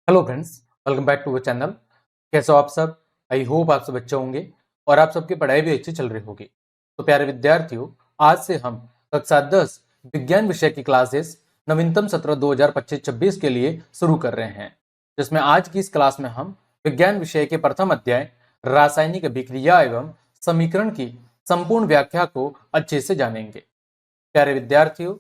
Hello friends, welcome back to our channel. कैसे हो आप सब? आई होप आप सब अच्छे होंगे और आप सबकी पढ़ाई भी अच्छी चल रही होगी। तो प्यारे विद्यार्थियों, आज से हम कक्षा 10 विज्ञान विषय की क्लासेस नवीनतम सत्र 2025-26 के लिए शुरू कर रहे हैं, जिसमें आज की इस क्लास में हम विज्ञान विषय के प्रथम अध्याय रासायनिक अभिक्रिया एवं समीकरण की संपूर्ण व्याख्या को अच्छे से जानेंगे। प्यारे विद्यार्थियों,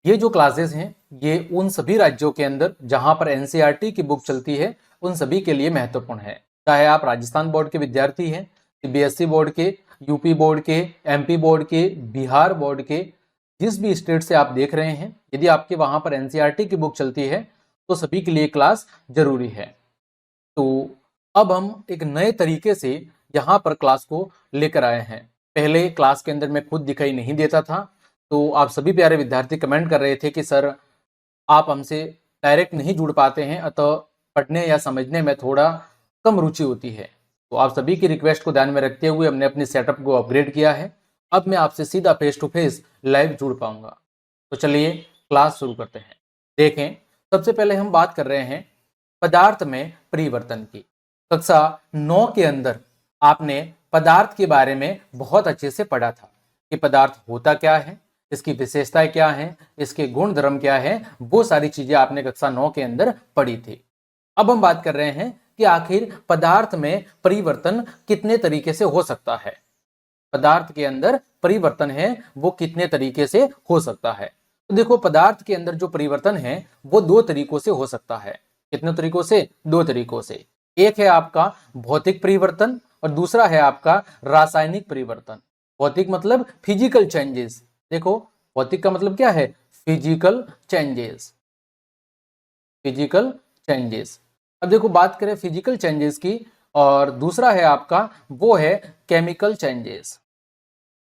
ये जो क्लासेस हैं ये उन सभी राज्यों के अंदर जहां पर एनसीईआरटी की बुक चलती है उन सभी के लिए महत्वपूर्ण है। चाहे आप राजस्थान बोर्ड के विद्यार्थी हैं, सीबीएसई बोर्ड के, यूपी बोर्ड के, एमपी बोर्ड के, बिहार बोर्ड के, जिस भी स्टेट से आप देख रहे हैं, यदि आपके वहां पर एनसीईआरटी की बुक चलती है तो सभी के लिए क्लास जरूरी है। तो अब हम एक नए तरीके से यहाँ पर क्लास को लेकर आए हैं। पहले क्लास के अंदर मैं खुद दिखाई नहीं देता था, तो आप सभी प्यारे विद्यार्थी कमेंट कर रहे थे कि सर आप हमसे डायरेक्ट नहीं जुड़ पाते हैं, अतः पढ़ने या समझने में थोड़ा कम रुचि होती है। तो आप सभी की रिक्वेस्ट को ध्यान में रखते हुए हमने अपने सेटअप को अपग्रेड किया है। अब मैं आपसे सीधा फेस टू फेस लाइव जुड़ पाऊंगा। तो चलिए क्लास शुरू करते हैं। देखें, सबसे पहले हम बात कर रहे हैं पदार्थ में परिवर्तन की। कक्षा 9 के अंदर आपने पदार्थ के बारे में बहुत अच्छे से पढ़ा था कि पदार्थ होता क्या है, इसकी विशेषताएं क्या हैं, इसके गुण धर्म क्या है, वो सारी चीजें आपने कक्षा 9 के अंदर पढ़ी थी। अब हम बात कर रहे हैं कि आखिर पदार्थ में परिवर्तन कितने तरीके से हो सकता है। पदार्थ के अंदर परिवर्तन है वो कितने तरीके से हो सकता है। तो देखो, पदार्थ के अंदर जो परिवर्तन है वो दो तरीकों से हो सकता है। कितने तरीकों से? दो तरीकों से। एक है आपका भौतिक परिवर्तन और दूसरा है आपका रासायनिक परिवर्तन। भौतिक मतलब फिजिकल चेंजेस। देखो, भौतिक का मतलब क्या है? Physical changes. Physical changes. अब देखो, बात करें फिजिकल चेंजेस की, और दूसरा है आपका वो है केमिकल चेंजेस।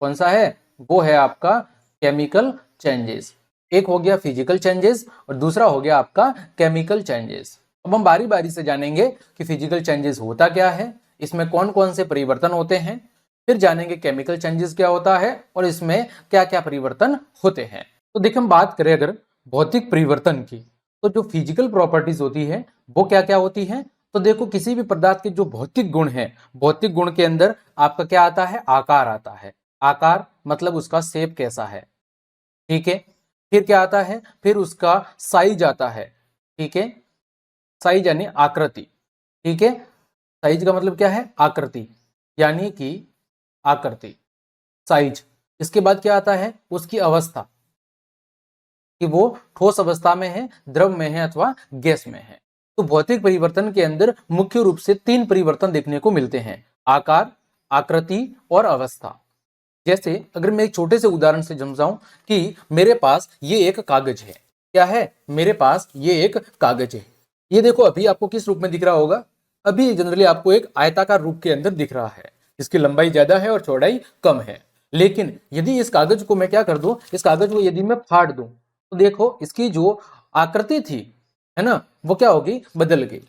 कौन सा है? वो है आपका केमिकल चेंजेस। एक हो गया फिजिकल चेंजेस और दूसरा हो गया आपका केमिकल चेंजेस। अब हम बारी बारी से जानेंगे कि फिजिकल चेंजेस होता क्या है, इसमें कौन कौन से परिवर्तन होते हैं, फिर जानेंगे केमिकल चेंजेस क्या होता है और इसमें क्या क्या परिवर्तन होते हैं। तो देखिए, हम बात करें अगर भौतिक परिवर्तन की, तो जो फिजिकल प्रॉपर्टीज होती है वो क्या क्या होती है। तो देखो, किसी भी पदार्थ के जो भौतिक गुण है, भौतिक गुण के अंदर आपका क्या आता है? आकार आता है। आकार मतलब उसका शेप कैसा है, ठीक है। फिर क्या आता है? फिर उसका साइज आता है, ठीक है। साइज यानी आकृति, ठीक है। साइज का मतलब क्या है? आकृति, यानी कि आकृति, साइज। इसके बाद क्या आता है? उसकी अवस्था, कि वो ठोस अवस्था में है, द्रव में है अथवा गैस में है। तो भौतिक परिवर्तन के अंदर मुख्य रूप से तीन परिवर्तन देखने को मिलते हैं: आकार, आकृति और अवस्था। जैसे अगर मैं एक छोटे से उदाहरण से समझाऊं कि मेरे पास ये एक कागज है। क्या है? मेरे पास ये एक कागज है। ये देखो, अभी आपको किस रूप में दिख रहा होगा? अभी जनरली आपको एक आयताकार रूप के अंदर दिख रहा है। इसकी लंबाई ज्यादा है और चौड़ाई कम है। लेकिन यदि इस कागज को मैं क्या कर दूं, इस कागज को यदि मैं फाड़ दूं, तो देखो इसकी जो आकृति थी, है ना, वो क्या होगी? बदल गई।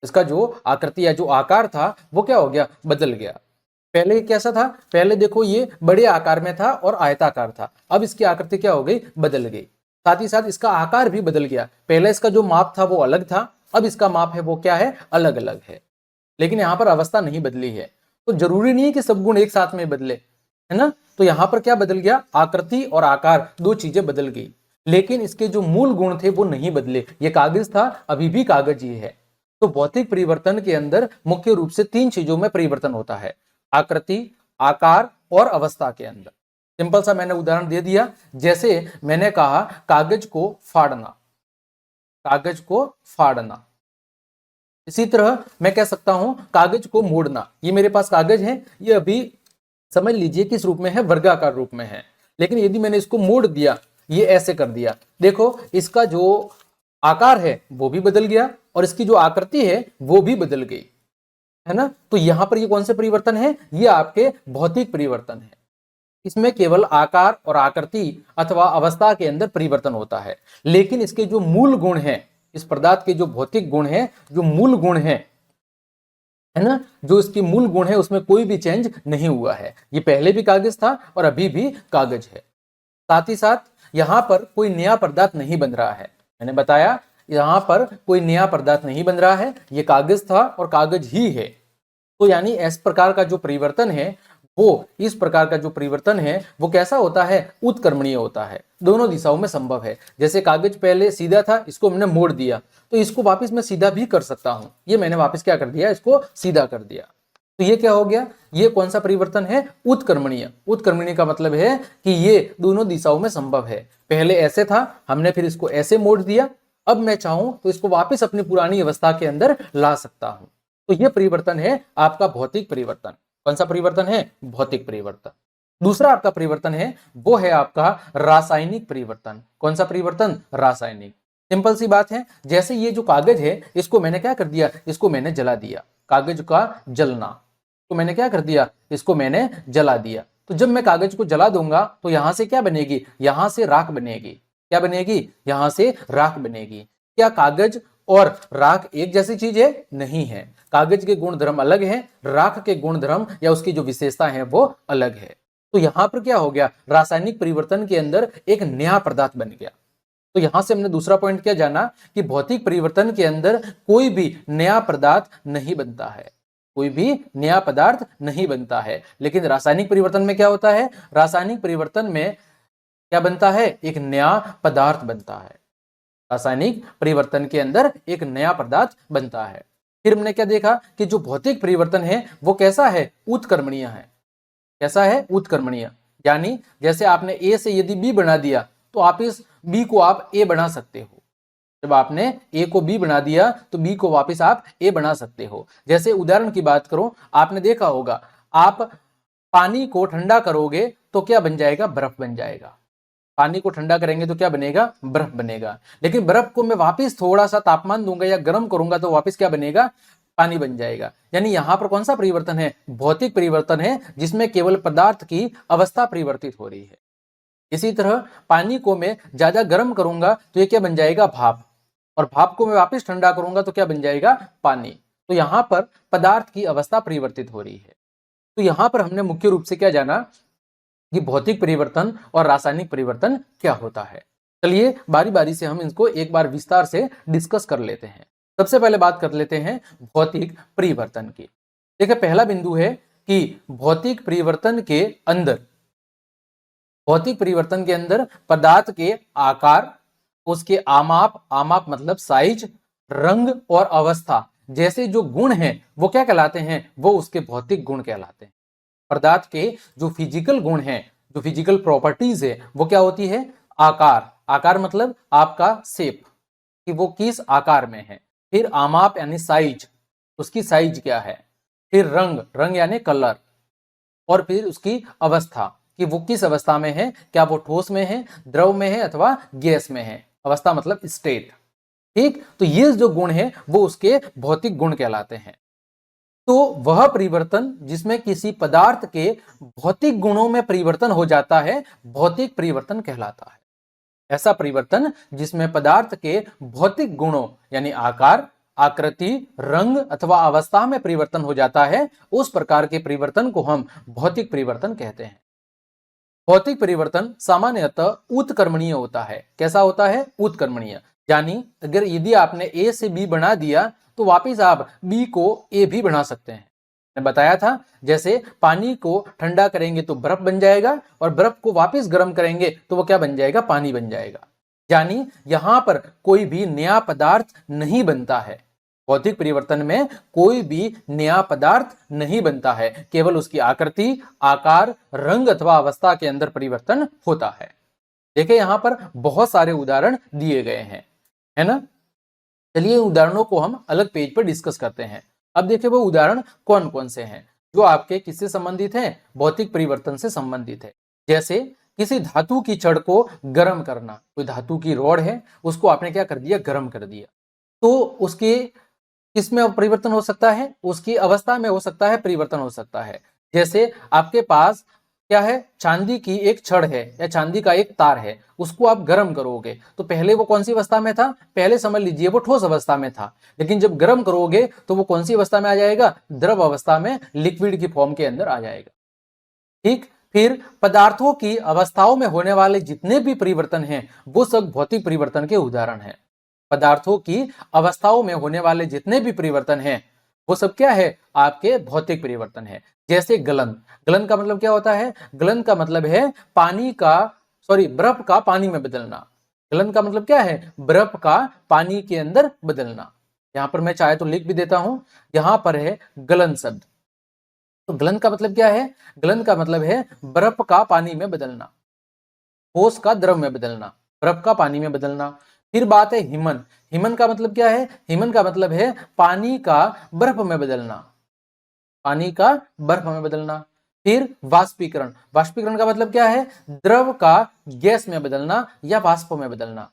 इसका जो आकृति या जो आकार था वो क्या हो गया? बदल गया। पहले कैसा था? पहले देखो ये बड़े आकार में था और आयताकार था। अब इसकी आकृति क्या हो गई? बदल गई। साथ ही साथ इसका आकार भी बदल गया। पहले इसका जो माप था वो अलग था, अब इसका माप है वो क्या है? अलग अलग है। लेकिन यहाँ पर अवस्था नहीं बदली है। तो जरूरी नहीं है कि सब गुण एक साथ में बदले, है ना। तो यहाँ पर क्या बदल गया? आकृति और आकार, दो चीजें बदल गई, लेकिन इसके जो मूल गुण थे वो नहीं बदले। ये कागज था, अभी भी कागज ही है। तो भौतिक परिवर्तन के अंदर मुख्य रूप से तीन चीजों में परिवर्तन होता है: आकृति, आकार और अवस्था के अंदर। सिंपल सा मैंने उदाहरण दे दिया। जैसे मैंने कहा कागज को फाड़ना, कागज को फाड़ना। इसी तरह मैं कह सकता हूं कागज को मोड़ना। ये मेरे पास कागज है, ये अभी समझ लीजिए किस रूप में है? वर्गाकार रूप में है। लेकिन यदि मैंने इसको मोड़ दिया, ये ऐसे कर दिया, देखो इसका जो आकार है वो भी बदल गया और इसकी जो आकृति है वो भी बदल गई, है ना। तो यहां पर ये कौन से परिवर्तन है? ये आपके भौतिक परिवर्तन है। इसमें केवल आकार और आकृति अथवा अवस्था के अंदर परिवर्तन होता है, लेकिन इसके जो मूल गुण हैं, इस पदार्थ के जो भौतिक गुण हैं, जो मूल गुण हैं, है ना, जो इसके मूल गुण है उसमें कोई भी चेंज नहीं हुआ है। ये पहले भी कागज था और अभी भी कागज है। साथ ही साथ यहां पर कोई नया पदार्थ नहीं बन रहा है। मैंने बताया यहाँ पर कोई नया पदार्थ नहीं बन रहा है, ये कागज था और कागज ही है। तो यानी इस प्रकार का जो परिवर्तन है इस प्रकार का जो परिवर्तन है वो कैसा होता है, उत्क्रमणीय होता है, दोनों दिशाओं में संभव है। जैसे कागज पहले सीधा था, इसको हमने मोड़ दिया तो इसको वापस मैं सीधा भी कर सकता हूं, ये मैंने वापस क्या कर दिया, इसको सीधा कर दिया। तो ये क्या हो गया, ये कौन सा परिवर्तन है, उत्क्रमणीय। उत्क्रमणीय का मतलब है कि ये दोनों दिशाओं में संभव है। पहले ऐसे था, हमने फिर इसको ऐसे मोड़ दिया, अब मैं चाहूं तो इसको वापस अपनी पुरानी अवस्था के अंदर ला सकता हूं। तो ये परिवर्तन है आपका भौतिक परिवर्तन। कौन सा परिवर्तन है, भौतिक परिवर्तन। दूसरा आपका परिवर्तन है वो है आपका रासायनिक परिवर्तन। कौन सा परिवर्तन, रासायनिक। सिंपल सी बात है, जैसे ये जो कागज है इसको मैंने क्या कर दिया, इसको मैंने जला दिया, कागज का जलना, तो मैंने क्या कर दिया, इसको मैंने जला दिया। तो जब मैं कागज को जला दूंगा तो यहां से क्या बनेगी, यहां से राख बनेगी। क्या बनेगी, यहां से राख बनेगी। क्या कागज और राख एक जैसी चीज है, नहीं है। कागज के गुण धर्म अलग है, राख के गुण धर्म या उसकी जो विशेषता है वो अलग है। तो यहां पर क्या हो गया, रासायनिक परिवर्तन के अंदर एक नया पदार्थ बन गया। तो यहां से हमने दूसरा पॉइंट क्या जाना कि भौतिक परिवर्तन के अंदर कोई भी नया पदार्थ नहीं बनता है, कोई भी नया पदार्थ नहीं बनता है। लेकिन रासायनिक परिवर्तन में क्या होता है, रासायनिक परिवर्तन में क्या बनता है, एक नया पदार्थ बनता है। रासायनिक परिवर्तन के अंदर एक नया पदार्थ बनता है। फिर हमने क्या देखा कि जो भौतिक परिवर्तन है वो कैसा है, उत्क्रमणीय है। कैसा है, उत्क्रमणीय। यानी जैसे आपने ए से यदि बी बना दिया तो आप इस बी को आप ए बना सकते हो। जब आपने ए को बी बना दिया तो बी को वापस आप ए बना सकते हो। जैसे उदाहरण की बात करो, आपने देखा होगा आप पानी को ठंडा करोगे तो क्या बन जाएगा, बर्फ बन जाएगा। पानी को ठंडा करेंगे तो क्या बनेगा, बर्फ बनेगा। लेकिन बर्फ को मैं वापस थोड़ा सा तापमान दूंगा या गर्म करूंगा तो वापस क्या बनेगा, पानी बन जाएगा। यानी यहां पर कौन सा परिवर्तन है, भौतिक परिवर्तन है, जिसमें केवल पदार्थ की अवस्था परिवर्तित हो रही है। इसी तरह पानी को मैं ज्यादा गर्म करूंगा तो ये क्या बन जाएगा, भाप, और भाप को मैं वापस ठंडा करूंगा तो क्या बन जाएगा, पानी। तो यहां पर पदार्थ की अवस्था परिवर्तित हो रही है। तो यहां पर हमने मुख्य रूप से क्या जाना कि भौतिक परिवर्तन और रासायनिक परिवर्तन क्या होता है। चलिए बारी बारी से हम इसको एक बार विस्तार से डिस्कस कर लेते हैं। सबसे पहले बात कर लेते हैं भौतिक परिवर्तन की। देखिए पहला बिंदु है कि भौतिक परिवर्तन के अंदर, भौतिक परिवर्तन के अंदर पदार्थ के आकार, उसके आमाप, आमाप मतलब साइज, रंग और अवस्था जैसे जो गुण हैं वो क्या कहलाते हैं, वो उसके भौतिक गुण कहलाते हैं। पदार्थ के जो फिजिकल गुण हैं, जो फिजिकल प्रॉपर्टीज है वो क्या होती है, आकार, आकार मतलब आपका शेप कि वो किस आकार में है। फिर आमाप यानी साइज, उसकी साइज क्या है। फिर रंग, रंग यानी कलर। और फिर उसकी अवस्था कि वो किस अवस्था में है, क्या वो ठोस में है, द्रव में है अथवा गैस में है। अवस्था मतलब स्टेट। ठीक, तो ये जो गुण है वो उसके भौतिक गुण कहलाते हैं। तो वह परिवर्तन जिसमें किसी पदार्थ के भौतिक गुणों में परिवर्तन हो जाता है भौतिक परिवर्तन कहलाता है। ऐसा परिवर्तन जिसमें पदार्थ के भौतिक गुणों यानी आकार, आकृति, रंग अथवा अवस्था में परिवर्तन हो जाता है, उस प्रकार के परिवर्तन को हम भौतिक परिवर्तन कहते हैं। भौतिक परिवर्तन सामान्यतः उत्क्रमणीय होता है। कैसा होता है, उत्क्रमणीय। यानी अगर यदि आपने ए से बी बना दिया तो वापिस आप बी को ए भी बना सकते हैं। मैंने बताया था जैसे पानी को ठंडा करेंगे तो बर्फ बन जाएगा और बर्फ को वापस गर्म करेंगे तो वो क्या बन जाएगा, पानी बन जाएगा। यानी यहां पर कोई भी नया पदार्थ नहीं बनता है। भौतिक परिवर्तन में कोई भी नया पदार्थ नहीं बनता है, केवल उसकी आकृति, आकार, रंग अथवा अवस्था के अंदर परिवर्तन होता है। देखिए यहां पर बहुत सारे उदाहरण दिए गए हैं, है ना। चलिए उदाहरणों को हम अलग पेज पर डिस्कस करते हैं। अब देखिए वो उदाहरण कौन कौन से हैं जो आपके किससे संबंधित हैं, भौतिक परिवर्तन से संबंधित है। जैसे किसी धातु की छड़ को गर्म करना, कोई धातु की रॉड है उसको आपने क्या कर दिया, गर्म कर दिया, तो उसके किसमें परिवर्तन हो सकता है, उसकी अवस्था में हो सकता है, परिवर्तन हो सकता है। जैसे आपके पास क्या है, चांदी की एक छड़ है या चांदी का एक तार है, उसको आप गर्म करोगे तो पहले वो कौन सी अवस्था में था, पहले समझ लीजिए वो ठोस अवस्था में था, लेकिन जब गर्म करोगे तो वो कौन सी अवस्था में आ जाएगा, द्रव अवस्था में, लिक्विड की फॉर्म के अंदर आ जाएगा। ठीक, फिर पदार्थों की अवस्थाओं में होने वाले जितने भी परिवर्तन हैं वो सब भौतिक परिवर्तन के उदाहरण हैं। पदार्थों की अवस्थाओं में होने वाले जितने भी परिवर्तन हैं वो सब क्या है, आपके भौतिक परिवर्तन है। जैसे गलन, गलन का मतलब क्या होता है, गलन का मतलब है पानी का बर्फ का पानी में बदलना। गलन का मतलब क्या है, बर्फ का पानी के अंदर बदलना। यहां पर मैं चाहे तो लिख भी देता हूं, यहां पर है गलन शब्द। तो गलन का मतलब क्या है, गलन का मतलब है बर्फ का पानी में बदलना, ठोस का द्रव में बदलना, बर्फ का पानी में बदलना। फिर बात है हिमन, हिमन का मतलब क्या है, हिमन का मतलब है पानी का बर्फ में बदलना, पानी का बर्फ में बदलना। फिर वाष्पीकरण, वाष्पीकरण का मतलब क्या है, द्रव का गैस में बदलना या वाष्प में बदलना।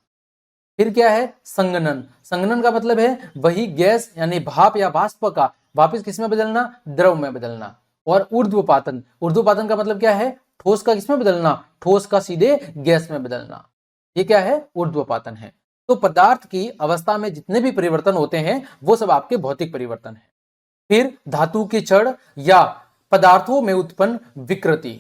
फिर क्या है संघनन, संघनन का मतलब है वही गैस यानी भाप या वाष्प का वापस किस में बदलना, द्रव में बदलना। और ऊर्ध्वपातन, ऊर्ध्वपातन का मतलब क्या है, ठोस का किसमें बदलना, ठोस का सीधे गैस में बदलना। ये क्या है, ऊर्ध्वपातन है। तो पदार्थ की अवस्था में जितने भी परिवर्तन होते हैं वो सब आपके भौतिक परिवर्तन है। फिर धातु की क्षण या पदार्थों में उत्पन्न विकृति,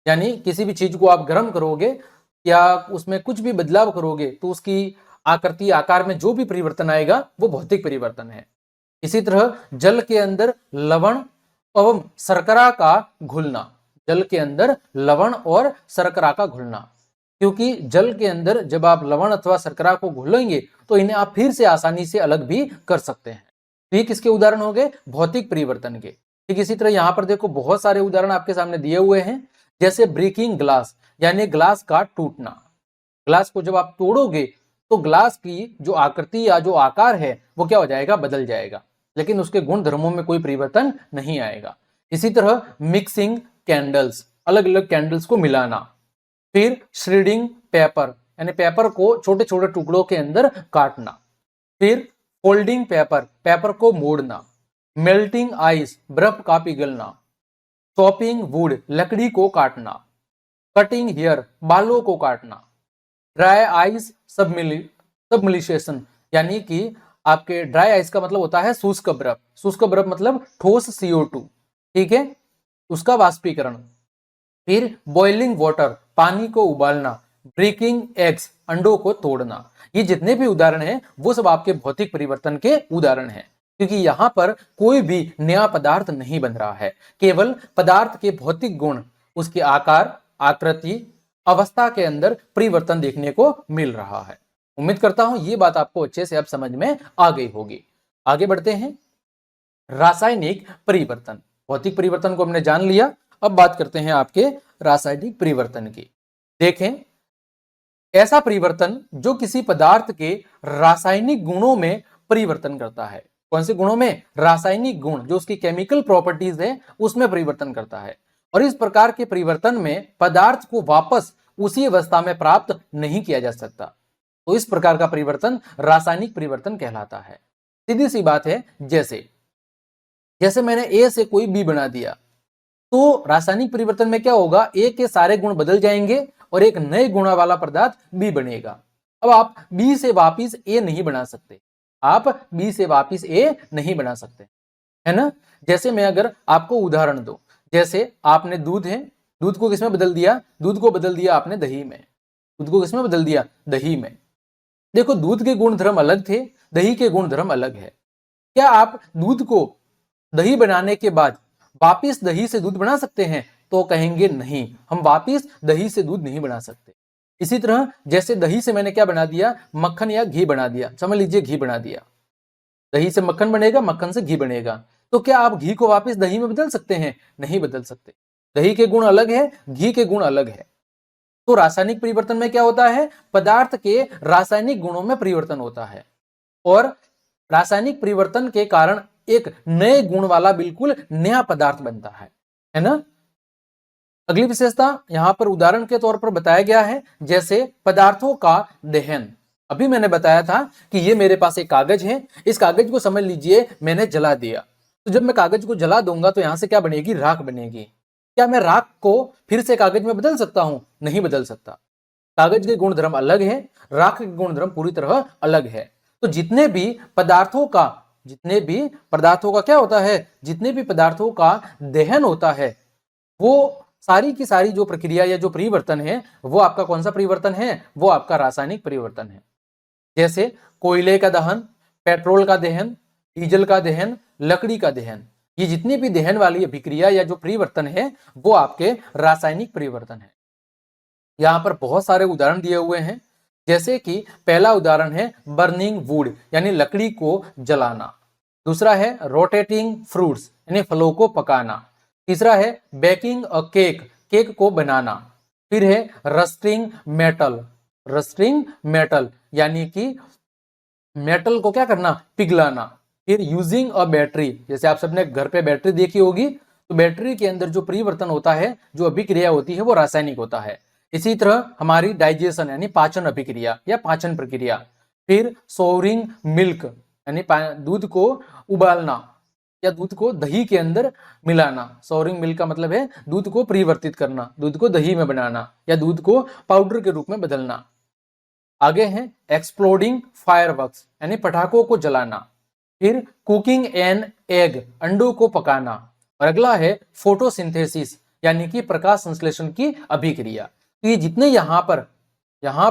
यानी किसी भी चीज को आप गर्म करोगे या उसमें कुछ भी बदलाव करोगे तो उसकी आकृति आकार में जो भी परिवर्तन आएगा वो भौतिक परिवर्तन है। इसी तरह जल के अंदर लवण एवं शर्करा का घुलना, जल के अंदर लवण और शर्करा का घुलना, क्योंकि जल के अंदर जब आप लवण अथवा शर्करा को घुलेंगे तो इन्हें आप फिर से आसानी से अलग भी कर सकते हैं। तो ये किसके उदाहरण हो गए, भौतिक परिवर्तन के। ठीक इसी तरह यहां पर देखो बहुत सारे उदाहरण आपके सामने दिए हुए हैं, जैसे ब्रेकिंग ग्लास यानी ग्लास का टूटना। ग्लास को जब आप तोड़ोगे तो ग्लास की जो आकृति या जो आकार है वो क्या हो जाएगा, बदल जाएगा, लेकिन उसके गुण धर्मों में कोई परिवर्तन नहीं आएगा। इसी तरह मिक्सिंग कैंडल्स, अलग अलग कैंडल्स को मिलाना। फिर श्रीडिंग पेपर यानी पेपर को छोटे छोटे टुकड़ों के अंदर काटना। फिर फोल्डिंग पेपर, पेपर को मोड़ना। मेल्टिंग आइस, बर्फ का पिघलना। चॉपिंग वुड, लकड़ी को काटना। कटिंग हेयर, बालों को काटना। ड्राई आइस सबमिलिशेशन, यानी कि आपके ड्राई आइस का मतलब होता है शुष्क बर्फ, शुष्क बर्फ मतलब ठोस CO2, ठीक है, उसका वाष्पीकरण। फिर बॉइलिंग वाटर, पानी को उबालना। ब्रेकिंग एग्स, अंडों को तोड़ना। ये जितने भी उदाहरण हैं वो सब आपके भौतिक परिवर्तन के उदाहरण हैं, क्योंकि यहां पर कोई भी नया पदार्थ नहीं बन रहा है, केवल पदार्थ के भौतिक गुण, उसके आकार, आकृति, अवस्था के अंदर परिवर्तन देखने को मिल रहा है। उम्मीद करता हूं ये बात आपको अच्छे से अब समझ में आ गई होगी। आगे बढ़ते हैं, रासायनिक परिवर्तन। भौतिक परिवर्तन को हमने जान लिया, अब बात करते हैं आपके रासायनिक परिवर्तन की। देखें, ऐसा परिवर्तन जो किसी पदार्थ के रासायनिक गुणों में परिवर्तन करता है। कौन से गुणों में, रासायनिक गुण, जो उसकी केमिकल प्रॉपर्टीज है उसमें परिवर्तन करता है। और इस प्रकार के परिवर्तन में पदार्थ को वापस उसी अवस्था में प्राप्त नहीं किया जा सकता, तो इस प्रकार का परिवर्तन रासायनिक परिवर्तन कहलाता है। सीधी सी बात है, जैसे मैंने ए से कोई बी बना दिया, तो रासायनिक परिवर्तन में क्या होगा, ए के सारे गुण बदल जाएंगे और एक नए गुणा वाला पदार्थ बी बनेगा। अब आप बी से वापिस ए नहीं बना सकते, आप बी से वापिस ए नहीं बना सकते, है ना। जैसे मैं अगर आपको उदाहरण दूं, जैसे आपने दूध है, दूध को किसमें बदल दिया, दूध को बदल दिया आपने दही में, दूध को किसमें बदल दिया, दही में। देखो दूध के गुणधर्म अलग थे, दही के गुणधर्म अलग है। क्या आप दूध को दही बनाने के बाद वापिस दही से दूध बना सकते हैं, तो कहेंगे नहीं, हम वापिस दही से दूध नहीं बना सकते। इसी तरह जैसे दही से मैंने क्या बना दिया, मक्खन या घी बना दिया, समझ लीजिए घी बना दिया, दही से मक्खन बनेगा, मक्खन से घी बनेगा, तो क्या आप घी को वापस दही में बदल सकते हैं, नहीं बदल सकते। दही के गुण अलग है, घी के गुण अलग है। तो रासायनिक परिवर्तन में क्या होता है, पदार्थ के रासायनिक गुणों में परिवर्तन होता है और रासायनिक परिवर्तन के कारण एक नए गुण वाला बिल्कुल नया पदार्थ बनता है ना। अगली विशेषता यहां पर उदाहरण के तौर पर बताया गया है, जैसे पदार्थों का दहन। अभी मैंने बताया था कि ये मेरे पास एक कागज है, इस कागज को समझ लीजिए मैंने जला दिया, तो जब मैं कागज को जला दूंगा तो यहां से क्या बनेगी, राख बनेगी। क्या मैं राख को फिर से कागज में बदल सकता हूं, नहीं बदल सकता। कागज के गुणधर्म अलग है, राख के गुणधर्म पूरी तरह अलग है। तो जितने भी पदार्थों का क्या होता है, जितने भी पदार्थों का दहन होता है, वो सारी की सारी जो प्रक्रिया या जो परिवर्तन है वो आपका कौन सा परिवर्तन है, वो आपका रासायनिक परिवर्तन है। जैसे कोयले का दहन, पेट्रोल का दहन, डीजल का दहन, लकड़ी का दहन। ये जितनी भी दहन वाली अभिक्रिया या जो परिवर्तन है वो आपके रासायनिक परिवर्तन है। यहाँ पर बहुत सारे उदाहरण दिए हुए हैं, जैसे कि पहला उदाहरण है बर्निंग वुड यानी लकड़ी को जलाना। दूसरा है रोटेटिंग फ्रूट्स यानी फलों को पकाना। तीसरा है बेकिंग अ केक, केक को बनाना। फिर है रस्टिंग मेटल, रस्टिंग मेटल यानी कि मेटल को क्या करना, पिघलाना। फिर यूजिंग अ बैटरी, जैसे आप सबने घर पे बैटरी देखी होगी, तो बैटरी के अंदर जो परिवर्तन होता है, जो अभिक्रिया होती है वो रासायनिक होता है। इसी तरह हमारी डाइजेशन यानी पाचन अभिक्रिया या पाचन प्रक्रिया। फिर सोरिंग मिल्क यानी दूध को उबालना या दूध को दही के अंदर मिलाना। सोरिंग मिल्क का मतलब है दूध को परिवर्तित करना, दूध को दही में बनाना या दूध को पाउडर के रूप में बदलना। आगे है एक्सप्लोडिंग फायरवर्क्स यानी पटाखों को जलाना। फिर कुकिंग एन एग, अंडों को पकाना। और अगला है फोटोसिंथेसिस यानी कि प्रकाश संश्लेषण की अभिक्रिया। तो ये जितने यहाँ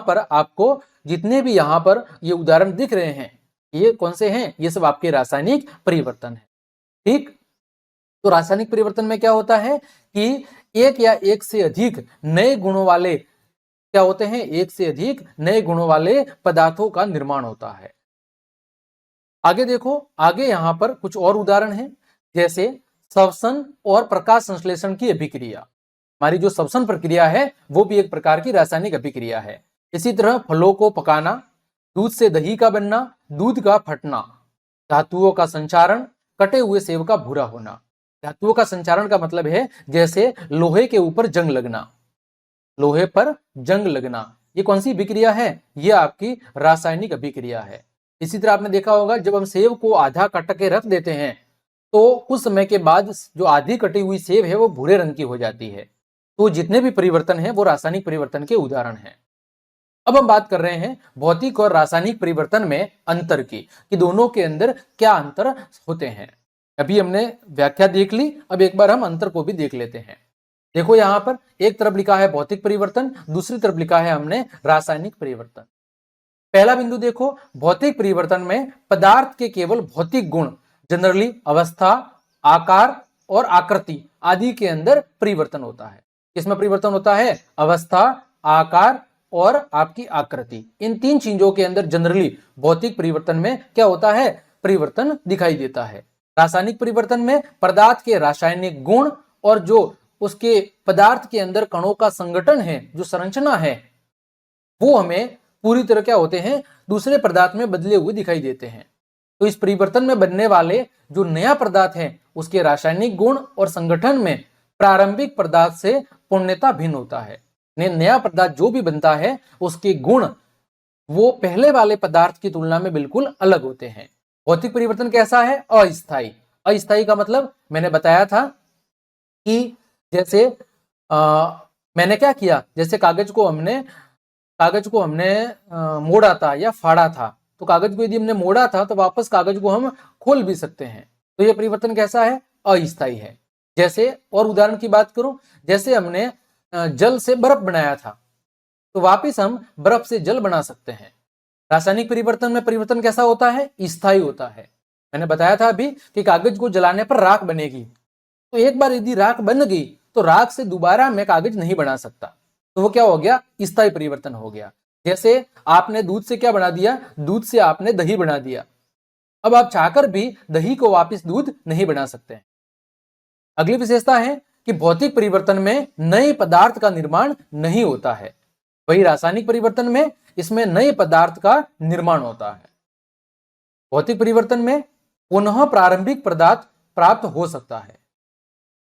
पर आपको जितने भी यहाँ पर ये उदाहरण दिख रहे हैं, ये कौन से हैं, ये सब आपके रासायनिक परिवर्तन है। ठीक, तो रासायनिक परिवर्तन में क्या होता है कि एक या एक से अधिक नए गुणों वाले क्या होते हैं, एक से अधिक नए गुणों वाले पदार्थों का निर्माण होता है। आगे देखो, आगे यहां पर कुछ और उदाहरण हैं, जैसे श्वसन और प्रकाश संश्लेषण की अभिक्रिया। हमारी जो श्वसन प्रक्रिया है वो भी एक प्रकार की रासायनिक अभिक्रिया है। इसी तरह फलों को पकाना, दूध से दही का बनना, दूध का फटना, धातुओं का संचारण, कटे हुए सेब का भूरा होना। धातुओं का संचारण का मतलब है जैसे लोहे के ऊपर जंग लगना, लोहे पर जंग लगना, ये कौन सी अभिक्रिया है, ये आपकी रासायनिक अभिक्रिया है। इसी तरह आपने देखा होगा जब हम सेब को आधा काट के रख देते हैं तो कुछ समय के बाद जो आधी कटी हुई सेब है वो भूरे रंग की हो जाती है। तो जितने भी परिवर्तन हैं वो रासायनिक परिवर्तन के उदाहरण हैं। अब हम बात कर रहे हैं भौतिक और रासायनिक परिवर्तन में अंतर की, कि दोनों के अंदर क्या अंतर होते हैं। अभी हमने व्याख्या देख ली, अब एक बार हम अंतर को भी देख लेते हैं। देखो यहाँ पर एक तरफ लिखा है भौतिक परिवर्तन, दूसरी तरफ लिखा है हमने रासायनिक परिवर्तन। पहला बिंदु देखो, भौतिक परिवर्तन में पदार्थ के केवल भौतिक गुण, जनरली अवस्था, आकार और आकृति आदि के अंदर परिवर्तन होता है। किसमें परिवर्तन होता है, अवस्था, आकार और आपकी आकृति, इन तीन चीजों के अंदर जनरली भौतिक परिवर्तन में क्या होता है, परिवर्तन दिखाई देता है। रासायनिक परिवर्तन में पदार्थ के रासायनिक गुण और जो उसके पदार्थ के अंदर कणों का संगठन है, जो संरचना है, वो हमें पूरी तरह क्या होते हैं, दूसरे पदार्थ में बदले हुए दिखाई देते हैं। तो इस परिवर्तन में बनने वाले जो नया पदार्थ है उसके रासायनिक गुण और संगठन में प्रारंभिक पदार्थ से पूर्णतः भिन्न होता है। नया पदार्थ जो भी बनता है उसके गुण वो पहले वाले पदार्थ की तुलना में बिल्कुल अलग होते हैं। भौतिक परिवर्तन कैसा है, अस्थायी। अस्थायी का मतलब मैंने बताया था कि जैसे मैंने क्या किया, जैसे कागज को हमने मोड़ा था या फाड़ा था, तो कागज को यदि हमने मोड़ा था तो वापस कागज को हम खोल भी सकते हैं। तो यह परिवर्तन कैसा है, अस्थायी है। जैसे और उदाहरण की बात करूं, जैसे हमने जल से बर्फ बनाया था तो वापस हम बर्फ से जल बना सकते हैं। रासायनिक परिवर्तन में परिवर्तन कैसा होता है, स्थायी होता है। मैंने बताया था अभी कि कागज को जलाने पर राख बनेगी, तो एक बार यदि राख बन गई तो राख से दोबारा मैं कागज नहीं बना सकता, तो वो क्या हो गया, स्थायी परिवर्तन हो गया। जैसे आपने दूध से क्या बना दिया, दूध से आपने दही बना दिया, अब आप चाहकर भी दही को वापस दूध नहीं बना सकते हैं। अगली विशेषता है कि भौतिक परिवर्तन में नए पदार्थ का निर्माण नहीं होता है, वही रासायनिक परिवर्तन में इसमें नए पदार्थ का निर्माण होता है। भौतिक परिवर्तन में पुनः प्रारंभिक पदार्थ प्राप्त हो सकता है।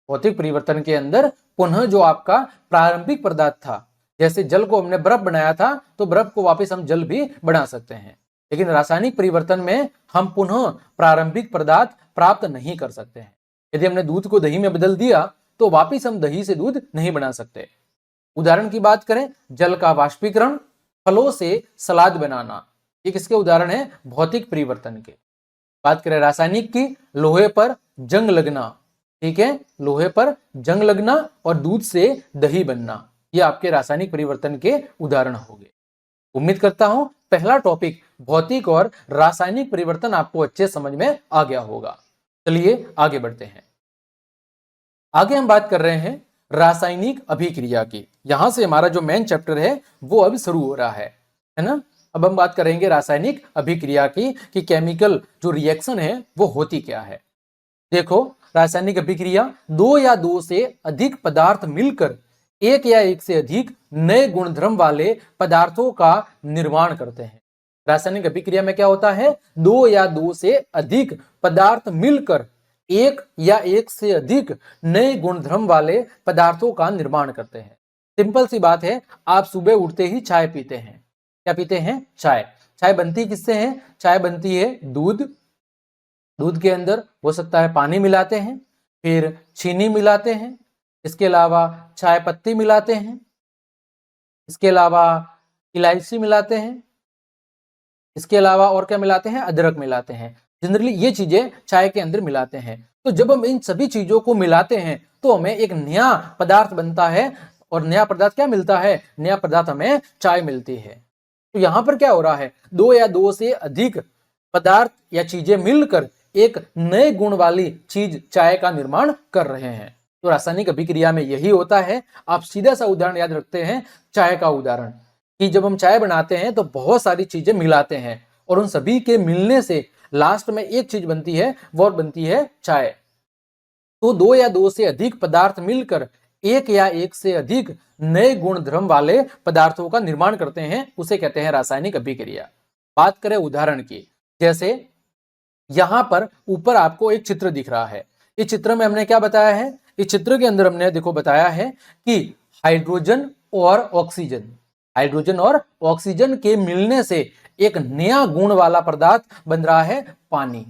भौतिक परिवर्तन के अंदर पुनः जो आपका प्रारंभिक पदार्थ था, जैसे जल को हमने बर्फ बनाया था तो बर्फ को वापस हम जल भी बना सकते हैं, लेकिन रासायनिक परिवर्तन में हम पुनः प्रारंभिक पदार्थ प्राप्त नहीं कर सकते हैं। यदि हमने दूध को दही में बदल दिया तो वापस हम दही से दूध नहीं बना सकते। उदाहरण की बात करें, जल का वाष्पीकरण, फलों से सलाद बनाना, ये किसके उदाहरण है, भौतिक परिवर्तन के। बात करें रासायनिक की, लोहे पर जंग लगना, ठीक है, लोहे पर जंग लगना और दूध से दही बनना, ये आपके रासायनिक परिवर्तन के उदाहरण हो गए। उम्मीद करता हूं पहला टॉपिक भौतिक और रासायनिक परिवर्तन आपको अच्छे समझ में आ गया होगा। चलिए आगे बढ़ते हैं। आगे हम बात कर रहे हैं रासायनिक अभिक्रिया की। यहां से हमारा जो मेन चैप्टर है वो अब शुरू हो रहा है ना। अब हम बात करेंगे रासायनिक अभिक्रिया की कि केमिकल जो रिएक्शन है वो होती क्या है। देखो, रासायनिक अभिक्रिया दो या दो से अधिक पदार्थ मिलकर एक या एक से अधिक नए गुणधर्म वाले पदार्थों का निर्माण करते हैं। रासायनिक अभिक्रिया में क्या होता है, दो या दो से अधिक पदार्थ मिलकर एक या एक से अधिक नए गुणधर्म वाले पदार्थों का निर्माण करते हैं। सिंपल सी बात है, आप सुबह उठते ही चाय पीते हैं। क्या पीते हैं? चाय। चाय बनती किससे है? चाय बनती है दूध। दूध के अंदर हो सकता है पानी मिलाते हैं, फिर चीनी मिलाते हैं, इसके अलावा चाय पत्ती मिलाते हैं, इसके अलावा इलायची मिलाते हैं, इसके अलावा और क्या मिलाते हैं? अदरक मिलाते हैं। जनरली ये चीजें चाय के अंदर मिलाते हैं। तो जब हम इन सभी चीजों को मिलाते हैं तो हमें एक नया पदार्थ बनता है। और नया पदार्थ क्या मिलता है? नया पदार्थ हमें चाय मिलती है। तो यहां पर क्या हो रहा है, दो या दो से अधिक पदार्थ या चीजें मिलकर एक नए गुण वाली चीज चाय का निर्माण कर रहे हैं। तो रासायनिक अभिक्रिया में यही होता है। आप सीधा सा उदाहरण याद रखते हैं, चाय का उदाहरण, कि जब हम चाय बनाते हैं तो बहुत सारी चीजें मिलाते हैं और उन सभी के मिलने से लास्ट में एक चीज बनती है, वो बनती है चाय। तो दो या दो से अधिक पदार्थ मिलकर एक या एक से अधिक नए गुणधर्म वाले पदार्थों का निर्माण करते हैं, उसे कहते हैं रासायनिक अभिक्रिया। बात करें उदाहरण की, जैसे यहां पर ऊपर आपको एक चित्र दिख रहा है। इस चित्र में हमने क्या बताया है? इस चित्र के अंदर हमने देखो बताया है कि हाइड्रोजन और ऑक्सीजन, हाइड्रोजन और ऑक्सीजन के मिलने से एक नया गुण वाला पदार्थ बन रहा है, पानी।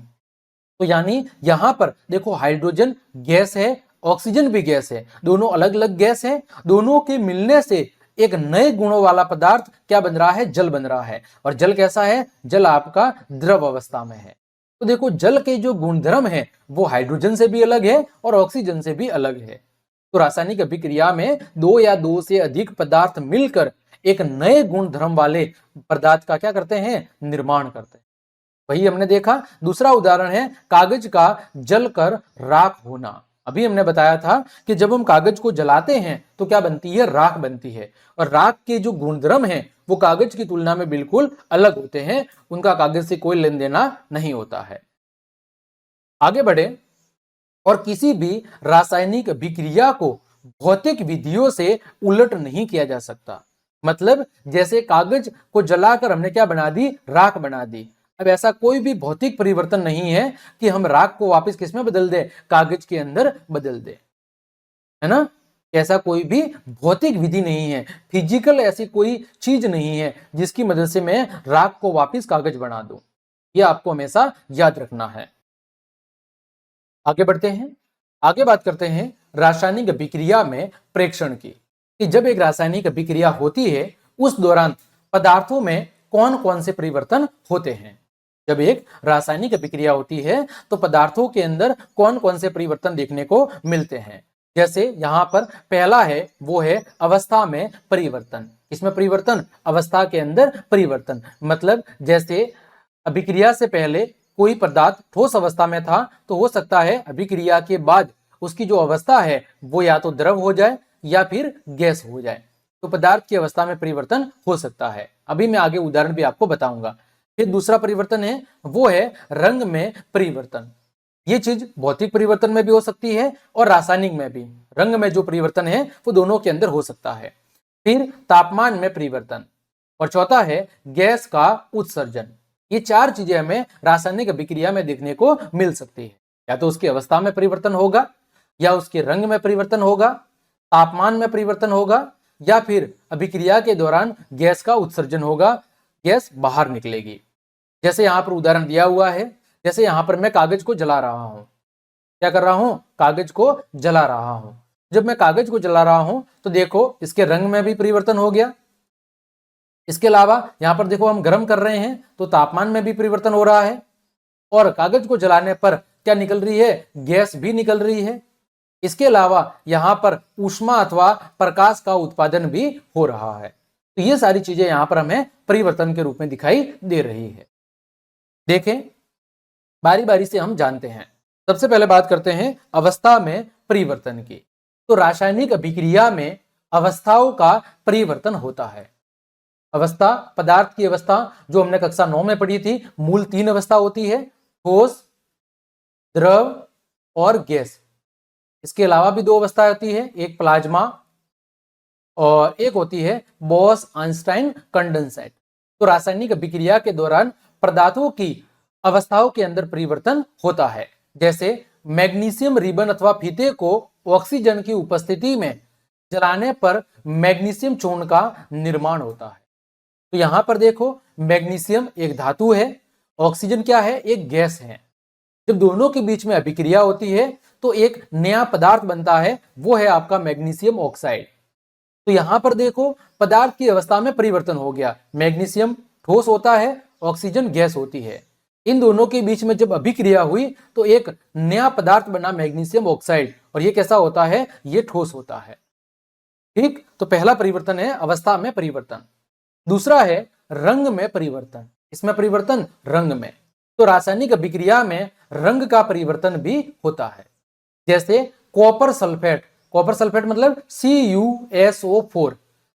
तो यानी यहां पर देखो, हाइड्रोजन गैस है, ऑक्सीजन भी गैस है, दोनों अलग अलग गैस है। दोनों के मिलने से एक नए गुणों वाला पदार्थ क्या बन रहा है? जल बन रहा है। और जल कैसा है? जल आपका द्रव अवस्था में है। तो देखो, जल के जो गुणधर्म है वो हाइड्रोजन से भी अलग है और ऑक्सीजन से भी अलग है। तो रासायनिक अभिक्रिया में दो या दो से अधिक पदार्थ मिलकर एक नए गुणधर्म वाले पदार्थ का क्या करते हैं? निर्माण करते हैं। वही हमने देखा। दूसरा उदाहरण है कागज का जलकर राख होना। अभी हमने बताया था कि जब हम कागज को जलाते हैं तो क्या बनती है? राख बनती है। और राख के जो गुणधर्म हैं वो कागज की तुलना में बिल्कुल अलग होते हैं, उनका कागज से कोई लेन देना नहीं होता है। आगे बढ़े, और किसी भी रासायनिक अभिक्रिया को भौतिक विधियों से उलट नहीं किया जा सकता। मतलब जैसे कागज को जलाकर हमने क्या बना दी? राख बना दी। अब ऐसा कोई भी भौतिक परिवर्तन नहीं है कि हम राख को वापस किसमें बदल दे? कागज के अंदर बदल दे, है ना। ऐसा कोई भी भौतिक विधि नहीं है, फिजिकल ऐसी कोई चीज नहीं है जिसकी मदद से मैं राख को वापस कागज बना दूं। यह आपको हमेशा याद रखना है। आगे बढ़ते हैं। आगे बात करते हैं रासायनिक अभिक्रिया में प्रेक्षण की, कि जब एक रासायनिक अभिक्रिया होती है उस दौरान पदार्थों में कौन कौन से परिवर्तन होते हैं। जब एक रासायनिक अभिक्रिया होती है तो पदार्थों के अंदर कौन कौन से परिवर्तन देखने को मिलते हैं। जैसे यहां पर पहला है वो है अवस्था में परिवर्तन। इसमें परिवर्तन? अवस्था के अंदर परिवर्तन। मतलब जैसे अभिक्रिया से पहले कोई पदार्थ ठोस अवस्था में था तो हो सकता है अभिक्रिया के बाद उसकी जो अवस्था है वो या तो द्रव हो जाए या फिर गैस हो जाए। तो पदार्थ की अवस्था में परिवर्तन हो सकता है। अभी मैं आगे उदाहरण भी आपको बताऊंगा। फिर दूसरा परिवर्तन है वो है रंग में परिवर्तन। ये चीज भौतिक परिवर्तन में भी हो सकती है और रासायनिक में भी। रंग में जो परिवर्तन है वो दोनों के अंदर हो सकता है। फिर तापमान में परिवर्तन, और चौथा है गैस का उत्सर्जन। ये चार चीजें हमें रासायनिक अभिक्रिया में देखने को मिल सकती है। या तो उसकी अवस्था में परिवर्तन होगा, या उसके रंग में परिवर्तन होगा, तापमान में परिवर्तन होगा, या फिर अभिक्रिया के दौरान गैस का उत्सर्जन होगा, गैस बाहर निकलेगी। जैसे यहाँ पर उदाहरण दिया हुआ है, जैसे यहाँ पर मैं कागज को जला रहा हूं। क्या कर रहा हूं? कागज को जला रहा हूं। जब मैं कागज को जला रहा हूं तो देखो इसके रंग में भी परिवर्तन हो गया। इसके अलावा यहां पर देखो हम गर्म कर रहे हैं तो तापमान में भी परिवर्तन हो रहा है, और कागज को जलाने पर क्या निकल रही है? गैस भी निकल रही है। इसके अलावा यहां पर ऊष्मा अथवा प्रकाश का उत्पादन भी हो रहा है। तो ये सारी चीजें यहां पर हमें परिवर्तन के रूप में दिखाई दे रही है। देखें, बारी बारी से हम जानते हैं। सबसे पहले बात करते हैं अवस्था में परिवर्तन की। तो रासायनिक अभिक्रिया में अवस्थाओं का परिवर्तन होता है। अवस्था, पदार्थ की अवस्था जो हमने कक्षा 9 में पढ़ी थी, मूल 3 अवस्था होती है, ठोस, द्रव और गैस। इसके अलावा भी 2 अवस्था होती है, एक प्लाज्मा और एक होती है बोस-आइंस्टाइन कंडेंसेट। तो रासायनिक अभिक्रिया के दौरान पदार्थों की अवस्थाओं के अंदर परिवर्तन होता है। जैसे मैग्नीशियम रिबन अथवा फीते को ऑक्सीजन की उपस्थिति में जलाने पर मैग्नीशियम चूर्ण का निर्माण होता है। तो यहां पर देखो, मैग्नीशियम एक धातु है, ऑक्सीजन क्या है, एक गैस है। जब दोनों के बीच में अभिक्रिया होती है तो एक नया पदार्थ बनता है, वो है आपका मैग्नीशियम ऑक्साइड। तो यहां पर देखो, पदार्थ की अवस्था में परिवर्तन हो गया। मैग्नीशियम ठोस होता है, ऑक्सीजन गैस होती है। इन दोनों के बीच में जब अभिक्रिया हुई तो एक नया पदार्थ बना मैग्नीशियम ऑक्साइड, और ये कैसा होता है, ये ठोस होता है। ठीक, तो पहला परिवर्तन है अवस्था में परिवर्तन। दूसरा है रंग में परिवर्तन। इसमें परिवर्तन रंग में, तो रासायनिक अभिक्रिया में रंग का परिवर्तन भी होता है। जैसे कॉपर सल्फेट, कॉपर सल्फेट मतलब CuSO4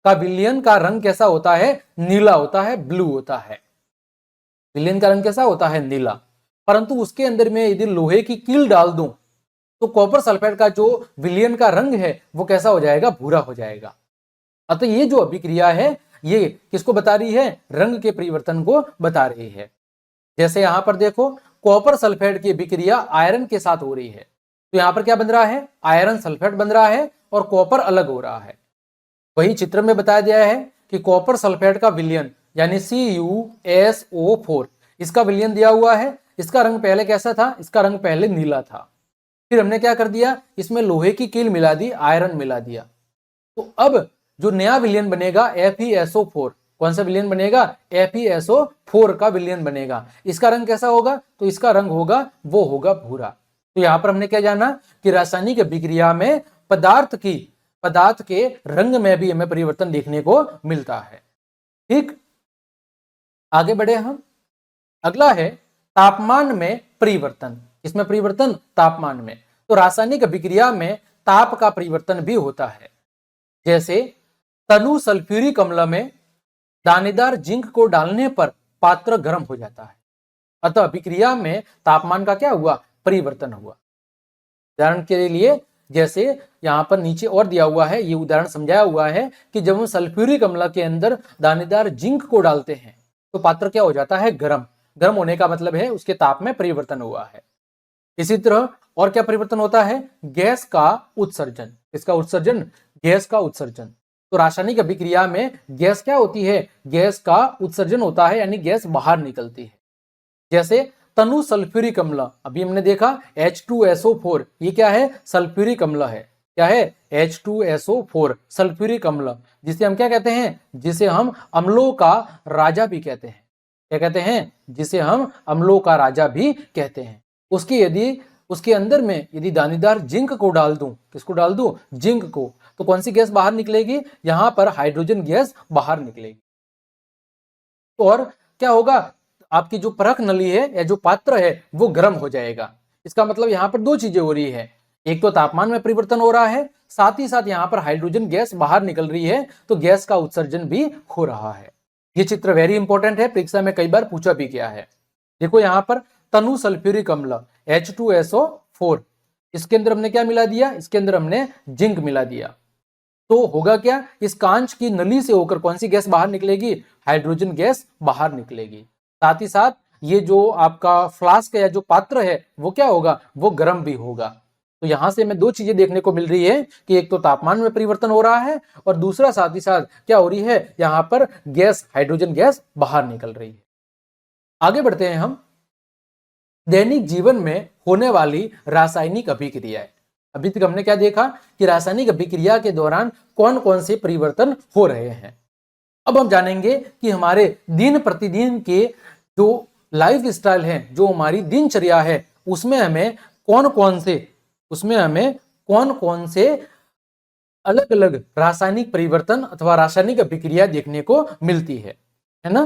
का विलयन का रंग कैसा होता है, नीला होता है, ब्लू होता है। विलयन का रंग कैसा होता है, नीला। परंतु उसके अंदर में यदि लोहे की कील डाल दूं तो कॉपर सल्फेट का जो विलयन का रंग है वो कैसा हो जाएगा, भूरा हो जाएगा। अतः ये जो अभिक्रिया है ये किसको बता रही है, रंग के परिवर्तन को बता रही है। जैसे यहां पर देखो, कॉपर सल्फेट की अभिक्रिया आयरन के साथ हो रही है, तो यहां पर क्या बन रहा है, आयरन सल्फेट बन रहा है और कॉपर अलग हो रहा है। वही चित्र में बताया गया है कि कॉपर सल्फेट का विलयन यानी CuSO4, इसका विलयन दिया हुआ है। इसका रंग पहले कैसा था, इसका रंग पहले नीला था। फिर हमने क्या कर दिया, इसमें लोहे की कील मिला दी, आयरन मिला दिया। तो अब जो नया विलयन बनेगा FeSO4, कौन सा विलयन बनेगा, FeSO4 का विलयन बनेगा। इसका रंग कैसा होगा, तो इसका रंग होगा, वो होगा भूरा। तो यहां पर हमने क्या जाना कि रासायनिक अभिक्रिया में पदार्थ के रंग में भी हमें परिवर्तन देखने को मिलता है। ठीक, आगे बढ़े हम। अगला है तापमान में परिवर्तन। इसमें परिवर्तन तापमान में, तो रासायनिक अभिक्रिया में ताप का परिवर्तन भी होता है। जैसे तनु सल्फ्यूरिक अम्ल में दानेदार जिंक को डालने पर पात्र गर्म हो जाता है। अतः अभिक्रिया में तापमान का क्या हुआ, परिवर्तन हुआ। उदाहरण के लिए जैसे यहां पर नीचे और दिया हुआ है, ये उदाहरण समझाया हुआ है कि जब हम सल्फ्यूरिक अम्ल के अंदर दानेदार जिंक को डालते हैं तो पात्र क्या हो जाता है, गर्म। गर्म होने का मतलब है उसके ताप में परिवर्तन हुआ है। इसी तरह और क्या परिवर्तन होता है, गैस का उत्सर्जन। इसका उत्सर्जन, गैस का उत्सर्जन। तो रासायनिक अभिक्रिया में गैस क्या होती है, गैस का उत्सर्जन होता है, यानी गैस बाहर निकलती है। जैसे तनु सल्फ्यूरिक अम्ल, अभी हमने देखा H2SO4, ये क्या है, सल्फ्यूरिक अम्ल है। क्या है, H2SO4 सल्फ्यूरिक अम्ल, जिसे हम क्या कहते हैं, जिसे हम अम्लों का राजा भी कहते हैं। क्या कहते हैं, जिसे हम अम्लों का राजा भी कहते हैं। उसके अंदर में यदि दानेदार जिंक को डाल दूं, किसको डाल दूं, जिंक को, तो कौन सी गैस बाहर निकलेगी, यहां पर हाइड्रोजन गैस बाहर निकलेगी। और क्या होगा, आपकी जो परख नली है या जो पात्र है वो गर्म हो जाएगा। इसका मतलब यहां पर 2 चीजें हो रही है, एक तो तापमान में परिवर्तन हो रहा है, साथ ही साथ यहां पर हाइड्रोजन गैस बाहर निकल रही है, तो गैस का उत्सर्जन भी हो रहा है। ये चित्र वेरी इंपॉर्टेंट है, परीक्षा में कई बार पूछा भी गया है। देखो यहां पर तनु सल्फ्यूरिक अम्ल H2SO4, इसके अंदर हमने क्या मिला दिया, इसके अंदर हमने जिंक मिला दिया। तो होगा क्या, इस कांच की नली से होकर कौन सी गैस बाहर निकलेगी, हाइड्रोजन गैस बाहर निकलेगी। साथ ही साथ ये जो आपका फ्लास्क या जो पात्र है वो क्या होगा, वो गर्म भी होगा। तो यहां से हमें 2 चीजें देखने को मिल रही है कि एक तो तापमान में परिवर्तन हो रहा है और दूसरा साथ ही साथ क्या हो रही है, यहां पर गैस, हाइड्रोजन गैस बाहर निकल रही है। आगे बढ़ते हैं हम। दैनिक जीवन में होने वाली रासायनिक अभिक्रियाएं। अभी तक हमने क्या देखा कि रासायनिक अभिक्रिया के दौरान कौन कौन से परिवर्तन हो रहे हैं। अब हम जानेंगे कि हमारे दिन प्रतिदिन के जो लाइफ स्टाइल है, जो हमारी दिनचर्या है, उसमें हमें कौन कौन से अलग अलग रासायनिक परिवर्तन अथवा रासायनिक अभिक्रिया देखने को मिलती है ना।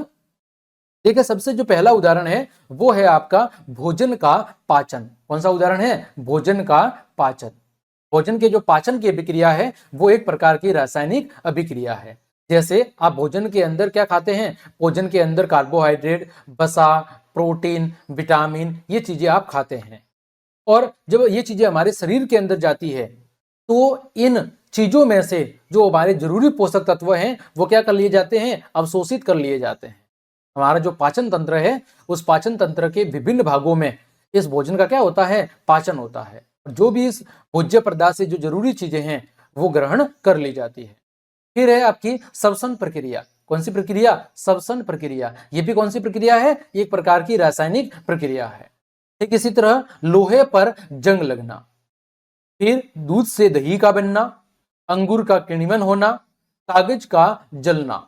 देखिए सबसे जो पहला उदाहरण है वो है आपका भोजन का पाचन। कौन सा उदाहरण है? भोजन का पाचन। भोजन के जो पाचन की अभिक्रिया है वो एक प्रकार की रासायनिक अभिक्रिया है। जैसे आप भोजन के अंदर क्या खाते हैं? भोजन के अंदर कार्बोहाइड्रेट, वसा, प्रोटीन, विटामिन, ये चीजें आप खाते हैं। और जब ये चीजें हमारे शरीर के अंदर जाती है तो इन चीजों में से जो हमारे जरूरी पोषक तत्व हैं वो क्या कर लिए जाते हैं? अवशोषित कर लिए जाते हैं। हमारा जो पाचन तंत्र है उस पाचन तंत्र के विभिन्न भागों में इस भोजन का क्या होता है? पाचन होता है। जो भी इस भोज्य पदार्थ से जो जरूरी चीजें हैं वो ग्रहण कर ली जाती है। फिर है आपकी श्वसन प्रक्रिया। कौन सी प्रक्रिया? श्वसन प्रक्रिया। ये भी कौन सी प्रक्रिया है? एक प्रकार की रासायनिक प्रक्रिया है। ठीक इसी तरह लोहे पर जंग लगना, फिर दूध से दही का बनना, अंगूर का किण्वन होना, कागज का जलना,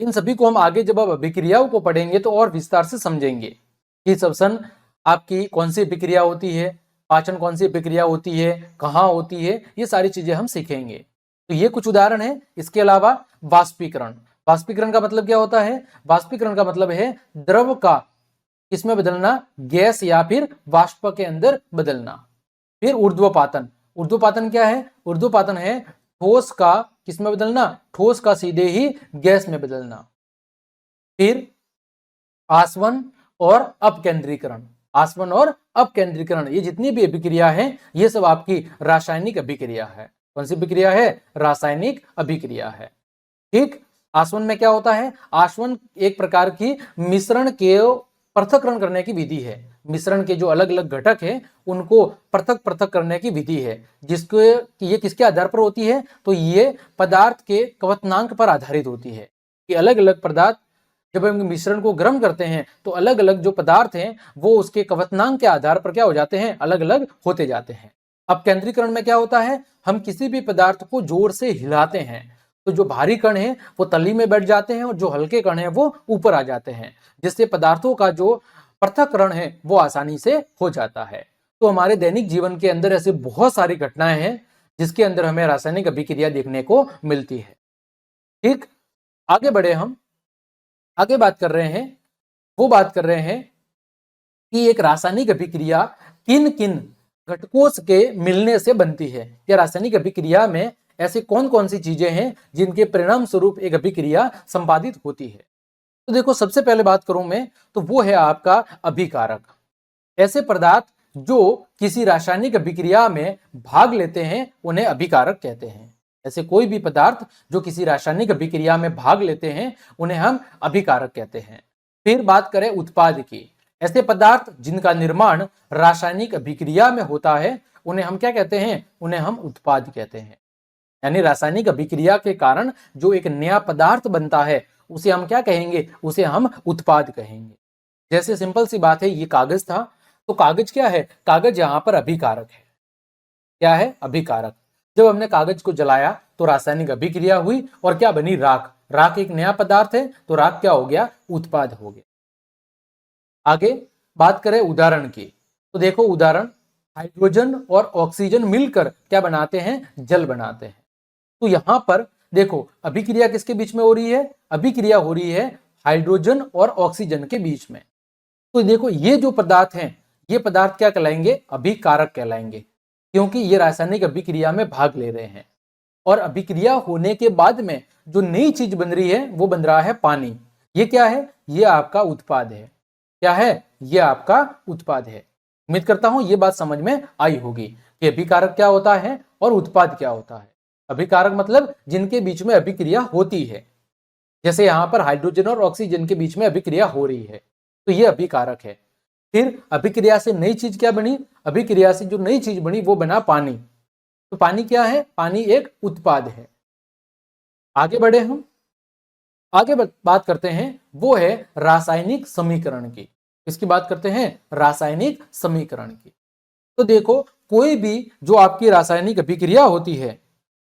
इन सभी को हम आगे जब आप अभिक्रियाओं को पढ़ेंगे तो और विस्तार से समझेंगे कि श्वसन आपकी कौन सी अभिक्रिया होती है, पाचन कौन सी अभिक्रिया होती है, कहाँ होती है, ये सारी चीजें हम सीखेंगे। तो ये कुछ उदाहरण है। इसके अलावा वाष्पीकरण। वाष्पीकरण का मतलब क्या होता है? वाष्पीकरण का मतलब है द्रव का किसमें बदलना? गैस या फिर वाष्प के अंदर बदलना। फिर ऊर्ध्वपातन। ऊर्ध्वपातन क्या है? ऊर्ध्वपातन है ठोस का किसमें बदलना? ठोस का सीधे ही गैस में बदलना। फिर आसवन और अपकेंद्रीकरण। आसवन और अपकेंद्रीकरण, ये जितनी भी अभिक्रिया है ये सब आपकी रासायनिक अभिक्रिया है। कौन सी अभिक्रिया है? रासायनिक अभिक्रिया है। ठीक। आसवन में क्या होता है? आसवन एक प्रकार की मिश्रण के पृथक्करण करने की विधि है। मिश्रण के जो अलग अलग घटक हैं उनको पृथक पृथक करने की विधि है, जिसको ये किसके आधार पर होती है? तो ये पदार्थ के क्वथनांक पर आधारित होती है कि अलग अलग पदार्थ जब हम मिश्रण को गर्म करते हैं तो अलग अलग जो पदार्थ हैं वो उसके क्वथनांक के आधार पर क्या हो जाते हैं? अलग अलग होते जाते हैं। अब केंद्रीकरण में क्या होता है? हम किसी भी पदार्थ को जोर से हिलाते हैं तो जो भारी कण है वो तली में बैठ जाते हैं और जो हल्के कण है वो ऊपर आ जाते हैं, जिससे पदार्थों का जो पृथक्करण है वो आसानी से हो जाता है। तो हमारे दैनिक जीवन के अंदर ऐसे बहुत सारी घटनाएं हैं जिसके अंदर हमें रासायनिक अभिक्रिया देखने को मिलती है। ठीक। आगे बढ़े हम। आगे बात कर रहे हैं, वो बात कर रहे हैं कि एक रासायनिक अभिक्रिया किन किन घटकों के मिलने से बनती है, या रासायनिक अभिक्रिया में ऐसे कौन कौन सी चीजें हैं जिनके परिणाम स्वरूप एक अभिक्रिया संपादित होती है। तो देखो सबसे पहले बात करूं मैं तो वो है आपका अभिकारक। ऐसे पदार्थ जो किसी रासायनिक अभिक्रिया में भाग लेते हैं उन्हें अभिकारक कहते हैं। ऐसे कोई भी पदार्थ जो किसी रासायनिक अभिक्रिया में भाग लेते हैं उन्हें हम अभिकारक कहते हैं। फिर बात करें उत्पाद की। ऐसे पदार्थ जिनका निर्माण रासायनिक अभिक्रिया में होता है उन्हें हम क्या कहते हैं? उन्हें हम उत्पाद कहते हैं। यानी रासायनिक अभिक्रिया के कारण जो एक नया पदार्थ बनता है उसे हम क्या कहेंगे? उसे हम उत्पाद कहेंगे। जैसे सिंपल सी बात है, ये कागज था तो कागज क्या है? कागज यहाँ पर अभिकारक है। क्या है? अभिकारक। जब हमने कागज को जलाया तो रासायनिक अभिक्रिया हुई और क्या बनी? राख। राख एक नया पदार्थ है तो राख क्या हो गया? उत्पाद हो गया। आगे बात करें उदाहरण की तो देखो उदाहरण, हाइड्रोजन और ऑक्सीजन मिलकर क्या बनाते हैं? जल बनाते हैं। तो यहां पर देखो अभिक्रिया किसके बीच में हो रही है? अभिक्रिया हो रही है हाइड्रोजन और ऑक्सीजन के बीच में। तो देखो ये जो पदार्थ हैं ये पदार्थ क्या कहलाएंगे? अभिकारक कहलाएंगे, क्योंकि ये रासायनिक अभिक्रिया में भाग ले रहे हैं। और अभिक्रिया होने के बाद में जो नई चीज बन रही है वो बन रहा है पानी। ये क्या है? ये आपका उत्पाद है। क्या है? ये आपका उत्पाद है। उम्मीद करता हूं ये बात समझ में आई होगी कि अभिकारक क्या होता है और उत्पाद क्या होता है। अभिकारक मतलब जिनके बीच में अभिक्रिया होती है, जैसे यहां पर हाइड्रोजन और ऑक्सीजन के बीच में अभिक्रिया हो रही है तो ये अभिकारक है। फिर अभिक्रिया से नई चीज क्या बनी? अभिक्रिया से जो नई चीज बनी वो बना पानी। तो पानी क्या है? पानी एक उत्पाद है। आगे बढ़े हम। आगे बात करते हैं वो है रासायनिक समीकरण की। किसकी बात करते हैं? रासायनिक समीकरण की। तो देखो कोई भी जो आपकी रासायनिक अभिक्रिया होती है,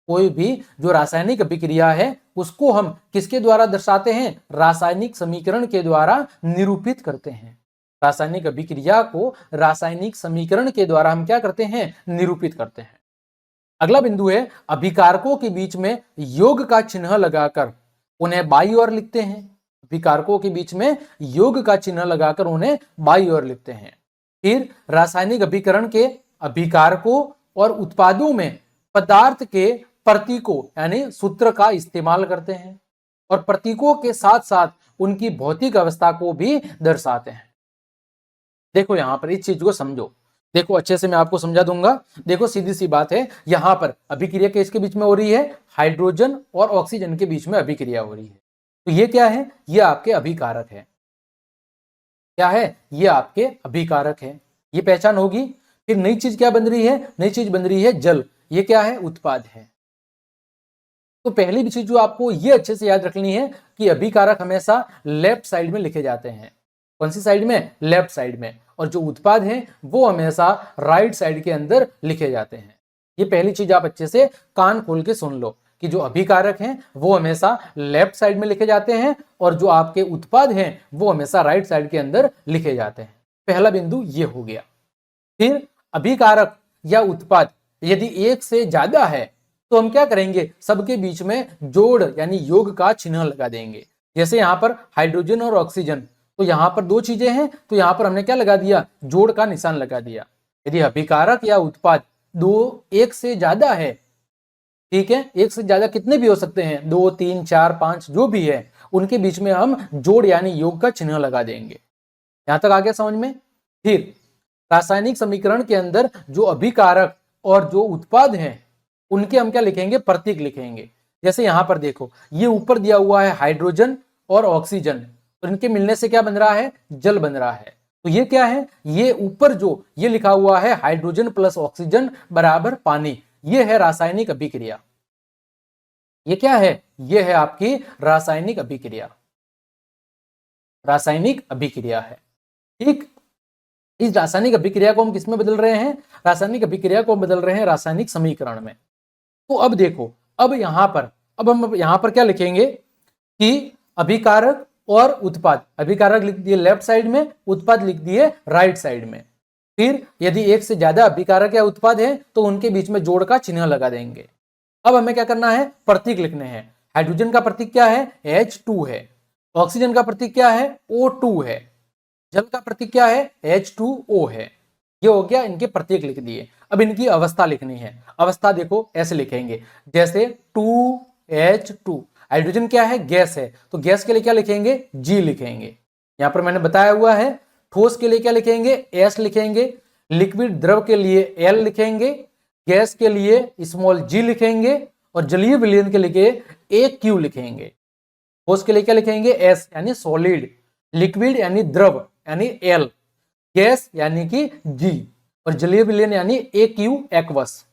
कोई भी जो रासायनिक अभिक्रिया है उसको हम किसके द्वारा दर्शाते हैं? रासायनिक समीकरण के द्वारा निरूपित करते हैं। रासायनिक अभिक्रिया को रासायनिक समीकरण के द्वारा हम क्या करते हैं? निरूपित करते हैं। अगला बिंदु है अभिकारकों के बीच में योग का चिन्ह लगाकर उन्हें बाई ओर लिखते हैं। अभिकारकों के बीच में योग का चिन्ह लगाकर उन्हें बाई ओर लिखते हैं। फिर रासायनिक अभिकरण के अभिकारकों और उत्पादों में पदार्थ के प्रतीकों यानी सूत्र का इस्तेमाल करते हैं और प्रतीकों के साथ साथ उनकी भौतिक अवस्था को भी दर्शाते हैं। देखो यहां पर इस चीज को समझो, देखो अच्छे से मैं आपको समझा दूंगा। देखो सीधी सी बात है, यहां पर अभिक्रिया किसके बीच में हो रही है? हाइड्रोजन और ऑक्सीजन के बीच में अभिक्रिया हो रही है। तो ये क्या है? ये आपके अभिकारक है। क्या है? ये आपके अभिकारक है, ये पहचान होगी। फिर नई चीज क्या बन रही है? नई चीज बन रही है जल। ये क्या है? उत्पाद है। तो पहली भी चीज जो आपको ये अच्छे से याद रखनी है कि अभिकारक हमेशा लेफ्ट साइड में लिखे जाते हैं। कौन सी साइड में? लेफ्ट साइड में। और जो उत्पाद हैं वो हमेशा राइट साइड के अंदर लिखे जाते हैं। ये पहली चीज आप अच्छे से कान खोल के सुन लो कि जो अभिकारक हैं वो हमेशा लेफ्ट साइड में लिखे जाते हैं और जो आपके उत्पाद हैं वो हमेशा राइट साइड के अंदर लिखे जाते हैं। पहला बिंदु ये हो गया। फिर अभिकारक या उत्पाद यदि एक से ज्यादा है तो हम क्या करेंगे? सबके बीच में जोड़ यानी योग का चिन्ह लगा देंगे। जैसे यहां पर हाइड्रोजन और ऑक्सीजन, तो यहां पर दो चीजें हैं तो यहां पर हमने क्या लगा दिया? जोड़ का निशान लगा दिया। यदि अभिकारक या उत्पाद दो एक से ज्यादा है, ठीक है, एक से ज्यादा कितने भी हो सकते हैं, 2 3 4 5 जो भी है, उनके बीच में हम जोड़ यानी योग का चिन्ह लगा देंगे। यहां तक आ गया समझ में? फिर रासायनिक समीकरण के अंदर जो अभिकारक और जो उत्पाद हैं उनके हम क्या लिखेंगे? प्रतीक लिखेंगे। जैसे यहां पर देखो, ये ऊपर दिया हुआ है हाइड्रोजन और ऑक्सीजन, और इनके मिलने से क्या बन रहा है? जल बन रहा है। तो ये क्या है? ये ऊपर जो ये लिखा हुआ है हाइड्रोजन प्लस ऑक्सीजन बराबर पानी, ये है रासायनिक अभिक्रिया। ये क्या है? ये है आपकी रासायनिक अभिक्रिया। रासायनिक अभिक्रिया है, ठीक। इस रासायनिक अभिक्रिया को हम किसमें बदल रहे हैं? रासायनिक अभिक्रिया को बदल रहे हैं रासायनिक समीकरण में। तो अब देखो, अब हम यहां पर क्या लिखेंगे कि अभिकारक और उत्पाद, अभिकारक लिख दिए लेफ्ट साइड में, उत्पाद लिख दिए राइट साइड में। फिर यदि एक से ज्यादा अभिकारक या उत्पाद है तो उनके बीच में जोड़ का चिन्ह लगा देंगे। अब हमें क्या करना है? प्रतीक लिखने हैं। हाइड्रोजन का प्रतीक क्या है? H2 है। ऑक्सीजन का प्रतीक क्या है? O2 है। जल का प्रतीक क्या है? H2O है। ये हो गया, इनके प्रतीक लिख दिए। अब इनकी अवस्था लिखनी है। अवस्था देखो ऐसे लिखेंगे, जैसे 2H2। हाइड्रोजन क्या है? गैस है, तो गैस के लिए क्या लिखेंगे? G लिखेंगे। यहां पर मैंने बताया हुआ है। ठोस के लिए क्या लिखेंगे? S लिखेंगे। लिक्विड द्रव के लिए L लिखेंगे। गैस के लिए स्मॉल g लिखेंगे और जलीय विलयन के लिए AQ लिखेंगे। ठोस के लिए क्या लिखेंगे? S यानी सॉलिड। लिक्विड यानी द्रव यानी L, गैस यानी कि G, और जलीय विलयन यानी AQ एक्वस।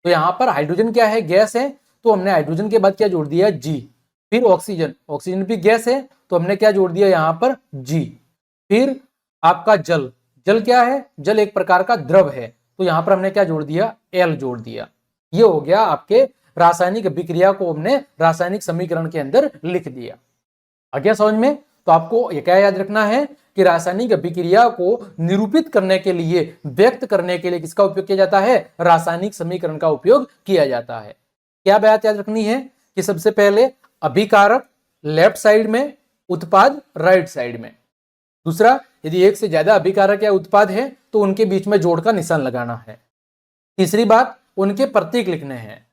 तो यहां पर हाइड्रोजन क्या है? गैस है, तो हमने हाइड्रोजन के बाद क्या जोड़ दिया? G। फिर ऑक्सीजन, ऑक्सीजन भी गैस है तो हमने क्या जोड़ दिया यहां पर? G। फिर आपका जल, जल क्या है? जल एक प्रकार का द्रव है, तो यहां पर हमने क्या जोड़ दिया? L जोड़ दिया। ये हो गया आपके रासायनिक अभिक्रिया को हमने रासायनिक समीकरण के अंदर लिख दिया। आ गया समझ में? तो आपको यह क्या याद रखना है कि रासायनिक अभिक्रिया को निरूपित करने के लिए, व्यक्त करने के लिए किसका उपयोग किया जाता है? रासायनिक समीकरण का उपयोग किया जाता है। क्या बात याद रखनी है कि सबसे पहले अभिकारक लेफ्ट साइड में, उत्पाद राइट साइड में। दूसरा, यदि एक से ज्यादा अभिकारक या उत्पाद है तो उनके बीच में जोड़ का निशान लगाना है। तीसरी बात, उनके प्रतीक लिखने हैं,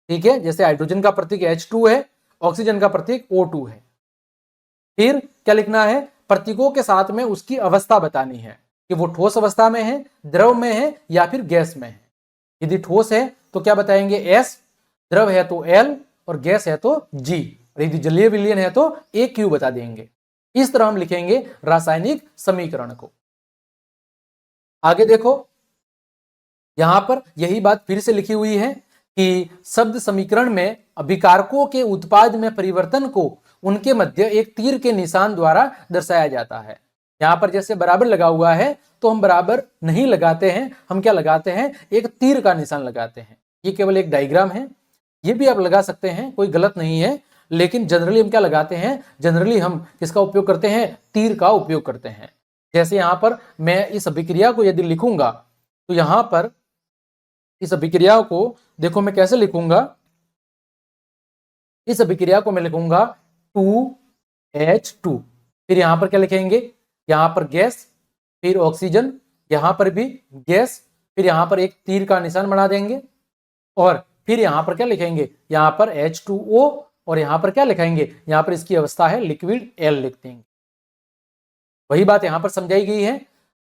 ठीक है। जैसे हाइड्रोजन का प्रतीक H2 है, ऑक्सीजन का प्रतीक O2 है। फिर क्या लिखना है? प्रतीकों के साथ में उसकी अवस्था बतानी है कि वो ठोस अवस्था में है, द्रव में है या फिर गैस में है। यदि ठोस है तो क्या बताएंगे? S, द्रव है तो L और गैस है तो G, और यदि जलीय विलयन है तो AQ बता देंगे। इस तरह हम लिखेंगे रासायनिक समीकरण को। आगे देखो, यहां पर यही बात फिर से लिखी हुई है कि शब्द समीकरण में अभिकारकों के उत्पाद में परिवर्तन को उनके मध्य एक तीर के निशान द्वारा दर्शाया जाता है। यहां पर जैसे बराबर लगा हुआ है तो हम बराबर नहीं लगाते हैं, हम क्या लगाते हैं? एक तीर का निशान लगाते हैं। ये केवल एक डायग्राम है, ये भी आप लगा सकते हैं, कोई गलत नहीं है, लेकिन जनरली हम क्या लगाते हैं? जनरली हम किसका उपयोग करते हैं? तीर का उपयोग करते हैं। जैसे यहां पर मैं इस अभिक्रिया को यदि लिखूंगा तो यहां पर इस अभिक्रिया को देखो मैं कैसे लिखूंगा, इस अभिक्रिया को मैं लिखूंगा 2H2, फिर यहां पर क्या लिखेंगे, यहां पर गैस, फिर ऑक्सीजन, यहां पर भी गैस, फिर यहां पर एक तीर का निशान बना देंगे और फिर यहां पर क्या लिखेंगे, यहां पर H2O और यहां पर क्या लिखेंगे, यहां पर इसकी अवस्था है लिक्विड L लिख देंगे। वही बात यहां पर समझाई गई है।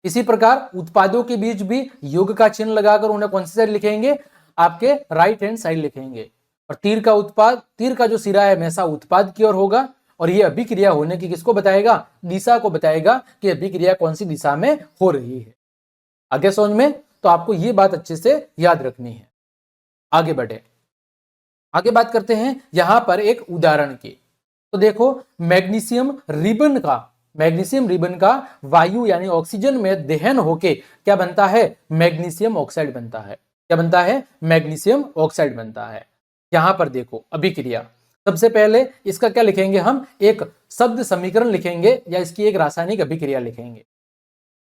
इसी प्रकार उत्पादों के बीच भी योग का चिन्ह लगाकर उन्हें कौन सी साइड लिखेंगे, आपके राइट हैंड साइड लिखेंगे और तीर का जो सिरा है हमेशा उत्पाद की ओर होगा और ये अभिक्रिया होने की किसको बताएगा, दिशा को बताएगा कि अभिक्रिया कौन सी दिशा में हो रही है। आगे समझ में, तो आपको ये बात अच्छे से याद रखनी है। आगे बढ़े, आगे बात करते हैं यहां पर एक उदाहरण की। तो देखो मैग्नीशियम रिबन का वायु यानी ऑक्सीजन में दहन होके क्या बनता है, मैग्नीशियम ऑक्साइड बनता है। क्या बनता है, मैग्नीशियम ऑक्साइड बनता है। यहां पर देखो अभिक्रिया, सबसे पहले इसका क्या लिखेंगे, हम एक शब्द समीकरण लिखेंगे या इसकी एक रासायनिक अभिक्रिया लिखेंगे।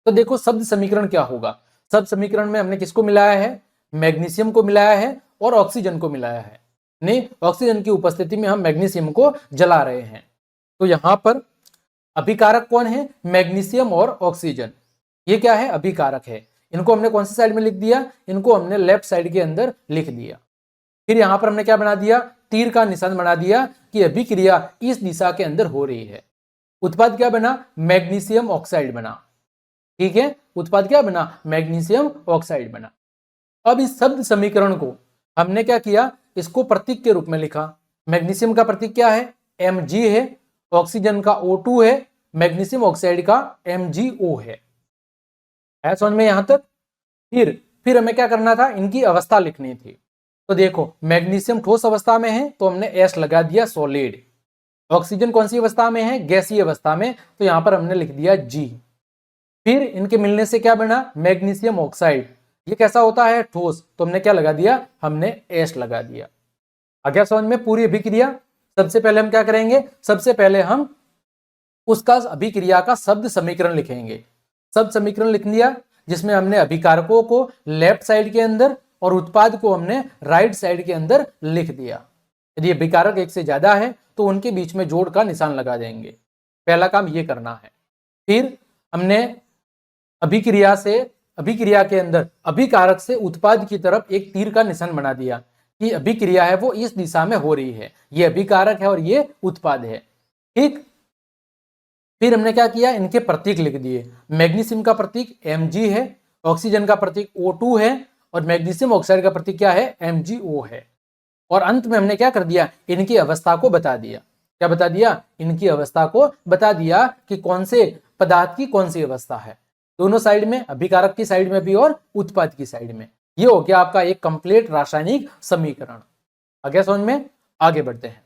तो देखो शब्द समीकरण क्या होगा, शब्द समीकरण में हमने किसको मिलाया है, मैग्नीशियम को मिलाया है और ऑक्सीजन को मिलाया है। नहीं, ऑक्सीजन की उपस्थिति में हम मैग्नीशियम को जला रहे हैं। तो यहां पर अभिकारक कौन है, मैग्नीशियम और ऑक्सीजन, ये क्या है, अभिकारक है। इनको हमने कौन सी साइड में लिख दिया, इनको हमने लेफ्ट साइड के अंदर लिख दिया। फिर यहां पर हमने क्या बना दिया, तीर का निशान बना दिया कि अभिक्रिया इस दिशा के अंदर हो रही है। उत्पाद क्या बना, मैग्नीशियम ऑक्साइड बना। ठीक है, उत्पाद क्या बना, मैग्नीशियम ऑक्साइड बना। अब इस शब्द समीकरण को हमने क्या किया, इसको प्रतीक के रूप में लिखा। मैग्नीशियम का प्रतीक क्या है, Mg है, ऑक्सीजन का O2 है, मैग्नीशियम ऑक्साइड का MgO है समझ में यहां तक। फिर हमें क्या करना था, इनकी अवस्था लिखनी थी। तो देखो मैग्नीशियम ठोस अवस्था में है तो हमने S लगा दिया सॉलिड। ऑक्सीजन कौन सी अवस्था में है, गैसीय अवस्था में, तो यहां पर हमने लिख दिया G। फिर इनके मिलने से क्या बना, मैग्नीशियम ऑक्साइड, ये कैसा होता है, ठोस, तो हमने क्या लगा दिया, हमने S लगा दिया। आ गया समझ में पूरी अभिक्रिया। सबसे पहले हम क्या करेंगे, सबसे पहले हम उसका अभिक्रिया का शब्द समीकरण लिखेंगे। शब्द समीकरण लिख लिया जिसमें हमने अभिकारकों को लेफ्ट साइड के अंदर और उत्पाद को हमने राइट साइड के अंदर लिख दिया। यदि अभिकारक एक से ज्यादा है तो उनके बीच में जोड़ का निशान लगा देंगे। पहला काम ये करना है। फिर हमने अभिक्रिया के अंदर अभिकारक से उत्पाद की तरफ एक तीर का निशान बना दिया कि अभिक्रिया है वो इस दिशा में हो रही है, ये अभिकारक है और ये उत्पाद है। ठीक, फिर हमने क्या किया, इनके प्रतीक लिख दिए। मैग्नीशियम का प्रतीक Mg है, ऑक्सीजन का प्रतीक O2 है और मैग्नीशियम ऑक्साइड का प्रतीक क्या है, MgO है। और अंत में हमने क्या कर दिया, इनकी अवस्था को बता दिया। क्या बता दिया, इनकी अवस्था को बता दिया कि कौन से पदार्थ की कौन सी अवस्था है, दोनों साइड में, अभिकारक की साइड में भी और उत्पाद की साइड में। ये हो गया आपका एक कंप्लीट रासायनिक समीकरण। आगे समझ में, आगे बढ़ते हैं।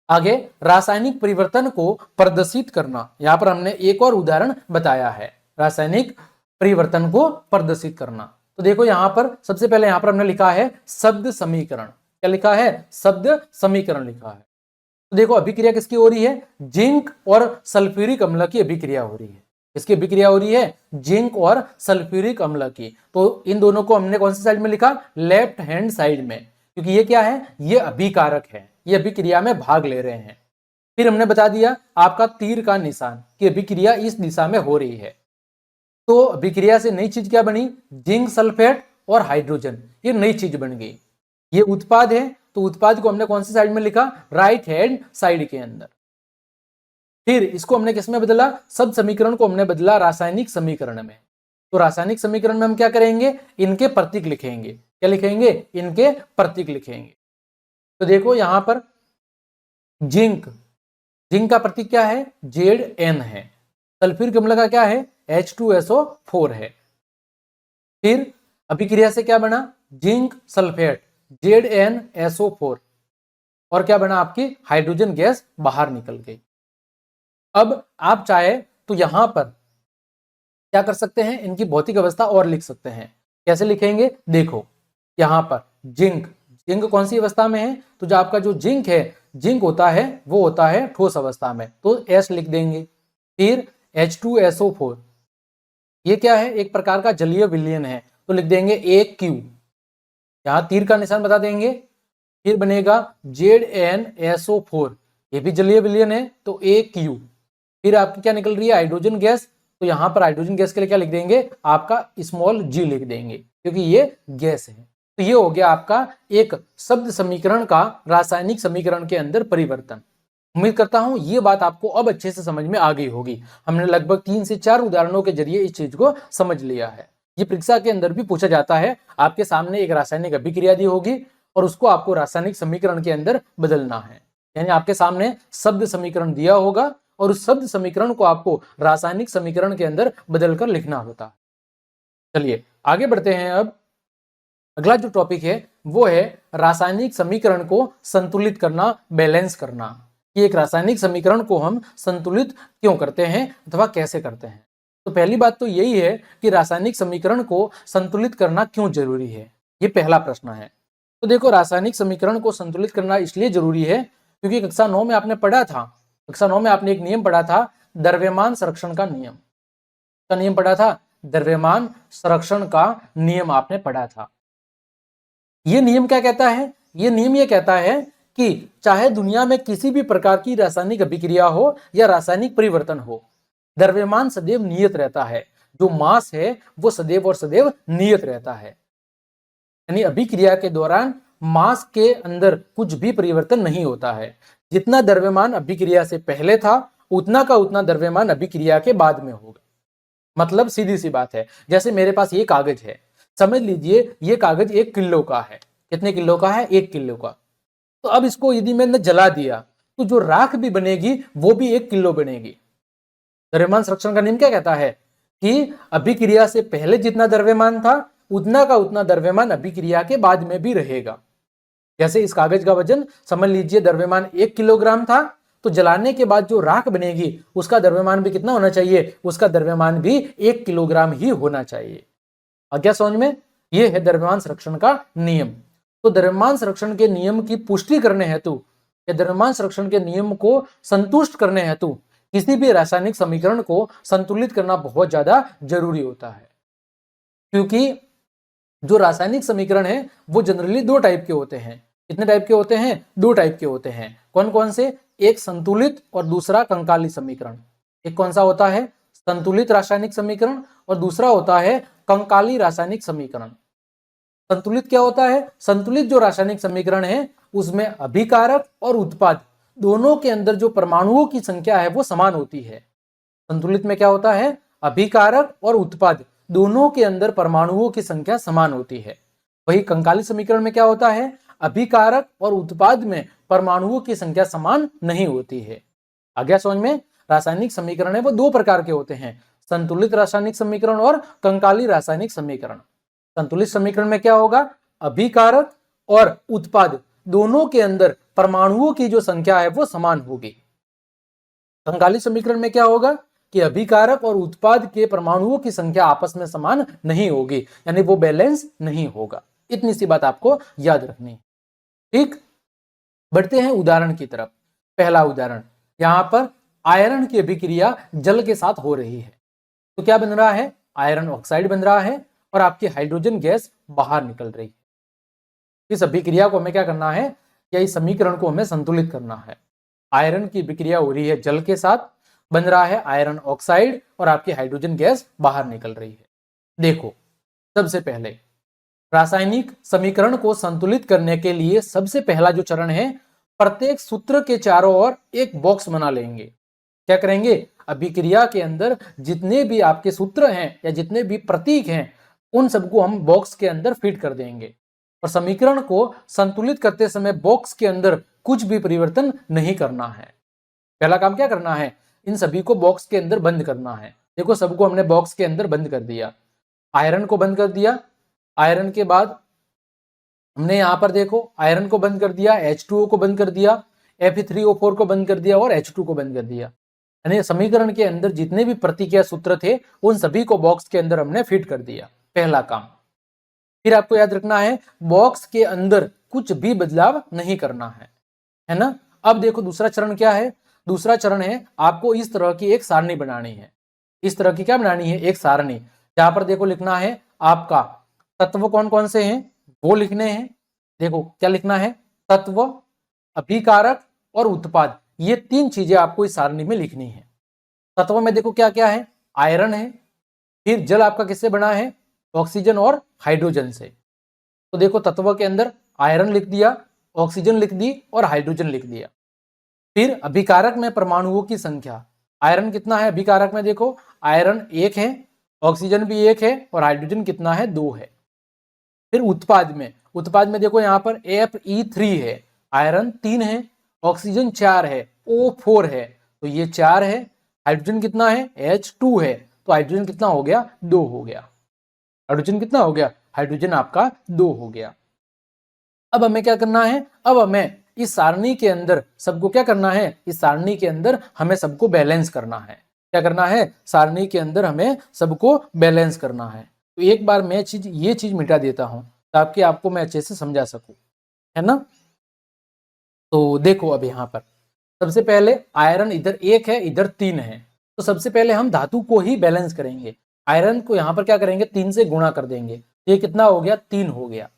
आगे रासायनिक परिवर्तन को प्रदर्शित करना, यहां पर हमने एक और उदाहरण बताया है, रासायनिक परिवर्तन को प्रदर्शित करना। तो देखो यहां पर सबसे पहले यहां पर हमने लिखा है शब्द समीकरण। क्या लिखा है, शब्द समीकरण लिखा है। तो देखो अभिक्रिया किसकी हो रही है, जिंक और सल्फ्यूरिक अम्ल की अभिक्रिया हो रही है। किसकी अभिक्रिया हो रही है, जिंक और सल्फ्यूरिक अम्ल की। तो इन दोनों को हमने कौन सी साइड में लिखा, लेफ्ट हैंड साइड में, क्योंकि ये क्या है, ये अभिकारक है, ये अभिक्रिया में भाग ले रहे हैं। फिर हमने बता दिया आपका तीर का निशान कि अभिक्रिया इस दिशा में हो रही है। तो अभिक्रिया से नई चीज क्या बनी, जिंक सल्फेट और हाइड्रोजन, ये नई चीज बन गई। ये उत्पाद है तो उत्पाद को हमने कौन सी साइड में लिखा, राइट हैंड साइड के अंदर। फिर इसको हमने किसमें बदला, शब्द समीकरण को हमने बदला रासायनिक समीकरण में। तो रासायनिक समीकरण में हम क्या करेंगे, इनके प्रतीक लिखेंगे। क्या लिखेंगे, इनके प्रतीक लिखेंगे। तो देखो यहां पर जिंक का प्रतीक क्या है, Zn है। सल्फ्यूरिक अम्ल का क्या है, H2SO4 है। फिर अभिक्रिया से क्या बना, जिंक सल्फेट ZnSO4 और क्या बना, आपकी हाइड्रोजन गैस बाहर निकल गई। अब आप चाहे तो यहां पर क्या कर सकते हैं, इनकी भौतिक अवस्था और लिख सकते हैं। कैसे लिखेंगे, देखो यहां पर जिंक कौन सी अवस्था में है, तो जो आपका जो जिंक है, जिंक होता है वो होता है ठोस अवस्था में, तो S लिख देंगे। फिर H2SO4 ये क्या है, एक प्रकार का जलीय विलयन है, तो लिख देंगे AQ, यहाँ तीर का निशान बता देंगे। फिर बनेगा ZnSO4, ये भी जलीय विलयन है तो AQ। फिर आपकी क्या निकल रही है, हाइड्रोजन गैस, तो यहाँ पर हाइड्रोजन गैस के लिए क्या लिख देंगे, आपका स्मॉल g लिख देंगे क्योंकि ये गैस है। तो ये हो गया आपका एक शब्द समीकरण का रासायनिक समीकरण के अंदर परिवर्तन। उम्मीद करता हूं ये बात आपको अब अच्छे से समझ में आ गई होगी। हमने लगभग 3 से 4 उदाहरणों के जरिए इस चीज को समझ लिया है। ये परीक्षा के अंदर भी पूछा जाता है, आपके सामने एक रासायनिक अभिक्रिया दी होगी और उसको आपको रासायनिक समीकरण के अंदर बदलना है। यानी आपके सामने शब्द समीकरण दिया होगा और उस शब्द समीकरण को आपको रासायनिक समीकरण के अंदर बदलकर लिखना होता है। चलिए आगे बढ़ते हैं। अब अगला जो टॉपिक है वो है रासायनिक समीकरण को संतुलित करना, बैलेंस करना। कि एक रासायनिक समीकरण को हम संतुलित क्यों करते हैं अथवा कैसे करते हैं। तो पहली बात तो यही है कि रासायनिक समीकरण को संतुलित करना क्यों जरूरी है, ये पहला प्रश्न है। तो देखो, रासायनिक समीकरण को संतुलित करना इसलिए जरूरी है क्योंकि कक्षा 9 में आपने पढ़ा था, कक्षा 9 में आपने एक नियम पढ़ा था, द्रव्यमान संरक्षण का नियम। का नियम पढ़ा था, द्रव्यमान संरक्षण का नियम आपने पढ़ा था। ये नियम क्या कहता है, ये नियम ये कहता है कि चाहे दुनिया में किसी भी प्रकार की रासायनिक अभिक्रिया हो या रासायनिक परिवर्तन हो, द्रव्यमान सदैव नियत रहता है। जो मास है वो सदैव और सदैव नियत रहता है। यानी अभिक्रिया के दौरान मास के अंदर कुछ भी परिवर्तन नहीं होता है। जितना द्रव्यमान अभिक्रिया से पहले था उतना का उतना द्रव्यमान अभिक्रिया के बाद में होगा। मतलब सीधी सी बात है, जैसे मेरे पास ये कागज है, समझ लीजिए ये कागज 1 किलो का है। कितने किलो का है, 1 किलो का। तो अब इसको यदि मैंने जला दिया तो जो राख भी बनेगी वो भी 1 किलो बनेगी। द्रव्यमान संरक्षण का नियम क्या कहता है कि अभिक्रिया से पहले जितना द्रव्यमान था उतना का उतना द्रव्यमान अभिक्रिया के बाद में भी रहेगा। जैसे इस कागज का वजन समझ लीजिए द्रव्यमान 1 किलोग्राम था, तो जलाने के बाद जो राख बनेगी उसका द्रव्यमान भी कितना होना चाहिए, उसका द्रव्यमान भी 1 किलोग्राम ही होना चाहिए। क्या समझ में, ये है द्रव्यमान संरक्षण का नियम। तो द्रव्यमान संरक्षण के नियम की पुष्टि करने हेतु या द्रव्यमान संरक्षण के नियम को संतुष्ट करने हेतु किसी भी रासायनिक समीकरण को संतुलित करना बहुत ज्यादा जरूरी होता है। क्योंकि जो रासायनिक समीकरण है वो जनरली 2 टाइप के होते हैं। कितने टाइप के होते हैं, 2 टाइप के होते हैं। कौन कौन से, एक संतुलित और दूसरा कंकाली समीकरण। एक कौन सा होता है, संतुलित रासायनिक समीकरण, और दूसरा होता है कंकाली रासायनिक समीकरण। संतुलित क्या होता है, संतुलित जो रासायनिक समीकरण है उसमें अभिकारक और उत्पाद दोनों के अंदर जो परमाणुओं की संख्या है वो समान होती है। संतुलित में क्या होता है, अभिकारक और उत्पाद दोनों के अंदर परमाणुओं की संख्या समान होती है। वही कंकाली समीकरण में क्या होता है, अभिकारक और उत्पाद में परमाणुओं की संख्या समान नहीं होती है। आ गया समझ में। रासायनिक समीकरण है वो 2 प्रकार के होते हैं, संतुलित रासायनिक समीकरण और कंकाली रासायनिक समीकरण। संतुलित समीकरण में क्या होगा, अभिकारक और उत्पाद दोनों के अंदर परमाणुओं की जो संख्या है वो समान होगी। कंकाली समीकरण में क्या होगा कि अभिकारक और उत्पाद के परमाणुओं की संख्या आपस में समान नहीं होगी, यानी वो बैलेंस नहीं होगा। इतनी सी बात आपको याद रखनी है। ठीक, बढ़ते हैं उदाहरण की तरफ। पहला उदाहरण, यहां पर आयरन की अभिक्रिया जल के साथ हो रही है। तो क्या बन रहा है, आयरन ऑक्साइड बन रहा है और आपकी हाइड्रोजन गैस बाहर निकल रही है। इस अभिक्रिया को हमें क्या करना है, या इस समीकरण को हमें संतुलित करना है। आयरन की अभिक्रिया हो रही है जल के साथ, बन रहा है आयरन ऑक्साइड और आपकी हाइड्रोजन गैस बाहर निकल रही है। देखो, सबसे पहले रासायनिक समीकरण को संतुलित करने के लिए सबसे पहला जो चरण है, प्रत्येक सूत्र के चारों ओर एक बॉक्स बना लेंगे। क्या करेंगे, अभिक्रिया के अंदर जितने भी आपके सूत्र हैं या जितने भी प्रतीक हैं उन सबको हम बॉक्स के अंदर फिट कर देंगे। और समीकरण को संतुलित करते समय बॉक्स के अंदर कुछ भी परिवर्तन नहीं करना है। पहला काम क्या करना है, इन सभी को बॉक्स के अंदर बंद करना है। देखो, सबको हमने बॉक्स के अंदर बंद कर दिया। आयरन को बंद कर दिया, आयरन के बाद हमने यहां पर देखो आयरन को बंद कर दिया, H2O को बंद कर दिया, Fe3O4 को बंद कर दिया और H2 को बंद कर दिया। यानी समीकरण के अंदर जितने भी प्रतीक या सूत्र थे उन सभी को बॉक्स के अंदर हमने फिट कर दिया। पहला काम। फिर आपको याद रखना है, बॉक्स के अंदर कुछ भी बदलाव नहीं करना है ना। अब देखो दूसरा चरण क्या है, दूसरा चरण है आपको इस तरह की एक सारणी बनानी है। इस तरह की क्या बनानी है, एक सारणी। जहां पर देखो लिखना है आपका तत्व कौन कौन से हैं वो लिखने हैं। देखो क्या लिखना है, तत्व, अभिकारक और उत्पाद, ये तीन चीजें आपको इस सारणी में लिखनी है। तत्व में देखो क्या क्या है, आयरन है, फिर जल आपका किससे बना है, ऑक्सीजन और हाइड्रोजन से। तो देखो तत्व के अंदर आयरन लिख दिया, ऑक्सीजन लिख दी और हाइड्रोजन लिख दिया। फिर अभिकारक में परमाणुओं की संख्या, आयरन कितना है अभिकारक में, देखो आयरन 1 है, ऑक्सीजन भी 1 है और हाइड्रोजन कितना है 2 है। फिर उत्पाद में देखो यहाँ पर Fe3 है, आयरन 3 है, ऑक्सीजन 4 है, O4 है, तो ये 4 है, हाइड्रोजन कितना है H2 है, तो हाइड्रोजन कितना हो गया 2 हो गया। हाइड्रोजन कितना हो गया, हाइड्रोजन आपका 2 हो गया। अब हमें क्या करना है, अब हमें इस सारणी के अंदर सबको क्या करना है, इस सारणी के अंदर हमें सबको बैलेंस करना है। क्या करना है, सारणी के अंदर हमें सबको बैलेंस करना है। तो एक बार मैं ये चीज मिटा देता हूं ताकि आपको मैं अच्छे से समझा सकूं, है ना। तो देखो अब यहाँ पर सबसे पहले आयरन इधर 1 है, इधर 3 है, तो सबसे पहले हम धातु को ही बैलेंस करेंगे। आयरन को यहाँ पर क्या करेंगे, 3 से गुणा कर देंगे, ये कितना हो गया 3 हो गया।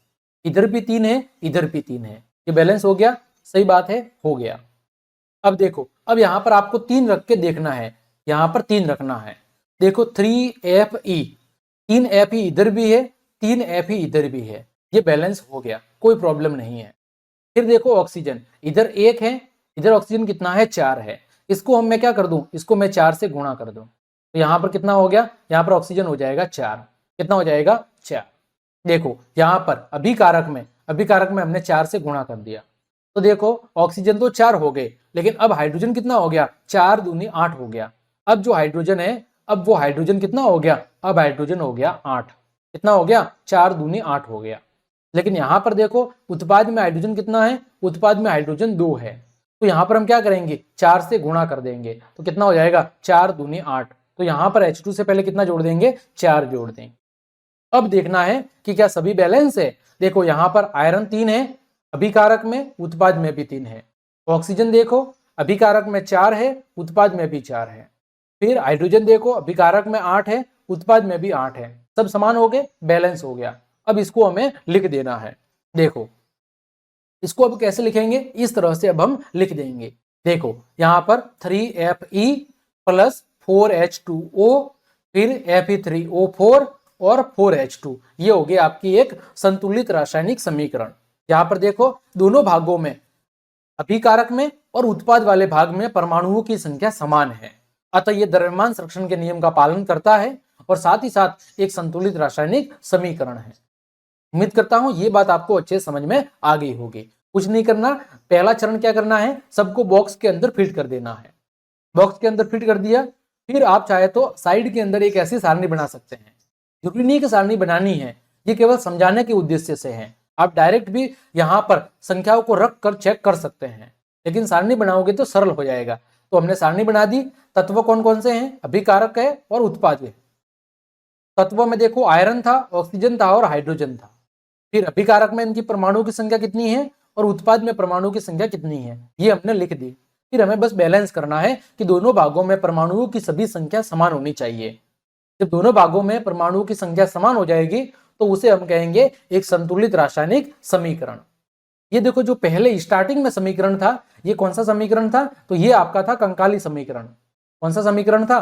इधर भी 3 है, इधर भी 3 है, ये बैलेंस हो गया, सही बात है, हो गया। अब देखो, अब यहाँ पर आपको 3 रख के देखना है, यहाँ पर 3 रखना है। देखो 3Fe, 3Fe इधर भी है, 3Fe इधर भी है, ये बैलेंस हो गया, कोई प्रॉब्लम नहीं है। फिर देखो ऑक्सीजन, इधर 1 है, इधर ऑक्सीजन कितना है 4 है, इसको हम मैं क्या कर दूं, इसको मैं 4 से गुणा कर दूं, तो यहाँ पर कितना हो गया, यहाँ पर ऑक्सीजन हो जाएगा 4, कितना हो जाएगा 4। देखो यहाँ पर अभिकारक में हमने 4 से गुणा कर दिया, तो देखो ऑक्सीजन तो 4 हो गए, लेकिन अब हाइड्रोजन कितना हो गया, 4 दूनी 8 हो गया। अब जो हाइड्रोजन है, अब वो हाइड्रोजन कितना हो गया, अब हाइड्रोजन हो गया 8, कितना हो गया 4 दूनी 8 हो गया। लेकिन यहाँ पर देखो उत्पाद में हाइड्रोजन कितना है, उत्पाद में हाइड्रोजन 2 है, तो यहाँ पर हम क्या करेंगे 4 से गुणा कर देंगे, तो कितना हो जाएगा 4 दूनी 8, तो यहाँ पर H2 से पहले कितना जोड़ देंगे 4 जोड़ देंगे। अब देखना है कि क्या सभी बैलेंस है। देखो यहाँ पर आयरन 3 है, अभिकारक में, उत्पाद में भी 3 है। ऑक्सीजन देखो अभिकारक में 4 है, उत्पाद में भी 4 है। फिर हाइड्रोजन देखो अभिकारक में 8 है, उत्पाद में भी 8 है, सब समान हो गए, बैलेंस हो गया। अब इसको हमें लिख देना है। देखो इसको अब कैसे लिखेंगे, इस तरह से अब हम लिख देंगे। देखो यहाँ पर 3Fe प्लस 4H2O, फिर Fe3O4 और 4H2, ये हो गई आपकी एक संतुलित रासायनिक समीकरण। यहाँ पर देखो दोनों भागों में, अभिकारक में और उत्पाद वाले भाग में परमाणुओं की संख्या समान है, अतः ये द्रव्यमान संरक्षण के नियम का पालन करता है और साथ ही साथ एक संतुलित रासायनिक समीकरण है। उम्मीद करता हूं ये बात आपको अच्छे समझ में आ गई होगी। कुछ नहीं करना, पहला चरण क्या करना है, सबको बॉक्स के अंदर फिट कर देना है। बॉक्स के अंदर फिट कर दिया, फिर आप चाहे तो साइड के अंदर एक ऐसी सारणी बना सकते हैं। जरूरी नहीं कि सारणी बनानी है, ये केवल समझाने के उद्देश्य से है। आप डायरेक्ट भी यहाँ पर संख्याओं को रख कर चेक कर सकते हैं, लेकिन सारणी बनाओगे तो सरल हो जाएगा। तो हमने सारणी बना दी, तत्व कौन कौन से हैं, अभिकारक है और उत्पाद है। तत्व में देखो आयरन था, ऑक्सीजन था और हाइड्रोजन था। फिर अभिकारक में इनकी परमाणुओं की संख्या कितनी है और उत्पाद में परमाणुओं की संख्या कितनी है, ये हमने लिख दी। फिर हमें बस बैलेंस करना है कि दोनों भागों में परमाणुओं की सभी संख्या समान होनी चाहिए। जब दोनों भागों में परमाणुओं की संख्या समान हो जाएगी तो उसे हम कहेंगे एक संतुलित रासायनिक समीकरण। ये देखो जो पहले स्टार्टिंग में समीकरण था, ये कौन सा समीकरण था, तो ये आपका था कंकाली समीकरण। कौन सा समीकरण था,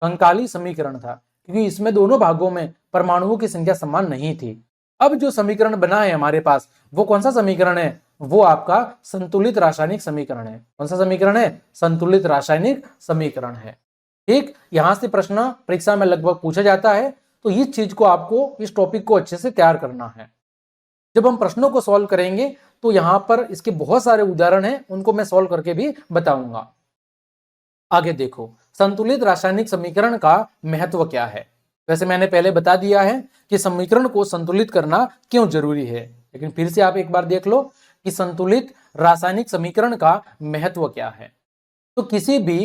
कंकाली समीकरण था, क्योंकि इसमें दोनों भागों में परमाणुओं की संख्या समान नहीं थी। अब जो समीकरण बना है हमारे पास, वो कौन सा समीकरण है, वो आपका संतुलित रासायनिक समीकरण है। कौन सा समीकरण है, संतुलित रासायनिक समीकरण है। ठीक, यहां से प्रश्न परीक्षा में लगभग पूछा जाता है, तो इस चीज को आपको, इस टॉपिक को अच्छे से तैयार करना है। जब हम प्रश्नों को सॉल्व करेंगे तो यहां पर इसके बहुत सारे उदाहरण हैं, उनको मैं सॉल्व करके भी बताऊंगा। आगे देखो, संतुलित रासायनिक समीकरण का महत्व क्या है। वैसे मैंने पहले बता दिया है कि समीकरण को संतुलित करना क्यों जरूरी है, लेकिन फिर से आप एक बार देख लो कि संतुलित रासायनिक समीकरण का महत्व क्या है। तो किसी भी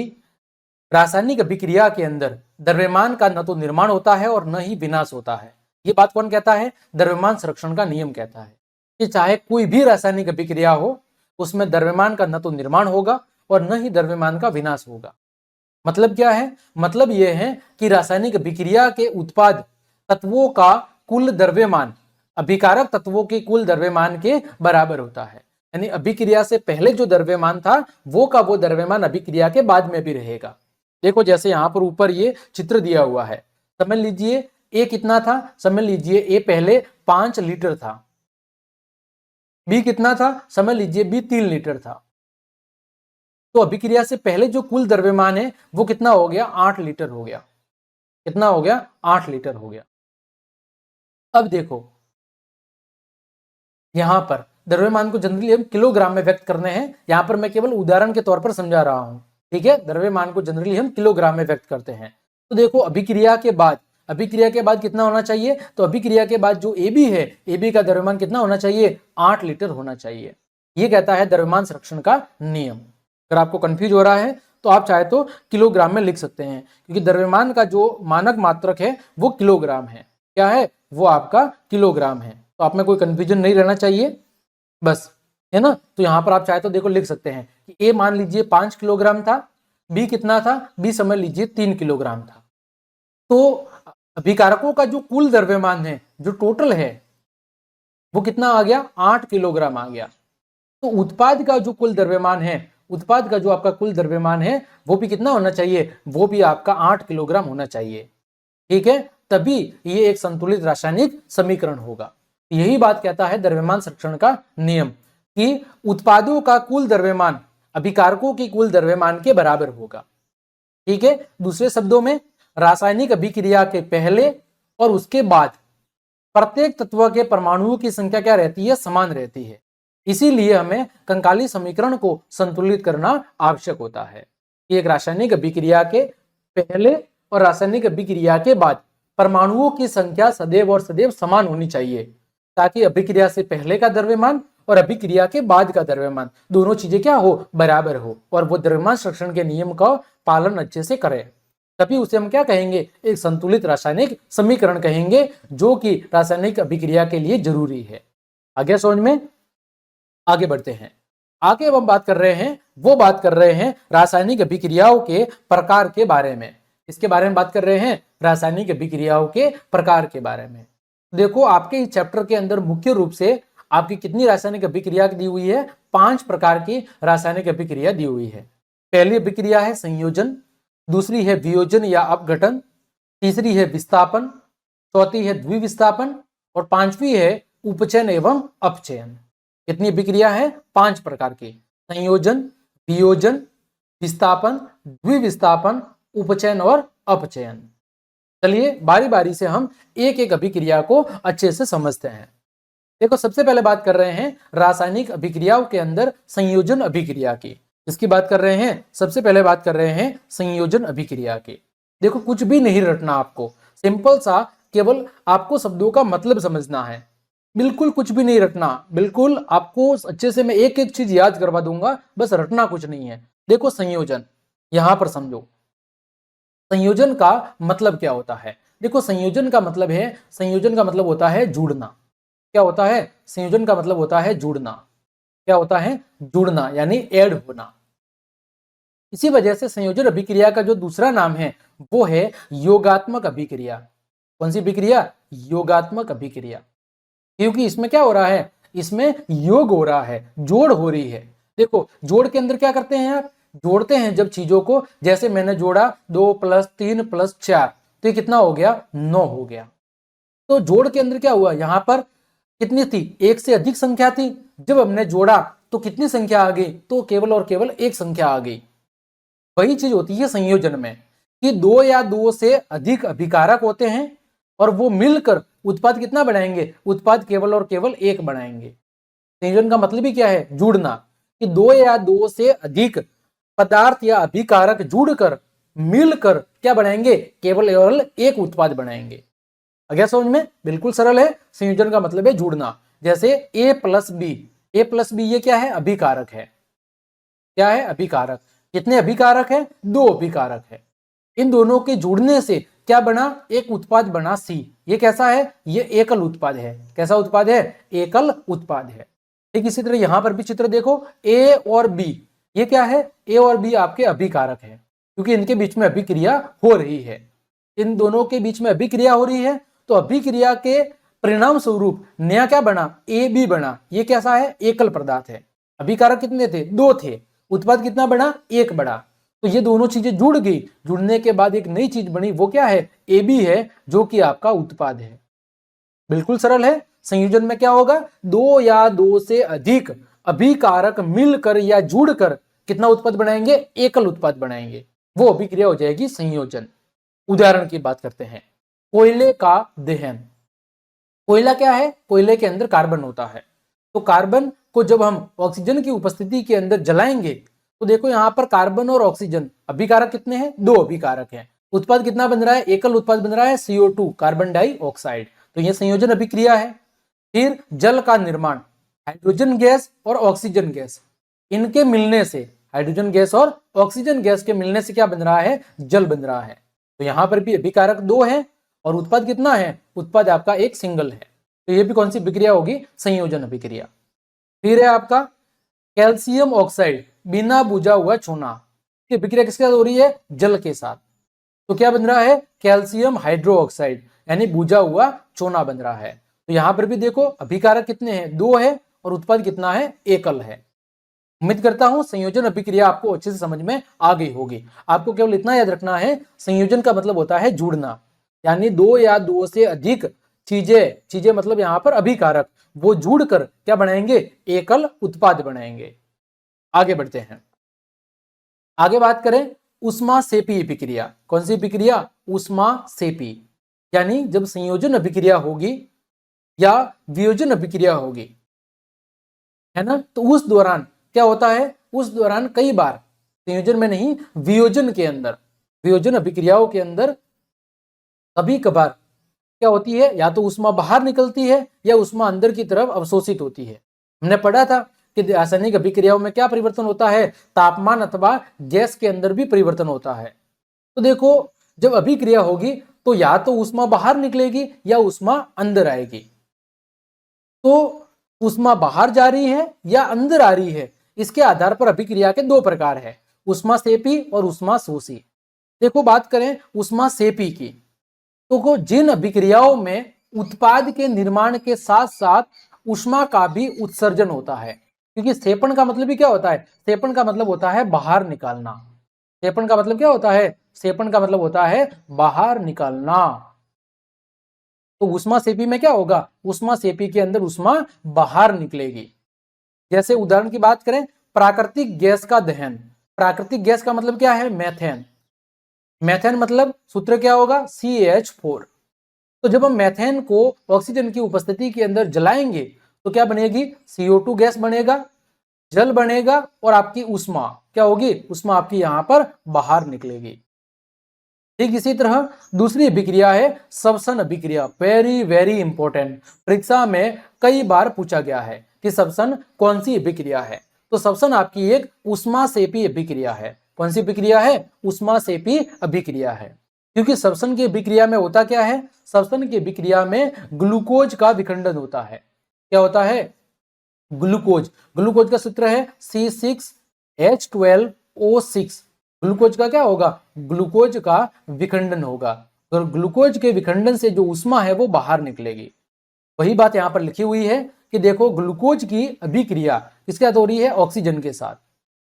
रासायनिक अभिक्रिया के अंदर द्रव्यमान का न तो निर्माण होता है और न ही विनाश होता है। ये बात कौन कहता है, द्रव्यमान संरक्षण का नियम कहता है कि चाहे कोई भी रासायनिक अभिक्रिया हो, उसमें द्रव्यमान का न तो निर्माण होगा और न ही द्रव्यमान का विनाश होगा। मतलब क्या है, मतलब यह है कि रासायनिक अभिक्रिया के उत्पाद तत्वों का कुल द्रव्यमान अभिकारक तत्वों के कुल द्रव्यमान के बराबर होता है। यानी अभिक्रिया से पहले जो द्रव्यमान था वो का वो द्रव्यमान अभिक्रिया के बाद में भी रहेगा। देखो जैसे यहां पर ऊपर ये चित्र दिया हुआ है, समझ लीजिए ए कितना था, समझ लीजिए ए पहले 5 लीटर था, बी कितना था, समझ लीजिए बी 3 लीटर था। तो अभिक्रिया से पहले जो कुल द्रव्यमान है वो कितना हो गया, 8 लीटर हो गया। कितना हो गया, 8 लीटर हो गया। अब देखो यहां पर द्रव्यमान को जनरली हम किलोग्राम में व्यक्त करने हैं, यहां पर मैं केवल उदाहरण के तौर पर समझा रहा हूं, ठीक है। द्रव्यमान को जनरली हम किलोग्राम में व्यक्त करते हैं। तो देखो अभिक्रिया के बाद कितना होना चाहिए, तो अभिक्रिया के बाद जो AB है, AB का द्रव्यमान कितना होना चाहिए, 8 लीटर होना चाहिए। ये कहता है द्रव्यमान संरक्षण का नियम। अगर आपको कंफ्यूज हो रहा है तो आप चाहे तो किलोग्राम में लिख सकते हैं, क्योंकि द्रव्यमान का जो मानक मात्रक है वो किलोग्राम है। क्या है, वो आपका किलोग्राम है। तो आप में कोई कंफ्यूजन नहीं रहना चाहिए, बस, है ना। तो यहां पर आप चाहे तो देखो लिख सकते हैं कि ए मान लीजिए 5 किलोग्राम था, बी कितना था, बी समझ लीजिए 3 किलोग्राम था। तो अभिकारकों का जो कुल द्रव्यमान है, जो टोटल है, वो कितना आ गया, 8 किलोग्राम आ गया। तो उत्पाद का जो कुल द्रव्यमान है, उत्पाद का जो आपका कुल द्रव्यमान है वो भी कितना होना चाहिए, वो भी आपका 8 किलोग्राम होना चाहिए, ठीक है। तभी ये एक संतुलित रासायनिक समीकरण होगा। यही बात कहता है द्रव्यमान संरक्षण का नियम, कि उत्पादों का कुल द्रव्यमान अभिकारकों की कुल द्रव्यमान के बराबर होगा, ठीक है। दूसरे शब्दों में रासायनिक अभिक्रिया के पहले और उसके बाद प्रत्येक तत्व के परमाणुओं की संख्या क्या रहती है, समान रहती है। इसीलिए हमें कंकाली समीकरण को संतुलित करना आवश्यक होता है कि एक रासायनिक अभिक्रिया के पहले और रासायनिक अभिक्रिया के बाद परमाणुओं की संख्या सदैव और सदैव समान होनी चाहिए, ताकि अभिक्रिया से पहले का द्रव्यमान और अभिक्रिया के बाद का द्रव्यमान दोनों चीजें क्या हो, बराबर हो, और वो द्रव्यमान संरक्षण के नियम का पालन अच्छे से करें। तभी उसे हम क्या कहेंगे, एक संतुलित रासायनिक समीकरण कहेंगे, जो कि रासायनिक अभिक्रिया के लिए जरूरी है। आगे समझ में, आगे बढ़ते हैं। आगे अब हम बात कर रहे हैं रासायनिक अभिक्रियाओं के प्रकार के बारे में। इसके बारे में बात कर रहे हैं, रासायनिक अभिक्रियाओं के प्रकार के बारे में। देखो आपके इस चैप्टर के अंदर मुख्य रूप से आपकी कितनी रासायनिक अभिक्रिया दी हुई है, 5 प्रकार की रासायनिक अभिक्रिया दी हुई है। पहली अभिक्रिया है संयोजन, दूसरी है वियोजन या अपघटन, तीसरी है विस्थापन, चौथी है द्विविस्थापन, और पांचवी है उपचयन एवं अपचयन। कितनी अभिक्रिया है, 5 प्रकार की, संयोजन, वियोजन, विस्थापन, द्विविस्थापन, उपचयन और अपचयन। चलिए बारी बारी से हम एक एक अभिक्रिया को अच्छे से समझते हैं। देखो सबसे पहले बात कर रहे हैं रासायनिक अभिक्रियाओं के अंदर संयोजन अभिक्रिया की। इसकी बात कर रहे हैं, सबसे पहले बात कर रहे हैं संयोजन अभिक्रिया की। देखो कुछ भी नहीं रटना आपको, सिंपल सा केवल आपको शब्दों का मतलब समझना है, बिल्कुल कुछ भी नहीं रटना। बिल्कुल आपको अच्छे से मैं एक एक चीज याद करवा दूंगा, बस रटना कुछ नहीं है। देखो संयोजन, यहां पर समझो संयोजन का मतलब क्या होता है। देखो संयोजन का मतलब है, संयोजन का मतलब होता है जुड़ना। क्या होता है, संयोजन का मतलब होता है जुड़ना। क्या होता है, जुड़ना, यानी ऐड होना। इसी वजह से संयोजन अभिक्रिया का जो दूसरा नाम है वो है योगात्मक अभिक्रिया। कौन सी अभिक्रिया, योगात्मक अभिक्रिया, क्योंकि इसमें क्या हो रहा है, इसमें योग हो रहा है, जोड़ हो रही है। देखो जोड़ के अंदर क्या करते हैं आप, जोड़ते हैं जब चीजों को, जैसे मैंने जोड़ा 2 + 3 + 4, तो ये कितना हो गया, 9 हो गया। तो जोड़ के अंदर क्या हुआ, यहां पर कितनी थी, एक से अधिक संख्या थी, जब हमने जोड़ा तो कितनी संख्या आ गई, तो केवल और केवल एक संख्या आ गई। वही चीज होती है संयोजन में, कि 2 या 2 से अधिक अभिकारक होते हैं और वो मिलकर उत्पाद कितना बनाएंगे, उत्पाद केवल और केवल एक बनाएंगे। संयोजन का मतलब ही क्या है, जुड़ना, कि 2 या 2 से अधिक पदार्थ या अभिकारक जुड़कर मिलकर क्या बनाएंगे, केवल और एक उत्पाद बनाएंगे। अगर समझ में, बिल्कुल सरल है। संयोजन का मतलब है जुड़ना। जैसे A + B, A + B ये क्या है, अभिकारक है। क्या है, अभिकारक। कितने अभिकारक है, 2 अभिकारक है। इन दोनों के जुड़ने से क्या बना, एक उत्पाद बना C। ये कैसा है, ये एकल उत्पाद है। कैसा उत्पाद है, एकल उत्पाद है। ठीक इसी तरह यहां पर भी चित्र देखो, A और B, ये क्या है, A और B आपके अभिकारक है, क्योंकि इनके बीच में अभिक्रिया हो रही है। इन दोनों के बीच में अभिक्रिया हो रही है, तो अभिक्रिया के परिणाम स्वरूप नया क्या बना, AB बना। ये कैसा है, एकल पदार्थ है। अभिकारक कितने थे, 2 थे। उत्पाद कितना बना, 1 बड़ा। तो ये दोनों चीजें जुड़ गई, जुड़ने के बाद एक नई चीज बनी, वो क्या है, AB है, जो कि आपका उत्पाद है। बिल्कुल सरल है। संयोजन में क्या होगा, 2 या 2 से अधिक अभिकारक मिलकर या जुड़कर कितना उत्पाद बनाएंगे, एकल उत्पाद बनाएंगे। वो अभिक्रिया हो जाएगी संयोजन। उदाहरण की बात करते हैं, कोयले का दहन। कोयला क्या है, कोयले के अंदर कार्बन होता है। तो कार्बन को जब हम ऑक्सीजन की उपस्थिति के अंदर जलाएंगे तो देखो यहां पर कार्बन और ऑक्सीजन अभिकारक कितने हैं, 2 अभिकारक हैं। उत्पाद कितना बन रहा है, एकल उत्पाद बन रहा है CO2, कार्बन डाइऑक्साइड। तो यह संयोजन अभिक्रिया है। फिर जल का निर्माण, हाइड्रोजन गैस और ऑक्सीजन गैस, इनके मिलने से, हाइड्रोजन गैस और ऑक्सीजन गैस के मिलने से क्या बन रहा है, जल बन रहा है। तो यहां पर भी अभिकारक 2 है और उत्पाद कितना है, उत्पाद आपका एक सिंगल है। तो ये भी कौन सी अभिक्रिया होगी, संयोजन अभिक्रिया। फिर है आपका कैल्शियम ऑक्साइड बिना बुझा हुआ चूना। ये अभिक्रिया किसके साथ हो रही है, जल के साथ। तो क्या बन रहा है, कैल्शियम हाइड्रो ऑक्साइड, यानी बुझा हुआ चूना बन रहा है। तो यहां पर भी देखो अभिकारक कितने हैं, 2 है और उत्पाद कितना है, एकल है। उम्मीद करता हूं संयोजन अभिक्रिया आपको अच्छे से समझ में आ गई होगी। आपको केवल इतना याद रखना है, संयोजन का मतलब होता है जुड़ना, यानी 2 या 2 से अधिक चीजें मतलब यहां पर अभिकारक, वो जुड़कर क्या बनाएंगे, एकल उत्पाद बनाएंगे। आगे बढ़ते हैं, आगे बात करें उष्मा सेपी अभिक्रिया। कौन सी अभिक्रिया, उष्मा सेपी। यानी जब संयोजन अभिक्रिया होगी या वियोजन अभिक्रिया होगी, है ना, तो उस दौरान क्या होता है, उस दौरान कई बार, संयोजन में नहीं, वियोजन के अंदर, वियोजन अभिक्रियाओं के अंदर कभी कभार क्या होती है, या तो उष्मा बाहर निकलती है या उष्मा अंदर की तरफ अवशोषित होती है। हमने पढ़ा था कि रासायनिक अभिक्रियाओं में क्या परिवर्तन होता है, तापमान अथवा गैस के अंदर भी परिवर्तन होता है। तो देखो जब अभिक्रिया होगी तो या तो उष्मा बाहर निकलेगी या उष्मा अंदर आएगी। तो उष्मा बाहर जा रही है या अंदर आ रही है, इसके आधार पर अभिक्रिया के 2 प्रकार है, उष्मा सेपी और उष्मा शोषी। देखो बात करें उष्मा सेपी की, तो जिन अभिक्रियाओं में उत्पाद के निर्माण के साथ साथ ऊष्मा का भी उत्सर्जन होता है, क्योंकि सेपन का मतलब भी क्या होता है, सेपन का मतलब होता है बाहर निकालना। सेपन का मतलब क्या होता है, सेपन का मतलब होता है बाहर निकालना। तो ऊष्मा सेपी में क्या होगा, ऊष्मा सेपी के अंदर ऊष्मा बाहर निकलेगी। जैसे उदाहरण की बात करें, प्राकृतिक गैस का दहन। प्राकृतिक गैस का मतलब क्या है, मैथेन। मैथेन मतलब सूत्र क्या होगा, CH4। तो जब हम मैथेन को ऑक्सीजन की उपस्थिति के अंदर जलाएंगे तो क्या बनेगी, CO2 गैस बनेगा, जल बनेगा और आपकी ऊष्मा क्या होगी, ऊष्मा आपकी यहां पर बाहर निकलेगी। ठीक इसी तरह दूसरी अभिक्रिया है श्वसन अभिक्रिया। वेरी वेरी इंपॉर्टेंट, परीक्षा में कई बार पूछा गया है कि श्वसन कौन सी अभिक्रिया है। तो श्वसन आपकी एक ऊष्मा सेपी अभिक्रिया है। कौन सी अभिक्रिया है, ऊष्मा सेपी अभिक्रिया है। क्योंकि श्वसन की अभिक्रिया में होता क्या है, श्वसन की अभिक्रिया में ग्लूकोज का विखंडन होता है। क्या होता है, ग्लूकोज। ग्लूकोज का सूत्र है C6H12O6। ग्लूकोज का क्या होगा, ग्लूकोज का विखंडन होगा। तो ग्लूकोज के विखंडन से जो ऊष्मा है वो बाहर निकलेगी। वही बात यहां पर लिखी हुई है कि देखो ग्लूकोज की अभिक्रिया किसके साथ हो रही है, ऑक्सीजन के साथ।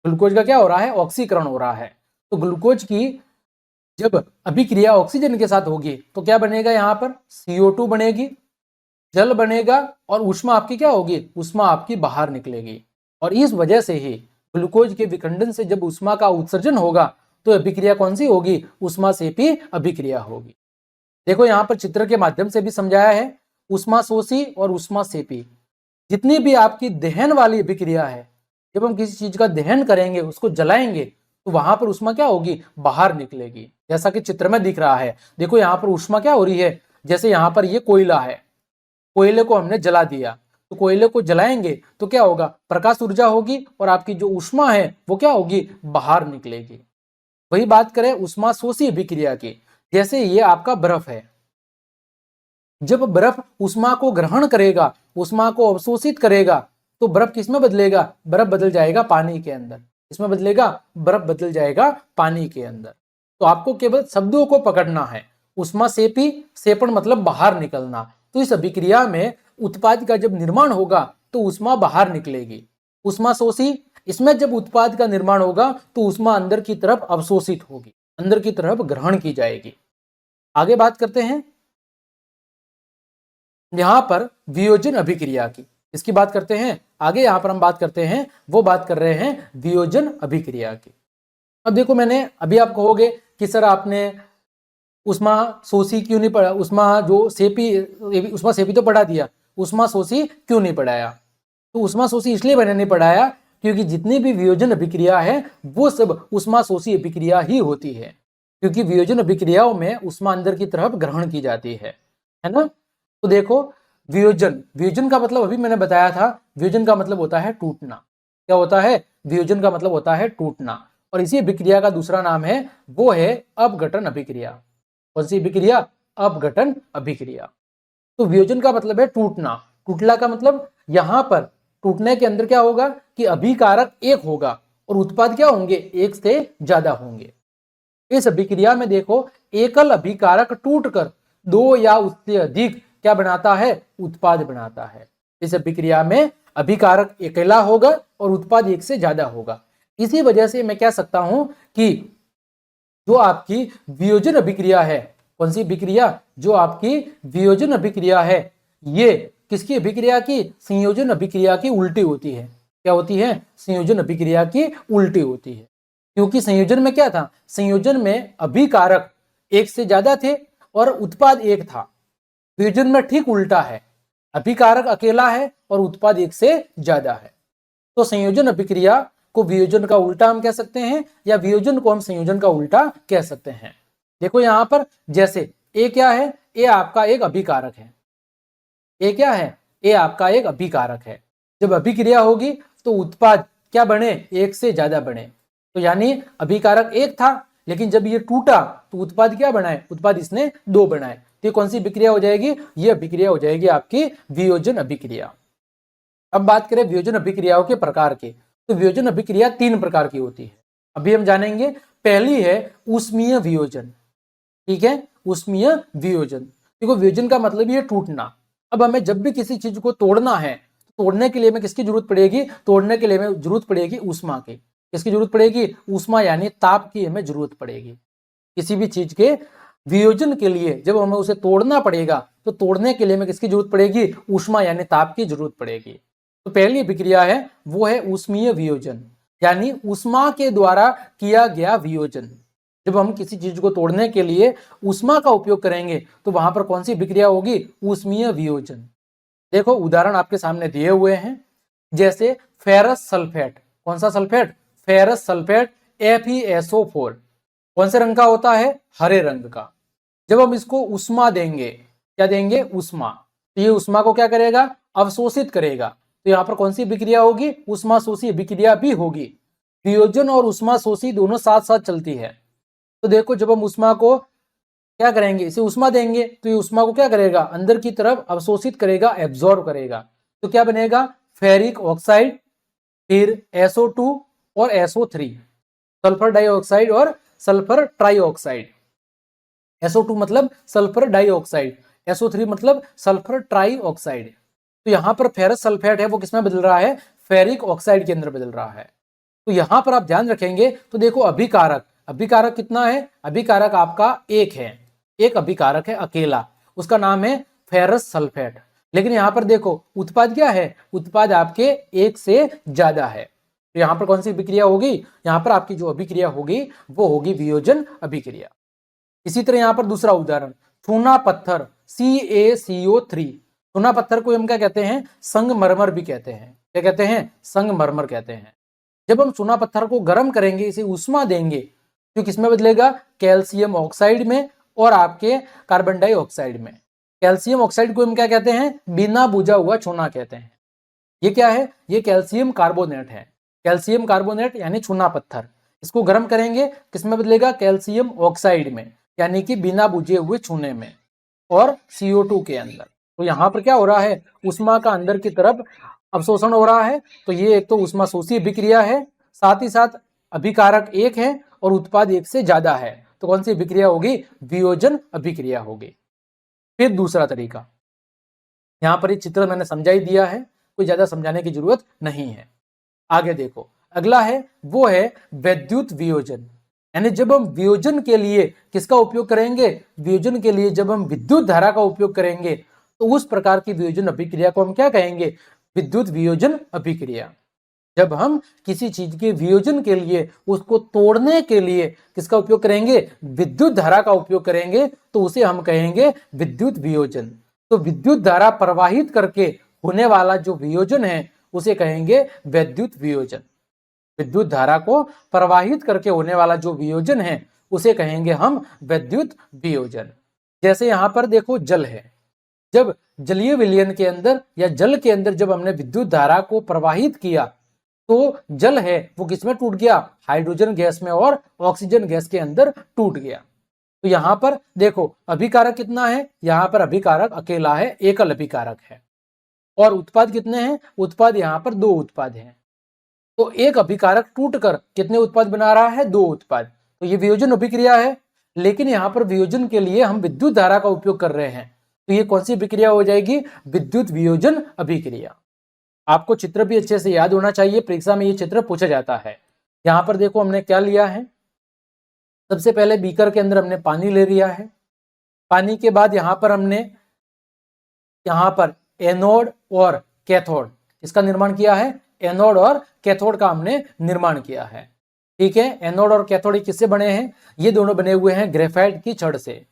ग्लूकोज का क्या हो रहा है, ऑक्सीकरण हो रहा है। तो ग्लूकोज की जब अभिक्रिया ऑक्सीजन के साथ होगी तो क्या बनेगा, यहां पर CO2 बनेगी, जल बनेगा और ऊष्मा आपकी क्या होगी, ऊष्मा आपकी बाहर निकलेगी। और इस वजह से ही ग्लूकोज के विखंडन से जब ऊष्मा का उत्सर्जन होगा तो अभिक्रिया कौन सी होगी, ऊष्मा सेपी अभिक्रिया होगी। देखो यहां पर चित्र के माध्यम से भी समझाया है, ऊष्मा शोषी और ऊष्मा सेपी। जितनी भी आपकी दहन वाली अभिक्रिया है, जब हम किसी चीज का दहन करेंगे, उसको जलाएंगे, तो वहां पर ऊष्मा क्या होगी, बाहर निकलेगी। जैसा कि चित्र में दिख रहा है, देखो यहां पर ऊष्मा क्या हो रही है, जैसे यहां पर ये कोयला है, कोयले को हमने जला दिया, तो कोयले को जलाएंगे तो क्या होगा, प्रकाश ऊर्जा होगी और आपकी जो ऊष्मा है वो क्या होगी, बाहर निकलेगी। वही बात करें ऊष्मा शोषी अभिक्रिया की, जैसे ये आपका बर्फ है, जब बर्फ ऊष्मा को ग्रहण करेगा, ऊष्मा को अवशोषित करेगा, तो बर्फ किसमें बदलेगा, बर्फ बदल जाएगा पानी के अंदर। इसमें बदलेगा, बर्फ बदल जाएगा पानी के अंदर। तो आपको केवल शब्दों को पकड़ना है, ऊष्मा सेपी, सेपन मतलब बाहर निकलना, तो इस अभिक्रिया में उत्पाद का जब निर्माण होगा तो ऊष्मा बाहर निकलेगी, ऊष्मा शोषी। इसमें जब उत्पाद का निर्माण होगा तो ऊष्मा अंदर की तरफ अवशोषित होगी, अंदर की तरफ ग्रहण की जाएगी। आगे बात करते हैं यहां पर वियोजन अभिक्रिया की, इसकी बात करते हैं आगे। यहां पर हम बात करते हैं, वो बात कर रहे हैं वियोजन अभिक्रिया की। अब देखो, मैंने अभी आप कहोगे कि सर आपने उष्मा शोषी क्यों नहीं पढ़ा, उष्मा सेपी तो पढ़ा दिया, उष्मा शोषी क्यों नहीं पढ़ाया? तो उष्मा शोषी इसलिए मैंने नहीं पढ़ाया क्योंकि जितनी भी वियोजन अभिक्रिया है वो सब उष्मा शोषी अभिक्रिया ही होती है, क्योंकि वियोजन अभिक्रियाओं में उष्मा अंदर की तरफ ग्रहण की जाती है ना। तो देखो, वियोजन का मतलब अभी मैंने बताया था, वियोजन का मतलब होता है टूटना। क्या होता है? वियोजन का मतलब होता है टूटना। और इसी अभिक्रिया का दूसरा नाम है, वो है अपघटन अभिक्रिया। कौन सी अभिक्रिया? अपघटन अभिक्रिया। तो वियोजन का मतलब है टूटना। टूटना का मतलब यहां पर टूटने के अंदर क्या होगा कि अभिकारक एक होगा और उत्पाद क्या होंगे? एक से ज्यादा होंगे। इस अभिक्रिया में देखो, एकल अभिकारक टूटकर दो या उससे अधिक क्या बनाता है? उत्पाद बनाता है। इस अभिक्रिया में अभिकारक अकेला होगा और उत्पाद एक से ज्यादा होगा। इसी वजह से मैं कह सकता हूं कि जो आपकी वियोजन अभिक्रिया है, कौन सी अभिक्रिया? जो आपकी वियोजन अभिक्रिया है, ये किसकी अभिक्रिया की? संयोजन अभिक्रिया की उल्टी होती है। क्या होती है? संयोजन अभिक्रिया की उल्टी होती है। क्योंकि संयोजन में क्या था? संयोजन में अभिकारक एक से ज्यादा थे और उत्पाद एक था। वियोजन में ठीक उल्टा है, अभिकारक अकेला है और उत्पाद एक से ज्यादा है। तो संयोजन अभिक्रिया को वियोजन का उल्टा हम कह सकते हैं, या वियोजन को हम संयोजन का उल्टा कह सकते हैं। देखो यहां पर, जैसे ए क्या है? ए आपका एक अभिकारक है। ए क्या है? ए आपका एक अभिकारक है। जब अभिक्रिया होगी तो उत्पाद क्या बने? एक से ज्यादा बने। तो यानी अभिकारक एक था, लेकिन जब ये टूटा तो उत्पाद क्या बनाए? उत्पाद इसने दो बनाए। तो ये कौन सी अभिक्रिया हो जाएगी? ये अभिक्रिया हो जाएगी आपकी वियोजन अभिक्रिया। अब बात करें वियोजन अभिक्रियाओं के प्रकार के, तो वियोजन अभिक्रिया तीन प्रकार की होती है, अभी हम जानेंगे। पहली है ऊष्मीय वियोजन। ठीक है, ऊष्मीय वियोजन। देखो, वियोजन का मतलब ये टूटना। अब हमें जब भी किसी चीज को तोड़ना है, तोड़ने के लिए हमें किसकी जरूरत पड़ेगी? तोड़ने के लिए हमें जरूरत पड़ेगी ऊष्मा की। किसकी जरूरत पड़ेगी? ऊष्मा, यानी ताप की हमें जरूरत पड़ेगी। किसी भी चीज के वियोजन के लिए जब हमें उसे तोड़ना पड़ेगा तो तोड़ने के लिए हमें किसकी जरूरत पड़ेगी? ऊष्मा यानी ताप की जरूरत पड़ेगी। तो पहली अभिक्रिया है वो है ऊष्मीय वियोजन, यानी ऊष्मा के द्वारा किया गया वियोजन। जब हम किसी चीज को तोड़ने के लिए ऊष्मा का उपयोग करेंगे तो वहां पर कौन सी अभिक्रिया होगी? ऊष्मीय वियोजन। देखो उदाहरण आपके सामने दिए हुए हैं, जैसे फेरस सल्फेट। कौन सा सल्फेट? Ferrous sulphate FeSO4। कौन से रंग का होता है? हरे रंग का। जब हम इसको उष्मा देंगे, क्या देंगे? उष्मा, तो ये उष्मा को क्या करेगा? अवशोषित करेगा। तो यहाँ पर कौन सी अभिक्रिया होगी? उष्मा शोषी अभिक्रिया भी होगी। वियोजन और उष्मा शोषी दोनों साथ साथ चलती है। तो देखो, जब हम उष्मा को क्या करेंगे? इसे उष्मा देंगे तो ये उष्मा को क्या करेगा? अंदर की तरफ अवशोषित करेगा, एब्जॉर्ब करेगा। तो क्या बनेगा? फेरिक ऑक्साइड, फिर SO2 और SO3, सल्फर डाइऑक्साइड और सल्फर ट्राइऑक्साइड। SO2 मतलब सल्फर डाइऑक्साइड, SO3 मतलब सल्फर ट्राइऑक्साइड। तो यहाँ पर फेरस सल्फेट है वो किसमें बदल रहा है? फेरिक ऑक्साइड के अंदर बदल रहा है। तो यहाँ पर आप ध्यान रखेंगे तो देखो, अभिकारक कितना है? अभिकारक आपका एक है, एक अभिकारक है अकेला, उसका नाम है फेरस सल्फेट। लेकिन यहाँ पर देखो उत्पाद क्या है? उत्पाद आपके एक से ज्यादा है। तो यहाँ पर कौन सी अभिक्रिया होगी? यहाँ पर आपकी जो अभिक्रिया होगी वो होगी वियोजन अभिक्रिया। इसी तरह यहाँ पर दूसरा उदाहरण, चूना पत्थर CaCO3। चूना पत्थर को हम क्या कहते हैं? संगमरमर भी कहते हैं। क्या कहते हैं? संगमरमर कहते हैं। जब हम चूना पत्थर को गर्म करेंगे, इसे उष्मा देंगे, तो किसमें बदलेगा? कैल्शियम ऑक्साइड में और आपके कार्बन डाइऑक्साइड में। कैल्शियम ऑक्साइड को हम क्या कहते हैं? बिना बुझा हुआ चूना कहते हैं। ये क्या है? ये कैल्शियम कार्बोनेट है। कैल्शियम कार्बोनेट यानी चूना पत्थर, इसको गर्म करेंगे, किसमें बदलेगा? कैल्शियम ऑक्साइड में, यानी कि बिना बुझे हुए चूने में, और CO2 के अंदर। तो यहाँ पर क्या हो रहा है? उष्मा का अंदर की तरफ अवशोषण हो रहा है। तो ये एक तो उष्मा शोषी अभिक्रिया है, साथ ही साथ अभिकारक एक है और उत्पाद एक से ज्यादा है। तो कौन सी अभिक्रिया होगी? वियोजन अभिक्रिया होगी। फिर दूसरा तरीका, यहाँ पर ये चित्र मैंने समझा ही दिया है, कोई ज्यादा समझाने की जरूरत नहीं है। आगे देखो, अगला है वो है विद्युत वियोजन। यानी जब हम वियोजन के लिए किसका उपयोग करेंगे, वियोजन के लिए जब हम विद्युत धारा का उपयोग करेंगे तो उस प्रकार की वियोजन अभिक्रिया को हम क्या कहेंगे, विद्युत वियोजन अभिक्रिया। जब हम किसी चीज के वियोजन के लिए, उसको तोड़ने के लिए किसका उपयोग करेंगे, विद्युत धारा का उपयोग करेंगे तो उसे हम कहेंगे विद्युत वियोजन। तो विद्युत धारा प्रवाहित करके होने वाला जो वियोजन है उसे कहेंगे विद्युत वियोजन। विद्युत धारा को प्रवाहित करके होने वाला जो वियोजन है उसे कहेंगे हम विद्युत वियोजन। जैसे यहां पर देखो जल है, जब जलीय विलयन के अंदर या जल के अंदर जब हमने विद्युत धारा को प्रवाहित किया तो जल है वो किसमें टूट गया, हाइड्रोजन गैस में और ऑक्सीजन गैस के अंदर टूट गया। तो यहां पर देखो अभिकारक कितना है, यहां पर अभिकारक अकेला है, एकल अभिकारक है। और उत्पाद कितने हैं, उत्पाद यहां पर 2 उत्पाद हैं। तो एक अभिकारक टूटकर कितने उत्पाद बना रहा है, 2 उत्पाद। तो ये वियोजन अभिक्रिया है, लेकिन यहां पर वियोजन के लिए हम विद्युत धारा का उपयोग कर रहे हैं, तो ये कौन सी अभिक्रिया हो जाएगी, विद्युत वियोजन अभिक्रिया। आपको चित्र भी अच्छे से याद होना चाहिए, परीक्षा में ये चित्र पूछा जाता है। यहां पर देखो हमने क्या लिया है, सबसे पहले बीकर के अंदर हमने पानी ले लिया है। पानी के बाद यहां पर एनोड और कैथोड, इसका निर्माण किया है, एनोड और कैथोड का हमने निर्माण किया है। ठीक है, एनोड और कैथोड किससे बने हैं, ये दोनों बने हुए हैं ग्रेफाइट की छड़ से।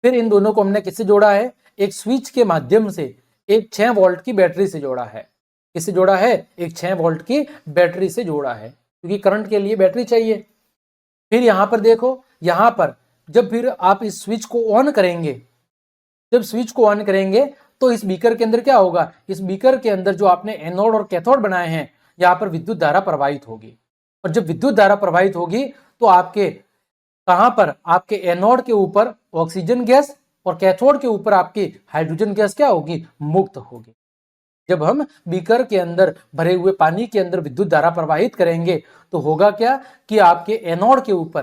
फिर इन दोनों को हमने किससे जोड़ा है, एक स्विच के माध्यम से एक 6 वोल्ट की बैटरी से जोड़ा है। किससे जोड़ा है, एक 6 वोल्ट की बैटरी से जोड़ा है, क्योंकि करंट के लिए बैटरी चाहिए। फिर यहां पर देखो, यहां पर जब फिर आप इस स्विच को ऑन करेंगे, जब स्विच को ऑन करेंगे तो इस बीकर के अंदर क्या होगा, इस बीकर के अंदर जो आपने एनोड और कैथोड बनाए हैं यहां पर विद्युत धारा प्रवाहित होगी। और जब विद्युत धारा प्रवाहित होगी तो आपके कहां पर, आपके एनोड के ऊपर ऑक्सीजन गैस और कैथोड के ऊपर आपकी हाइड्रोजन गैस क्या होगी, मुक्त होगी। जब हम बीकर के अंदर भरे हुए पानी के अंदर विद्युत धारा प्रवाहित करेंगे तो होगा क्या कि आपके एनोड के ऊपर,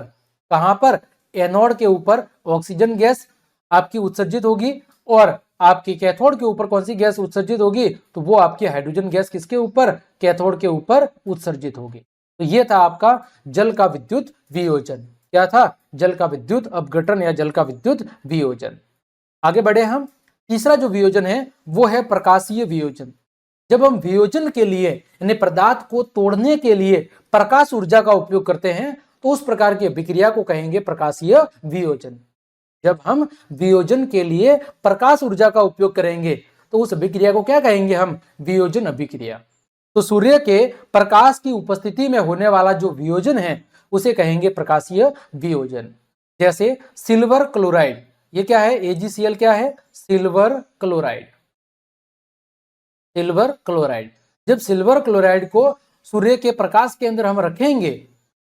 कहां पर, एनोड के ऊपर ऑक्सीजन गैस आपकी उत्सर्जित होगी और आपकी कैथोड के ऊपर कौन सी गैस उत्सर्जित होगी, तो वो आपकी हाइड्रोजन गैस किसके ऊपर, कैथोड के ऊपर उत्सर्जित होगी। तो ये था आपका जल का विद्युत वियोजन। क्या था, जल का विद्युत अपघटन या जल का विद्युत वियोजन। आगे बढ़े हम, तीसरा जो वियोजन है वो है प्रकाशीय वियोजन। जब हम वियोजन के लिए यानी पदार्थ को तोड़ने के लिए प्रकाश ऊर्जा का उपयोग करते हैं तो उस प्रकार की अभिक्रिया को कहेंगे प्रकाशीय वियोजन। जब हम वियोजन के लिए प्रकाश ऊर्जा का उपयोग करेंगे तो उस अभिक्रिया को क्या कहेंगे हम, वियोजन अभिक्रिया। तो सूर्य के प्रकाश की उपस्थिति में होने वाला जो वियोजन है उसे कहेंगे प्रकाशीय वियोजन। जैसे सिल्वर क्लोराइड, ये क्या है, AgCl क्या है, सिल्वर क्लोराइड। सिल्वर क्लोराइड, जब सिल्वर क्लोराइड को सूर्य के प्रकाश के अंदर हम रखेंगे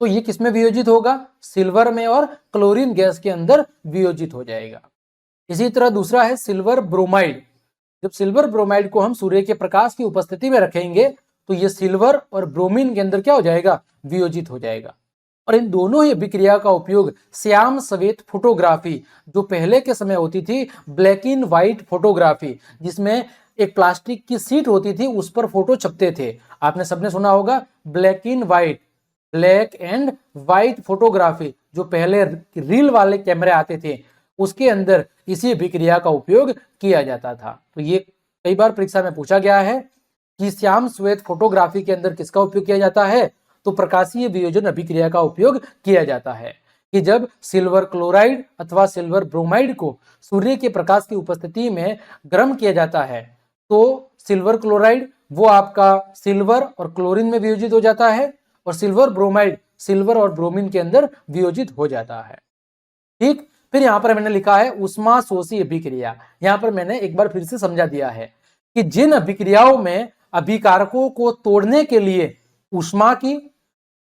तो ये किसमें वियोजित होगा, सिल्वर में और क्लोरीन गैस के अंदर वियोजित हो जाएगा। इसी तरह दूसरा है सिल्वर ब्रोमाइड। जब सिल्वर ब्रोमाइड को हम सूर्य के प्रकाश की उपस्थिति में रखेंगे तो ये सिल्वर और ब्रोमीन के अंदर क्या हो जाएगा, वियोजित हो जाएगा। और इन दोनों ही अभिक्रिया का उपयोग श्याम सफेद फोटोग्राफी, जो पहले के समय होती थी ब्लैक एंड व्हाइट फोटोग्राफी, जिसमें एक प्लास्टिक की सीट होती थी उस पर फोटो छपते थे, आपने सबने सुना होगा ब्लैक एंड व्हाइट फोटोग्राफी, जो पहले रील वाले कैमरे आते थे उसके अंदर इसी अभिक्रिया का उपयोग किया जाता था। तो ये कई बार परीक्षा में पूछा गया है कि श्याम श्वेत फोटोग्राफी के अंदर किसका उपयोग किया जाता है, तो प्रकाशीय वियोजन अभिक्रिया का उपयोग किया जाता है। कि जब सिल्वर क्लोराइड अथवा सिल्वर ब्रोमाइड को सूर्य के प्रकाश की उपस्थिति में गर्म किया जाता है तो सिल्वर क्लोराइड वो आपका सिल्वर और क्लोरीन में वियोजित हो जाता है और सिल्वर ब्रोमाइड सिल्वर और ब्रोमीन के अंदर वियोजित हो जाता है। ठीक, फिर यहां पर मैंने लिखा है उष्मा शोषी अभिक्रिया। यहां पर मैंने एक बार फिर से समझा दिया है कि जिन अभिक्रियाओं में अभिकारकों को तोड़ने के लिए उष्मा की,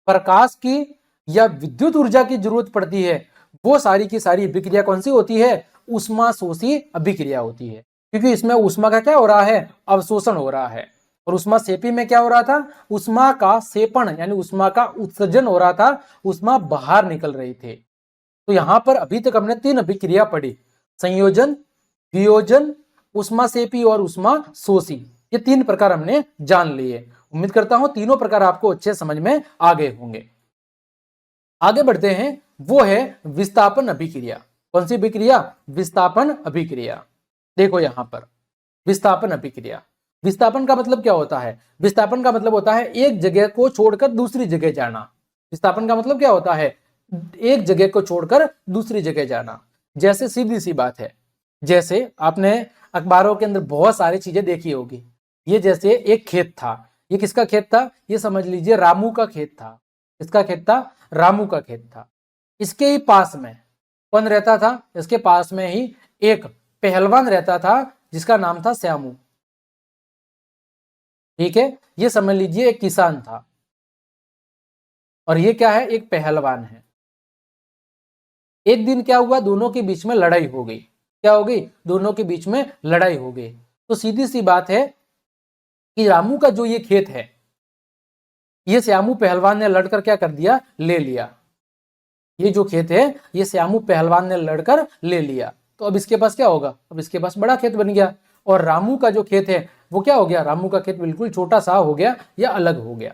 प्रकाश की या विद्युत ऊर्जा की जरूरत पड़ती है वो सारी की सारी अभिक्रिया कौन सी होती है, उष्मा शोषी अभिक्रिया होती है। क्योंकि इसमें उष्मा का क्या हो रहा है, अवशोषण हो रहा है। और उष्मा सेपी में क्या हो रहा था, उष्मा का सेपन यानी उष्मा का उत्सर्जन हो रहा था, उष्मा बाहर निकल रही थी। तो यहां पर अभी तक हमने 3 अभिक्रिया पढ़ी, संयोजन, वियोजन ऊष्माक्षेपी और ऊष्मा शोषी, ये 3 प्रकार हमने जान लिए। उम्मीद करता हूं तीनों प्रकार आपको अच्छे समझ में आ गए होंगे। आगे बढ़ते हैं, वो है विस्थापन अभिक्रिया। कौन सी अभिक्रिया? विस्थापन अभिक्रिया। देखो यहां पर विस्थापन अभिक्रिया, विस्थापन का मतलब क्या होता है? विस्थापन का मतलब होता है एक जगह को छोड़कर दूसरी जगह जाना। विस्थापन का मतलब क्या होता है? एक जगह को छोड़कर दूसरी जगह जाना। जैसे सीधी सी बात है, जैसे आपने अखबारों के अंदर बहुत सारी चीजें देखी होगी। ये जैसे एक खेत था, ये किसका खेत था? ये समझ लीजिए रामू का खेत था। किसका खेत था? रामू का खेत था। इसके ही पास में कौन रहता था? इसके पास में ही एक पहलवान रहता था जिसका नाम था श्यामू। ठीक है, ये समझ लीजिए एक किसान था और ये क्या है? एक पहलवान है। एक दिन क्या हुआ? दोनों के बीच में लड़ाई हो गई। क्या हो गई? दोनों के बीच में लड़ाई हो गई। तो सीधी सी बात है कि रामू का जो ये खेत है, ये श्यामू पहलवान ने लड़कर क्या कर दिया? ले लिया। ये जो खेत है ये श्यामू पहलवान ने लड़कर ले लिया। तो अब इसके पास क्या होगा? अब इसके पास बड़ा खेत बन गया। और रामू का जो खेत है वो क्या हो गया? रामू का खेत बिल्कुल छोटा सा हो गया या अलग हो गया,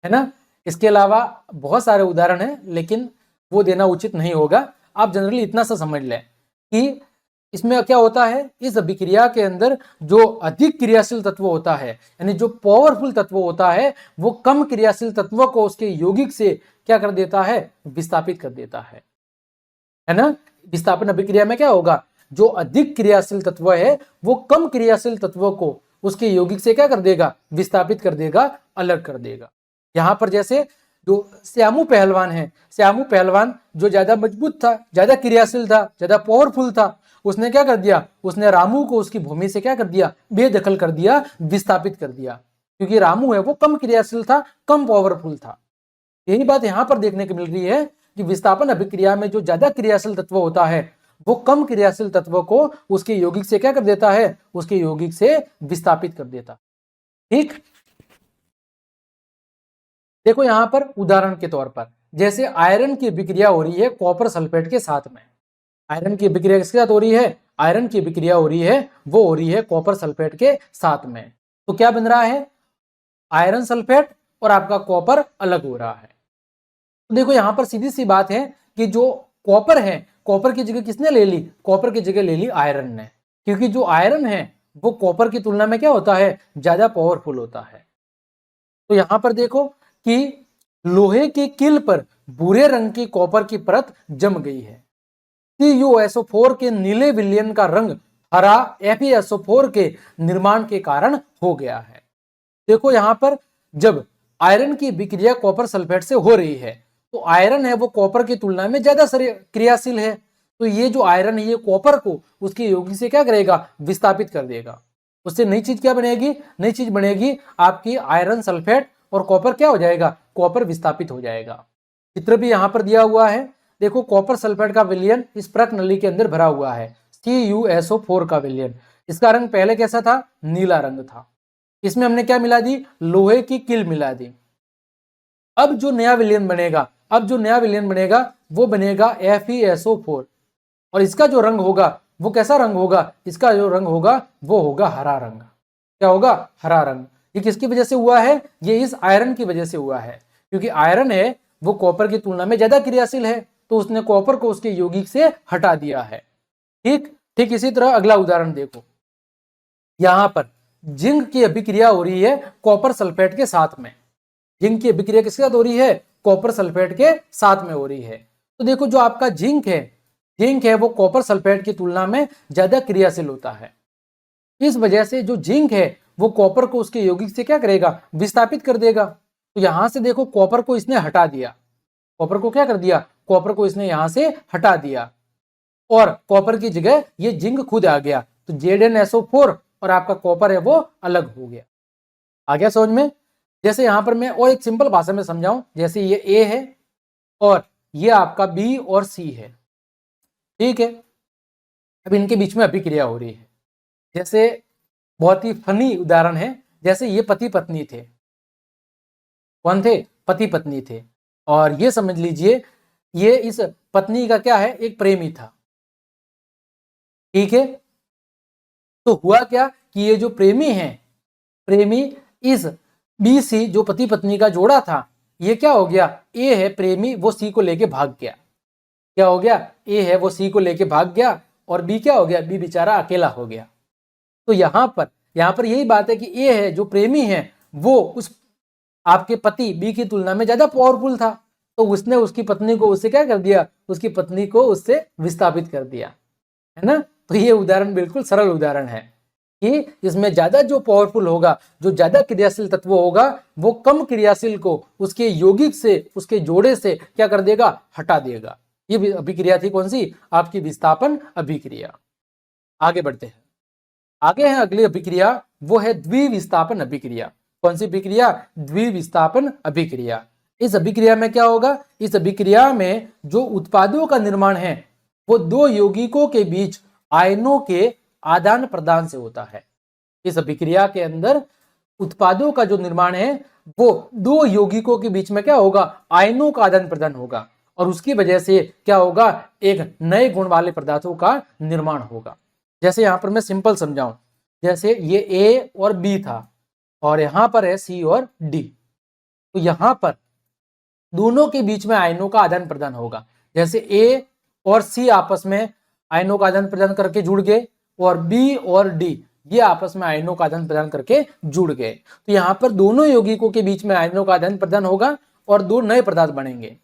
है ना। इसके अलावा बहुत सारे उदाहरण हैं, लेकिन वो देना उचित नहीं होगा। आप जनरली इतना सा समझ लें कि इसमें क्या होता है, इस अभिक्रिया के अंदर जो अधिक क्रियाशील तत्व होता है, यानी जो पावरफुल तत्व होता है, वो कम क्रियाशील तत्व को उसके यौगिक से क्या कर देता है? विस्थापित कर देता है ना। विस्थापन अभिक्रिया में क्या होगा? जो अधिक क्रियाशील तत्व है वो कम क्रियाशील तत्व को उसके यौगिक से क्या कर देगा? विस्थापित कर देगा, अलग कर देगा। यहां पर जैसे जो श्यामू पहलवान है, श्यामू पहलवान जो ज्यादा मजबूत था, ज्यादा क्रियाशील था, ज्यादा पावरफुल था, उसने क्या कर दिया? उसने रामू को उसकी भूमि से क्या कर दिया? बेदखल कर दिया, विस्थापित कर दिया। क्योंकि रामू है वो कम क्रियाशील था, कम पावरफुल था। यही बात यहां पर देखने को मिल रही है कि विस्थापन अभिक्रिया में जो ज्यादा क्रियाशील तत्व होता है वो कम क्रियाशील तत्व को उसके यौगिक से क्या कर देता है? उसके यौगिक से विस्थापित कर देता। ठीक, देखो यहां पर उदाहरण के तौर पर जैसे आयरन की अभिक्रिया हो रही है कॉपर सल्फेट के साथ में। आयरन की अभिक्रिया किसके साथ हो रही है? आयरन की अभिक्रिया हो रही है, वो हो रही है कॉपर सल्फेट के साथ में। तो क्या बन रहा है? आयरन सल्फेट और आपका कॉपर अलग हो रहा है। तो देखो यहां पर सीधी सी बात है कि जो कॉपर है, कॉपर की जगह किसने ले ली? कॉपर की जगह ले ली आयरन ने। क्योंकि जो आयरन है वो कॉपर की तुलना में क्या होता है? ज्यादा पावरफुल होता है। तो यहां पर देखो कि लोहे की किल पर भूरे रंग की कॉपर की परत जम गई है। CuSO4 के नीले विलयन का रंग हरा FeSO4 के निर्माण के कारण हो गया है। देखो यहां पर जब आयरन की विक्रिया कॉपर सल्फेट से हो रही है तो आयरन है वो कॉपर की तुलना में ज्यादा क्रियाशील है। तो ये जो आयरन है ये कॉपर को उसके यौगिक से क्या करेगा? विस्थापित कर देगा। उससे नई चीज क्या बनेगी? नई चीज बनेगी आपकी आयरन सल्फेट और कॉपर क्या हो जाएगा? कॉपर विस्थापित हो जाएगा। चित्र भी यहां पर दिया हुआ है। देखो कॉपर सल्फेट का विलयन इस प्रक नली के अंदर भरा हुआ है, CuSO4 का विलयन। इसका रंग पहले कैसा था? नीला रंग था। इसमें हमने क्या मिला दी? लोहे की किल मिला दी। अब जो नया विलयन बनेगा, अब जो नया विलयन बनेगा वो बनेगा FeSO4 और इसका जो रंग होगा वो कैसा रंग होगा? इसका जो रंग होगा वो होगा हरा रंग। क्या होगा? हरा रंग। ये किसकी वजह से हुआ है? ये इस आयरन की वजह से हुआ है। क्योंकि आयरन है वो कॉपर की तुलना में ज्यादा क्रियाशील है, तो उसने कॉपर को उसके यौगिक से हटा दिया है। ठीक ठीक इसी तरह अगला उदाहरण देखो, यहां पर जिंक की अभिक्रिया हो रही है कॉपर सल्फेट के साथ में। जिंक की अभिक्रिया किसके साथ हो रही है? कॉपर सल्फेट के साथ में हो रही है। तो देखो जो आपका जिंक है वो कॉपर सल्फेट की तुलना में ज्यादा क्रियाशील होता है। इस वजह से जो जिंक है वो कॉपर को उसके यौगिक से क्या करेगा? विस्थापित कर देगा। तो यहां से देखो कॉपर को इसने हटा दिया। कॉपर को क्या कर दिया? कॉपर को इसने यहां से हटा दिया और कॉपर की जगह ये जिंक खुद आ गया। तो ZnSO4 और आपका कॉपर है वो अलग हो गया। आ गया समझ में? जैसे यहां पर मैं और एक सिंपल भाषा में समझाऊं, जैसे ये A है और ये आपका B और C है। ठीक है, अब इनके बीच में अभिक्रिया हो रही है। जैसे बहुत ही फनी उदाहरण है, जैसे ये पति पत्नी थे। कौन थे? पति पत्नी थे। और ये समझ लीजिए ये इस पत्नी का क्या है? एक प्रेमी था। ठीक है, तो हुआ क्या कि ये जो प्रेमी है, प्रेमी इस बी सी जो पति पत्नी का जोड़ा था, ये क्या हो गया, ए है प्रेमी, वो सी को लेके भाग गया। क्या हो गया, ए है वो सी को लेके भाग गया और बी क्या हो गया, बी बेचारा अकेला हो गया। तो यहां पर यही बात है कि ए है जो प्रेमी है वो उस आपके पति बी की तुलना में ज्यादा पावरफुल था, तो उसने उसकी पत्नी को उससे क्या कर दिया, उसकी पत्नी को उससे विस्थापित कर दिया, है ना। तो ये उदाहरण बिल्कुल सरल उदाहरण है कि इसमें ज्यादा जो पावरफुल होगा, जो ज्यादा क्रियाशील तत्व होगा, वो कम क्रियाशील को उसके यौगिक से, उसके जोड़े से क्या कर देगा, हटा देगा। ये भी अभिक्रिया थी कौन सी, आपकी विस्थापन अभिक्रिया। आगे बढ़ते हैं, आगे है अगली अभिक्रिया, वो है द्विविस्थापन अभिक्रिया। कौन सी अभिक्रिया, द्विविस्थापन अभिक्रिया। इस अभिक्रिया में क्या होगा, इस अभिक्रिया में जो उत्पादों का निर्माण है वो दो यौगिकों के बीच आयनों के आदान प्रदान से होता है। इस अभिक्रिया के अंदर उत्पादों का जो निर्माण है वो दो यौगिकों के बीच में क्या होगा, आयनों का आदान प्रदान होगा, और उसकी वजह से क्या होगा, एक नए गुण वाले पदार्थों का निर्माण होगा। जैसे यहां पर मैं सिंपल समझाऊं, जैसे ये ए और बी था और यहां पर है सी और डी, तो यहां पर दोनों के बीच में आयनों का आदान प्रदान होगा। जैसे ए और सी आपस में आयनों का आदान प्रदान करके जुड़ गए और बी और डी ये आपस में आयनों का आदान प्रदान करके जुड़ गए, तो यहाँ पर दोनों यौगिकों के बीच में आयनों का आदान प्रदान होगा और दो नए पदार्थ बनेंगे।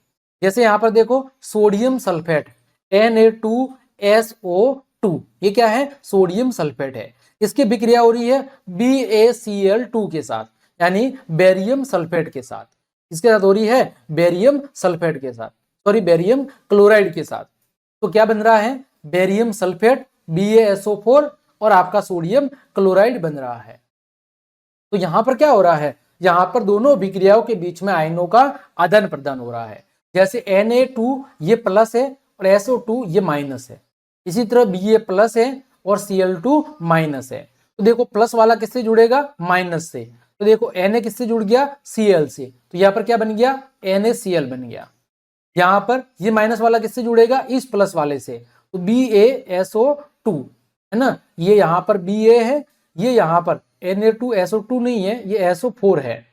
जैसे यहाँ पर देखो सोडियम सल्फेट Na2SO2, ये क्या है, सोडियम सल्फेट है। इसकी विक्रिया हो रही है BaCl2 के साथ, यानी बेरियम सल्फेट के साथ। इसके साथ हो रही है बेरियम सल्फेट के साथ, सॉरी बेरियम क्लोराइड के साथ। तो क्या बन रहा है, बेरियम सल्फेट BaSO4 और आपका सोडियम क्लोराइड बन रहा है। तो यहां पर क्या हो रहा है, यहां पर दोनों विक्रियाओं के बीच में आयनों का आदान प्रदान हो रहा है। जैसे Na2 ये प्लस है और SO2 ये माइनस है, इसी तरह Ba प्लस है और Cl2 माइनस है। तो देखो प्लस वाला किससे जुड़ेगा, माइनस से, तो देखो Na किससे जुड़ गया, Cl से, तो यहाँ पर क्या बन गया, NaCl बन गया। यहाँ पर ये माइनस वाला किससे जुड़ेगा, इस प्लस वाले से, तो BaSO2 है ना, ये यहाँ पर Ba है, ये यहाँ पर Na2SO2 नहीं है, ये SO4 है।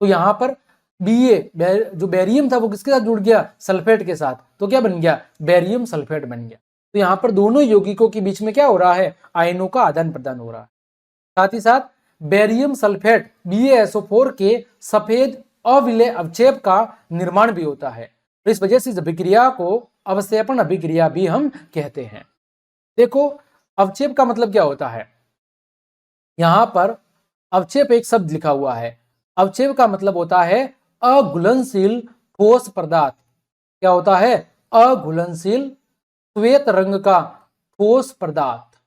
तो यहाँ पर Ba जो बेरियम था वो किसके साथ जुड़ गया, सल्फेट के साथ, तो क्या बन गया, बेरियम सल्फेट बन गया। तो यहाँ पर दोनों यौगिकों के बीच में क्या हो रहा है, आयनों का आदान प्रदान हो रहा है। साथ ही साथ बेरियम सल्फेट BaSO4 के सफेद अविलेय अवक्षेप का निर्माण भी होता है, तो इस वजह से इस अभिक्रिया को अवक्षेपण अभिक्रिया भी हम कहते हैं। देखो अवक्षेप का मतलब क्या होता है, यहां पर अवक्षेप एक शब्द लिखा हुआ है, अवक्षेप का मतलब होता है अघुलनशील ठोस पदार्थ। क्या होता है, अघुलनशील श्वेत रंग का ठोस पदार्थ,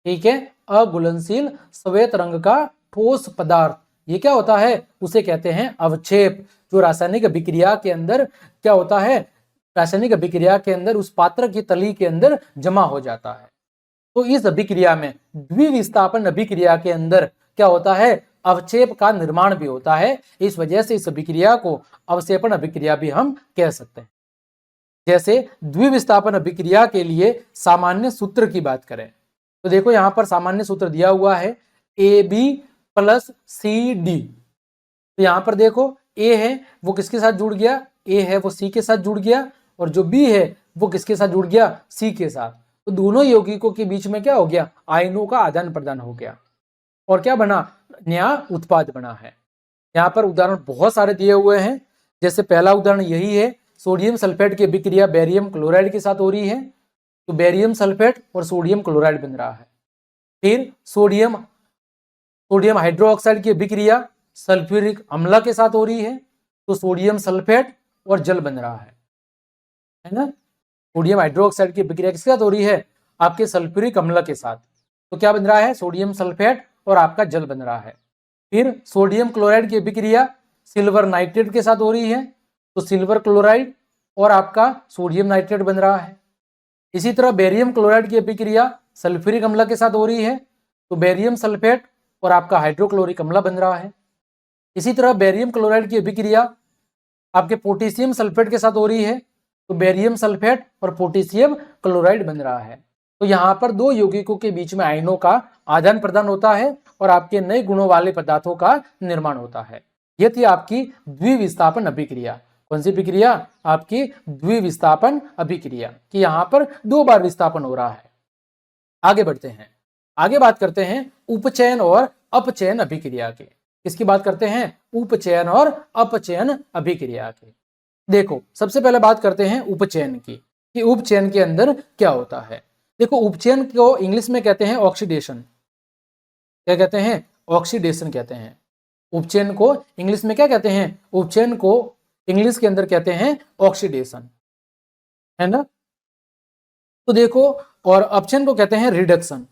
ठीक है, अघुलनशील श्वेत रंग का ठोस पदार्थ, ये क्या होता है, उसे कहते हैं अवक्षेप, जो रासायनिक अभिक्रिया के अंदर क्या होता है, रासायनिक अभिक्रिया के अंदर उस पात्र की तली के अंदर जमा हो जाता है। तो इस अभिक्रिया में, द्विविस्थापन अभिक्रिया के अंदर क्या होता है, अवक्षेप का निर्माण भी होता है, इस वजह से इस अभिक्रिया को अवक्षेपण अभिक्रिया भी हम कह सकते हैं। जैसे द्विविस्थापन अभिक्रिया के लिए सामान्य सूत्र की बात करें तो देखो यहां पर सामान्य सूत्र दिया हुआ है AB + CD। तो यहां पर देखो A है वो किसके साथ जुड़ गया, A है वो C के साथ जुड़ गया, और जो B है वो किसके साथ जुड़ गया, C के साथ। तो दोनों यौगिकों के बीच में क्या हो गया, आयनों का आदान प्रदान हो गया, और क्या बना, नया उत्पाद बना है। यहाँ पर उदाहरण बहुत सारे दिए हुए हैं। जैसे पहला उदाहरण यही है, सोडियम सल्फेट की अभिक्रिया बेरियम क्लोराइड के साथ हो रही है, तो बेरियम सल्फेट और सोडियम क्लोराइड बन रहा है। फिर सोडियम हाइड्रोक्साइड की अभिक्रिया सल्फ्यूरिक अम्ल के साथ हो रही है, तो सोडियम सल्फेट और जल बन रहा है ना। सोडियम हाइड्रोक्साइड की अभिक्रिया किसके साथ हो रही है, आपके सल्फ्यूरिक अम्ल के साथ, तो क्या बन रहा है, सोडियम सल्फेट और आपका जल बन रहा है। फिर सोडियम क्लोराइड की अभिक्रिया सिल्वर नाइट्रेट के साथ हो रही है, तो सिल्वर क्लोराइड और आपका सोडियम नाइट्रेट बन रहा है। इसी तरह बेरियम क्लोराइड की अभिक्रिया सल्फ्यूरिक अम्ल के साथ हो रही है, तो बेरियम सल्फेट और आपका हाइड्रोक्लोरिक अम्ल बन रहा है। इसी तरह बेरियम क्लोराइड की अभिक्रिया आपके पोटेशियम सल्फेट के साथ हो रही है, तो बेरियम सल्फेट और पोटेशियम क्लोराइड बन रहा है। तो यहाँ पर दो यौगिकों के बीच में आयनों का आदान प्रदान होता है और आपके नए गुणों वाले पदार्थों का निर्माण होता है। यह थी आपकी द्विविस्थापन अभिक्रिया। कौन सी अभिक्रिया? आपकी द्विविस्थापन अभिक्रिया कि यहाँ पर 2 बार विस्थापन हो रहा है। आगे बढ़ते हैं, आगे बात करते हैं उपचयन और अपचयन अभिक्रिया के। किसकी बात करते हैं? उपचयन और अपचयन अभिक्रिया के। देखो, सबसे पहले बात करते हैं उपचयन की कि उपचयन के अंदर क्या होता है। देखो, उपचयन को इंग्लिश में कहते हैं ऑक्सीडेशन। क्या कहते हैं? ऑक्सीडेशन कहते हैं। उपचयन को इंग्लिश में क्या कहते हैं? उपचयन को इंग्लिश के अंदर कहते हैं ऑक्सीडेशन, है ना। तो देखो, और अपचयन को कहते हैं रिडक्शन।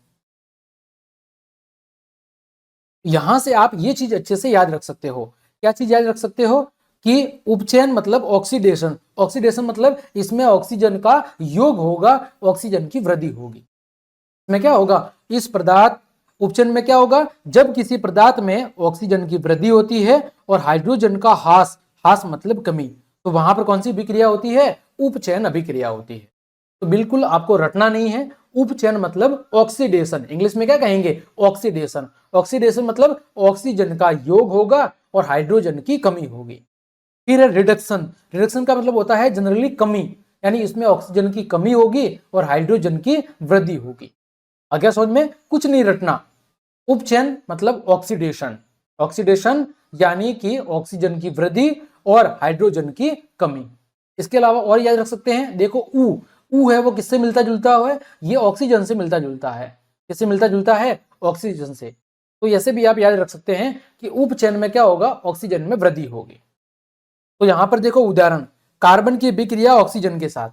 यहां से आप ये चीज अच्छे से याद रख सकते हो। क्या चीज याद रख सकते हो? कि उपचयन मतलब ऑक्सीडेशन, ऑक्सीडेशन मतलब इसमें ऑक्सीजन का योग होगा, ऑक्सीजन की वृद्धि होगी। इसमें क्या होगा? इस पदार्थ उपचयन में क्या होगा? जब किसी पदार्थ में ऑक्सीजन की वृद्धि होती है और हाइड्रोजन का ह्रास, ह्रास मतलब कमी, तो वहां पर कौन सी अभिक्रिया होती है? उपचयन अभिक्रिया होती है। तो बिल्कुल आपको रटना नहीं है। उपचयन मतलब ऑक्सीडेशन, इंग्लिश में क्या कहेंगे? ऑक्सीडेशन। ऑक्सीडेशन मतलब ऑक्सीजन का योग होगा और हाइड्रोजन की कमी होगी। फिर है रिडक्शन। रिडक्शन का मतलब होता है जनरली कमी, यानी इसमें ऑक्सीजन की कमी होगी और हाइड्रोजन की वृद्धि होगी। आगे समझ में? कुछ नहीं रटना। उपचयन मतलब ऑक्सीडेशन, ऑक्सीडेशन यानी कि ऑक्सीजन की वृद्धि और हाइड्रोजन की कमी। इसके अलावा और याद रख सकते हैं, देखो ऊ है वो किससे मिलता जुलता है? ये ऑक्सीजन से मिलता जुलता है। किससे मिलता जुलता है? ऑक्सीजन से। तो ऐसे भी आप याद रख सकते हैं कि उपचयन में क्या होगा? ऑक्सीजन में वृद्धि होगी। तो यहां पर देखो उदाहरण, कार्बन की अभिक्रिया ऑक्सीजन के साथ,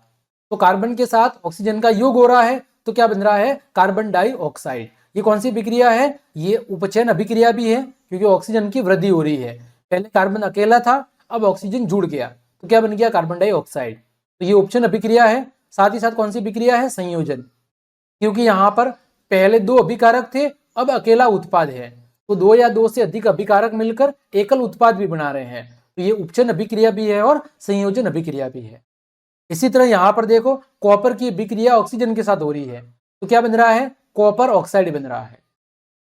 तो कार्बन के साथ ऑक्सीजन का योग हो रहा है, तो क्या बन रहा है? Carbon dioxide. ये कौन सी अभिक्रिया है? ये उपचयन अभिक्रिया भी है, क्योंकि ऑक्सीजन की वृद्धि हो रही है। पहले कार्बन अकेला था, अब ऑक्सीजन जुड़ गया, तो क्या बन गया? Carbon dioxide. तो ये उपचयन अभिक्रिया है। साथ ही साथ कौन सी अभिक्रिया है? संयोजन, क्योंकि यहाँ पर पहले 2 अभिकारक थे, अब अकेला उत्पाद है, तो 2 या 2 से अधिक अभिकारक मिलकर एकल उत्पाद भी बना रहे हैं। तो ये उपचयन अभिक्रिया भी है और संयोजन अभिक्रिया भी है। इसी तरह यहाँ पर देखो, कॉपर की अभिक्रिया ऑक्सीजन के साथ हो रही है, तो क्या बन रहा है? कॉपर ऑक्साइड बन रहा है।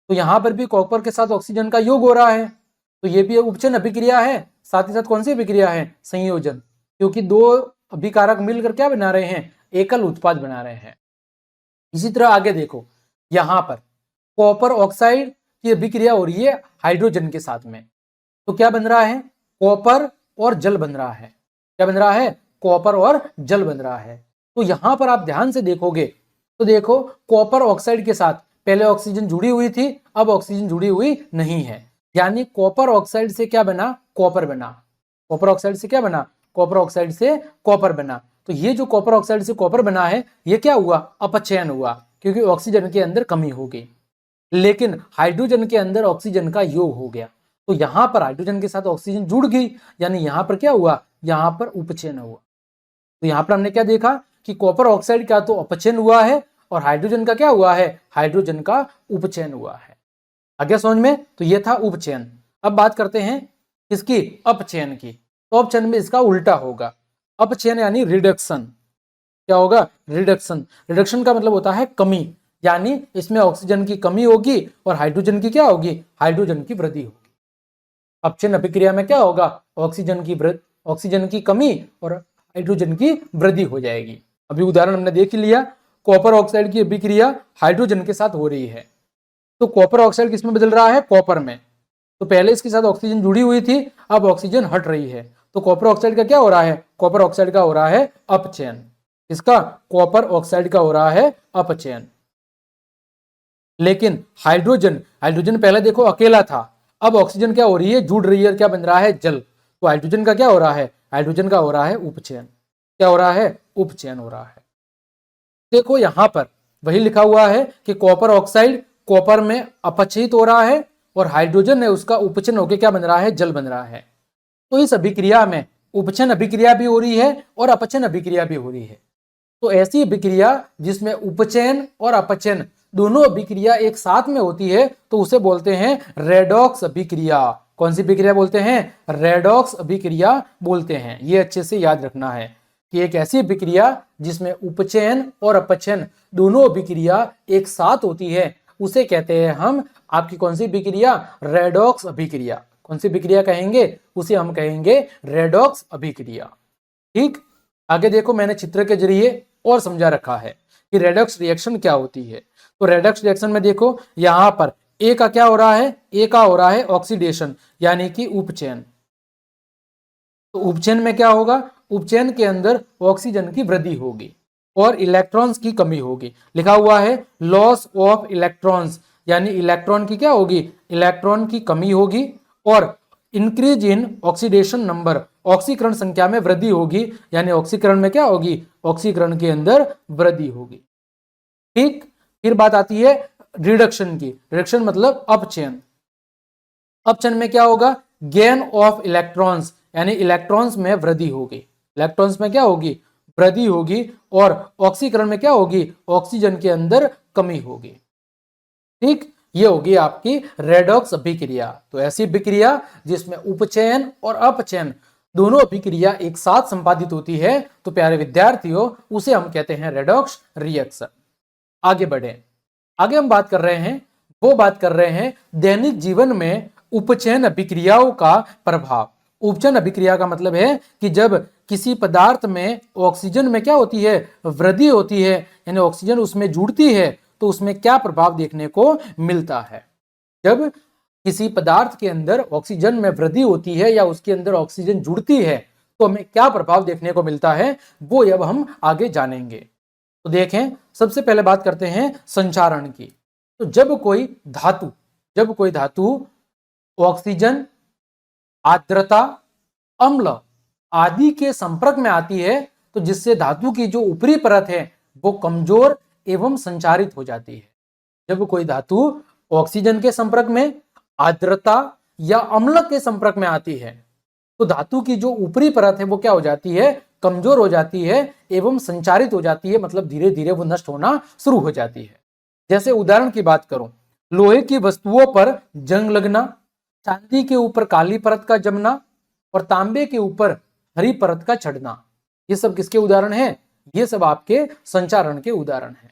तो यहाँ पर भी कॉपर के साथ ऑक्सीजन का योग हो रहा है, तो ये भी उपचयन अभिक्रिया है। साथ ही साथ कौन सी अभिक्रिया है? संयोजन, क्योंकि 2 अभिकारक मिलकर क्या बना रहे हैं? एकल उत्पाद बना रहे हैं। इसी तरह आगे देखो, यहाँ पर कॉपर ऑक्साइड की अभिक्रिया हो रही है हाइड्रोजन के साथ में, तो क्या बन रहा है? कॉपर और जल बन रहा है। क्या बन रहा है? कॉपर और जल बन रहा है। तो यहां पर आप ध्यान से देखोगे तो देखो, कॉपर ऑक्साइड के साथ पहले ऑक्सीजन जुड़ी हुई थी, अब ऑक्सीजन जुड़ी हुई नहीं है, यानी कॉपर ऑक्साइड से क्या बना? कॉपर बना। कॉपर ऑक्साइड से क्या बना? कॉपर ऑक्साइड से कॉपर बना। तो ये जो कॉपर ऑक्साइड से कॉपर बना है, ये क्या हुआ? अपचयन हुआ, क्योंकि ऑक्सीजन के अंदर कमी हो गई। लेकिन हाइड्रोजन के अंदर ऑक्सीजन का योग हो गया, तो यहां पर हाइड्रोजन के साथ ऑक्सीजन जुड़ गई, यानी यहां पर क्या हुआ? यहां पर उपचयन हुआ। तो यहां पर हमने क्या देखा कि कॉपर ऑक्साइड का तो अपचयन हुआ है और हाइड्रोजन का क्या हुआ है? हाइड्रोजन का उपचयन हुआ है। आगे समझ में? तो ये था उपचयन। अब बात करते हैं इसकी अपचयन की। तो अपचयन में इसका उल्टा होगा, अपचयन यानी रिडक्शन। क्या होगा? रिडक्शन। रिडक्शन का मतलब होता है कमी, यानी इसमें ऑक्सीजन की कमी होगी और हाइड्रोजन की क्या होगी? हाइड्रोजन की वृद्धि होगी। अपचयन अभिक्रिया में क्या होगा? ऑक्सीजन की कमी और हाइड्रोजन की वृद्धि हो जाएगी। अभी उदाहरण हमने देख लिया, कॉपर ऑक्साइड की अभिक्रिया हाइड्रोजन के साथ हो रही है, तो कॉपर ऑक्साइड किसमें बदल रहा है? कॉपर में। तो पहले इसके साथ ऑक्सीजन जुड़ी हुई थी, अब ऑक्सीजन हट रही है, तो कॉपर ऑक्साइड का क्या हो रहा है? कॉपर ऑक्साइड का हो रहा है अपचयन। इसका कॉपर ऑक्साइड का हो रहा है अपचयन। लेकिन हाइड्रोजन पहले देखो अकेला था, अब ऑक्सीजन क्या हो रही है? जुड़ रही है, क्या बन रहा है? जल। तो हाइड्रोजन का क्या हो रहा है? हाइड्रोजन का हो रहा है उपचयन। क्या हो रहा है? उपचयन हो रहा है। देखो यहां पर वही लिखा हुआ है कि कॉपर ऑक्साइड कॉपर में अपचयित हो रहा है और हाइड्रोजन है उसका उपचयन होकर क्या बन रहा है? जल बन रहा है। तो इस अभिक्रिया में उपचयन अभिक्रिया भी हो रही है और अपचयन अभिक्रिया भी हो रही है। तो ऐसी अभिक्रिया जिसमें उपचयन और अपचयन दोनों अभिक्रिया एक साथ में होती है, तो उसे बोलते हैं रेडॉक्स अभिक्रिया। कौन सी अभिक्रिया बोलते हैं? रेडॉक्स अभिक्रिया बोलते हैं। ये अच्छे से याद रखना है। कि एक ऐसी अभिक्रिया जिसमें उपचयन और अपचयन दोनों अभिक्रिया एक साथ होती है उसे कहते हैं हम, आपकी कौन सी अभिक्रिया, रेडॉक्स अभिक्रिया। कौन सी अभिक्रिया कहेंगे, उसे हम कहेंगे रेडॉक्स अभिक्रिया। ठीक, आगे देखो मैंने चित्र के जरिए और समझा रखा है कि रेडॉक्स रिएक्शन क्या होती है। तो रेडॉक्स रिएक्शन में देखो यहां पर ए का क्या हो रहा है, ए का हो रहा है ऑक्सीडेशन यानी कि उपचयन। तो उपचयन में क्या होगा, उपचयन के अंदर ऑक्सीजन की वृद्धि होगी और इलेक्ट्रॉन्स की कमी होगी। लिखा हुआ है लॉस ऑफ इलेक्ट्रॉन्स, यानी इलेक्ट्रॉन की क्या होगी, इलेक्ट्रॉन की कमी होगी। और इंक्रीज इन ऑक्सीडेशन नंबर, ऑक्सीकरण संख्या में वृद्धि होगी, यानी ऑक्सीकरण में क्या होगी, ऑक्सीकरण के अंदर वृद्धि होगी। ठीक, फिर बात आती है रिडक्शन की। रिडक्शन मतलब अपचयन। अपचयन में क्या होगा, गेन ऑफ इलेक्ट्रॉन्स, यानी इलेक्ट्रॉन्स में वृद्धि होगी। इलेक्ट्रॉन्स में क्या होगी, वृद्धि होगी। और ऑक्सीकरण में क्या होगी, ऑक्सीजन के अंदर कमी होगी। ठीक, ये होगी आपकी रेडॉक्स अभिक्रिया। तो ऐसी अभिक्रिया जिसमें उपचयन और अपचयन दोनों अभिक्रिया एक साथ संपादित होती है, तो प्यारे विद्यार्थियों उसे हम कहते हैं रेडॉक्स रिएक्शन। आगे बढ़े, आगे हम बात कर रहे हैं दैनिक जीवन में उपचयन अभिक्रियाओं का प्रभाव। उपचयन अभिक्रिया का मतलब है कि जब किसी पदार्थ में ऑक्सीजन में क्या होती है, वृद्धि होती है, यानी ऑक्सीजन उसमें जुड़ती है, तो उसमें क्या प्रभाव देखने को मिलता है। जब किसी पदार्थ के अंदर ऑक्सीजन में वृद्धि होती है या उसके अंदर ऑक्सीजन जुड़ती है तो हमें क्या प्रभाव देखने को मिलता है, वो अब हम आगे जानेंगे। तो देखें, सबसे पहले बात करते हैं संचारण की। तो जब कोई धातु ऑक्सीजन, आर्द्रता, अम्ल आदि के संपर्क में आती है तो जिससे धातु की जो ऊपरी परत है वो कमजोर एवं संचारित हो जाती है। जब कोई धातु ऑक्सीजन के संपर्क में, आर्द्रता या अम्ल के संपर्क में आती है तो धातु की जो ऊपरी परत है वो क्या हो जाती है, कमजोर हो जाती है एवं संचारित हो जाती है, मतलब धीरे धीरे वो नष्ट होना शुरू हो जाती है। जैसे उदाहरण की बात करूं, लोहे की वस्तुओं पर जंग लगना, चांदी के ऊपर काली परत का जमना और तांबे के ऊपर हरी परत का चढ़ना, ये सब किसके उदाहरण हैं, ये सब आपके संचारण के उदाहरण हैं।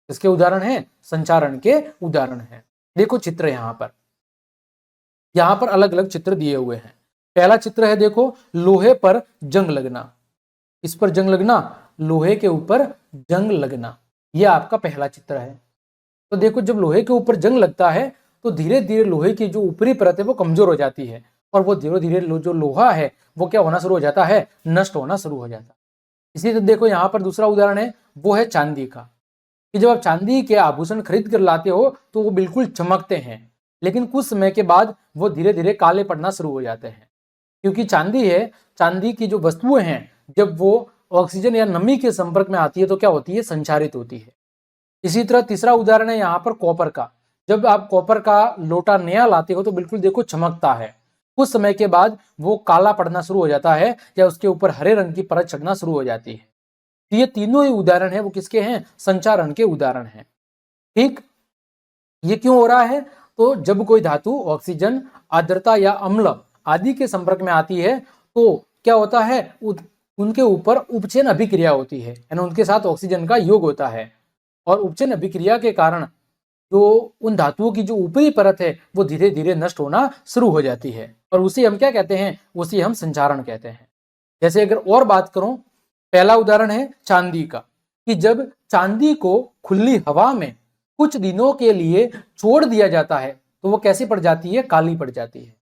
किसके उदाहरण हैं, संचारण के उदाहरण हैं। देखो चित्र यहां पर अलग अलग चित्र दिए हुए हैं। पहला चित्र है, देखो लोहे पर जंग लगना। इस पर जंग लगना, लोहे के ऊपर जंग लगना, यह आपका पहला चित्र है। तो देखो जब लोहे के ऊपर जंग लगता है तो धीरे धीरे लोहे की जो ऊपरी परत है वो कमजोर हो जाती है और वो धीरे धीरे जो लोहा है वो क्या होना शुरू हो जाता है, नष्ट होना शुरू हो जाता है। इसी तरह देखो यहाँ पर दूसरा उदाहरण है, वो है चांदी का, कि जब आप चांदी के आभूषण खरीद कर लाते हो तो वो बिल्कुल चमकते हैं, लेकिन कुछ समय के बाद वो धीरे धीरे काले पड़ना शुरू हो जाते हैं। क्योंकि चांदी की जो वस्तुएं हैं जब वो ऑक्सीजन या नमी के संपर्क में आती है तो क्या होती है, संचारित होती है। इसी तरह तीसरा उदाहरण है यहाँ पर कॉपर का। जब आप कॉपर का लोटा नया लाते हो तो बिल्कुल देखो चमकता है, कुछ समय के बाद वो काला पड़ना शुरू हो जाता है या उसके ऊपर हरे रंग की परत चढ़ना शुरू हो जाती है। तो ये तीनों ही उदाहरण है वो किसके हैं, संचारण के उदाहरण हैं। ठीक, ये क्यों हो रहा है, तो जब कोई धातु ऑक्सीजन, आर्द्रता या अम्ल आदि के संपर्क में आती है तो क्या होता है, उनके ऊपर उपचयन अभिक्रिया होती है, यानी उनके साथ ऑक्सीजन का योग होता है और उपचयन अभिक्रिया के कारण जो उन धातुओं की जो ऊपरी परत है वो धीरे धीरे नष्ट होना शुरू हो जाती है और उसे हम क्या कहते हैं, उसे हम संचारण कहते हैं। जैसे अगर और बात करूं, पहला उदाहरण है चांदी का, कि जब चांदी को खुली हवा में कुछ दिनों के लिए छोड़ दिया जाता है तो वो कैसी पड़ जाती है, काली पड़ जाती है।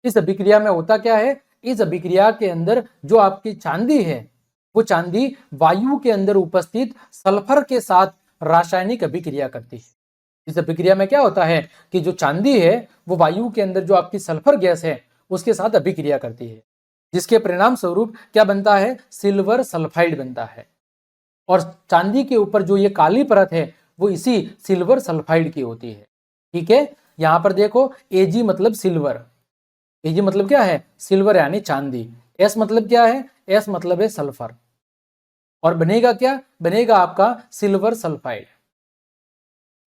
इस अभिक्रिया में होता क्या है, इस अभिक्रिया के अंदर जो आपकी चांदी है वो चांदी वायु के अंदर उपस्थित सल्फर के साथ रासायनिक अभिक्रिया करती है। इस अभिक्रिया में क्या होता है कि जो चांदी है वो वायु के अंदर जो आपकी सल्फर गैस है उसके साथ अभिक्रिया करती है, जिसके परिणाम स्वरूप क्या बनता है, सिल्वर सल्फाइड बनता है। और चांदी के ऊपर जो ये काली परत है वो इसी सिल्वर सल्फाइड की होती है। ठीक है, यहां पर देखो Ag मतलब सिल्वर, Ag मतलब क्या है, सिल्वर यानी चांदी। S मतलब क्या है, S मतलब है सल्फर। और बनेगा क्या, बनेगा आपका सिल्वर सल्फाइड।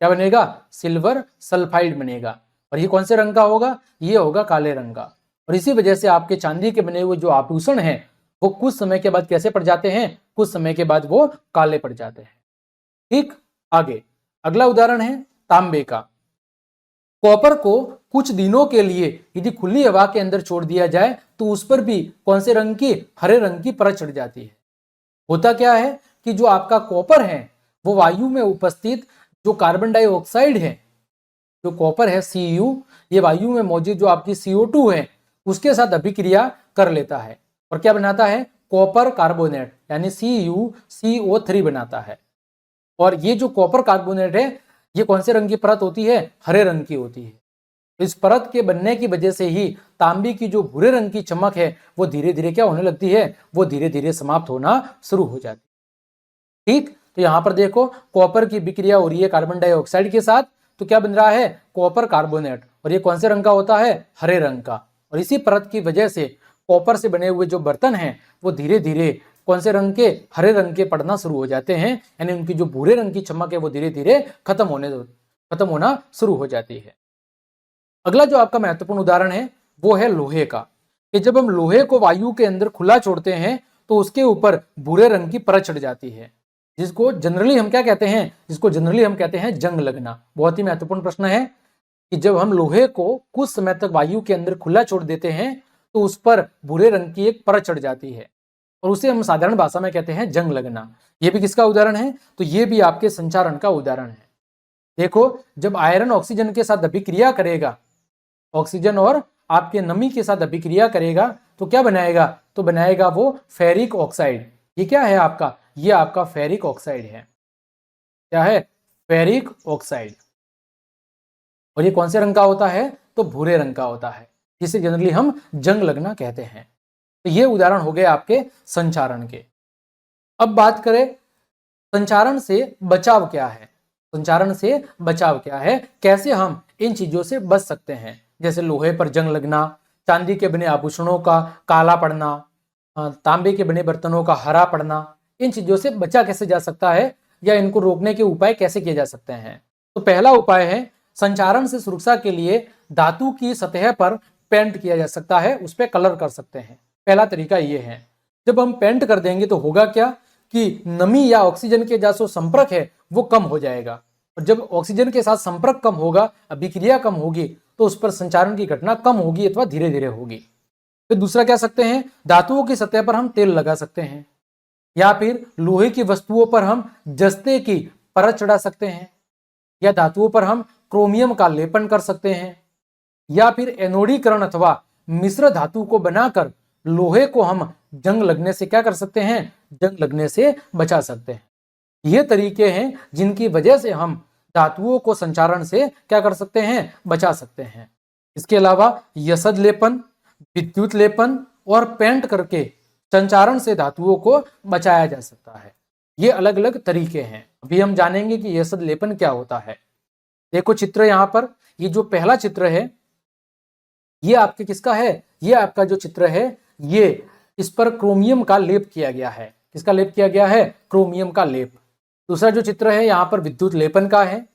क्या बनेगा, सिल्वर सल्फाइड बनेगा। और ये कौन से रंग का होगा, ये होगा काले रंग का। और इसी वजह से आपके चांदी के बने हुए जो आभूषण हैं वो कुछ समय के बाद कैसे पड़ जाते हैं, कुछ समय के बाद वो काले पड़ जाते हैं। ठीक, आगे अगला उदाहरण है तांबे का। कॉपर को कुछ दिनों के लिए यदि खुली हवा के अंदर छोड़ दिया जाए तो उस पर भी कौन से रंग की, हरे रंग की परत चढ़ जाती है। होता क्या है कि जो आपका कॉपर है वो वायु में उपस्थित जो कार्बन डाइऑक्साइड है, जो कॉपर है Cu, ये वायु में मौजूद जो आपकी CO2 है उसके साथ अभिक्रिया कर लेता है और क्या बनाता है, कॉपर कार्बोनेट यानी CuCO3 बनाता है। और ये जो कॉपर कार्बोनेट है ये कौन से रंग की परत होती है, हरे रंग की होती है। इस परत के बनने की वजह से ही तांबे की जो भूरे रंग की चमक है वो धीरे धीरे क्या होने लगती है, वो धीरे धीरे समाप्त होना शुरू हो जाती है। ठीक, तो यहां पर देखो कॉपर की विक्रिया हो रही है कार्बन डाइऑक्साइड के साथ, तो क्या बन रहा है, कॉपर कार्बोनेट, और ये कौन से रंग का होता है, हरे रंग का। और इसी परत की वजह से कॉपर से बने हुए जो बर्तन हैं वो धीरे धीरे कौन से रंग के, हरे रंग के पड़ना शुरू हो जाते हैं, यानी उनकी जो भूरे रंग की चमक है वो धीरे धीरे खत्म होना शुरू हो जाती है। अगला जो आपका महत्वपूर्ण उदाहरण है वो है लोहे का, कि जब हम लोहे को वायु के अंदर खुला छोड़ते हैं तो उसके ऊपर भूरे रंग की परत चढ़ जाती है, जिसको जनरली हम क्या कहते हैं, जिसको जनरली हम कहते हैं जंग लगना। बहुत ही महत्वपूर्ण प्रश्न है कि जब हम लोहे को कुछ समय तक वायु के अंदर खुला छोड़ देते हैं तो उस पर भूरे रंग की एक परत चढ़ जाती है और उसे हम साधारण भाषा में कहते हैं जंग लगना। ये भी किसका उदाहरण है, तो ये भी आपके संचारण का उदाहरण है। देखो जब आयरन ऑक्सीजन के साथ अभिक्रिया करेगा, ऑक्सीजन और आपके नमी के साथ अभिक्रिया करेगा तो क्या बनाएगा, तो बनाएगा वो फेरिक ऑक्साइड। ये क्या है आपका, ये आपका फेरिक ऑक्साइड है। क्या है, फेरिक ऑक्साइड। और ये कौन से रंग का होता है, तो भूरे रंग का होता है, जिसे जनरली हम जंग लगना कहते हैं। तो ये उदाहरण हो गए आपके संचारण के। अब बात करें संचारण से बचाव क्या है, संचारण से बचाव क्या है, कैसे हम इन चीजों से बच सकते हैं, जैसे लोहे पर जंग लगना, चांदी के बने आभूषणों का काला पड़ना, तांबे के बने बर्तनों का हरा पड़ना। इन चीजों से बचा कैसे जा सकता है या इनको रोकने के उपाय कैसे किए जा सकते हैं। तो पहला उपाय है संचारण से सुरक्षा के लिए धातु की सतह पर पेंट किया जा सकता है, उस पर कलर कर सकते हैं। पहला तरीका ये है। जब हम पेंट कर देंगे तो होगा क्या कि नमी या ऑक्सीजन के जो संपर्क है वो कम हो जाएगा, और जब ऑक्सीजन के साथ संपर्क कम होगा, अभिक्रिया कम होगी, तो उस पर संचारण की घटना कम होगी अथवा धीरे धीरे होगी। फिर दूसरा क्या सकते हैं, धातुओं की सतह पर हम तेल लगा सकते हैं, या फिर लोहे की वस्तुओं पर हम जस्ते की परत चढ़ा सकते हैं, या धातुओं पर हम क्रोमियम का लेपन कर सकते हैं, या फिर एनोडीकरण अथवा मिश्र धातु को बनाकर लोहे को हम जंग लगने से क्या कर सकते हैं, जंग लगने से बचा सकते हैं। ये तरीके हैं जिनकी वजह से हम धातुओं को संचारण से क्या कर सकते हैं, बचा सकते हैं। इसके अलावा यसद लेपन, विद्युत लेपन और पेंट करके संचारण से धातुओं को बचाया जा सकता है। ये अलग अलग तरीके हैं। अभी हम जानेंगे कि यसद लेपन क्या होता है। देखो चित्र यहाँ पर, ये जो पहला चित्र है ये आपके किसका है, ये आपका जो चित्र है ये इस पर क्रोमियम का लेप किया गया है। किसका लेप किया गया है, क्रोमियम का लेप। दूसरा जो चित्र है यहाँ पर विद्युत लेपन का है,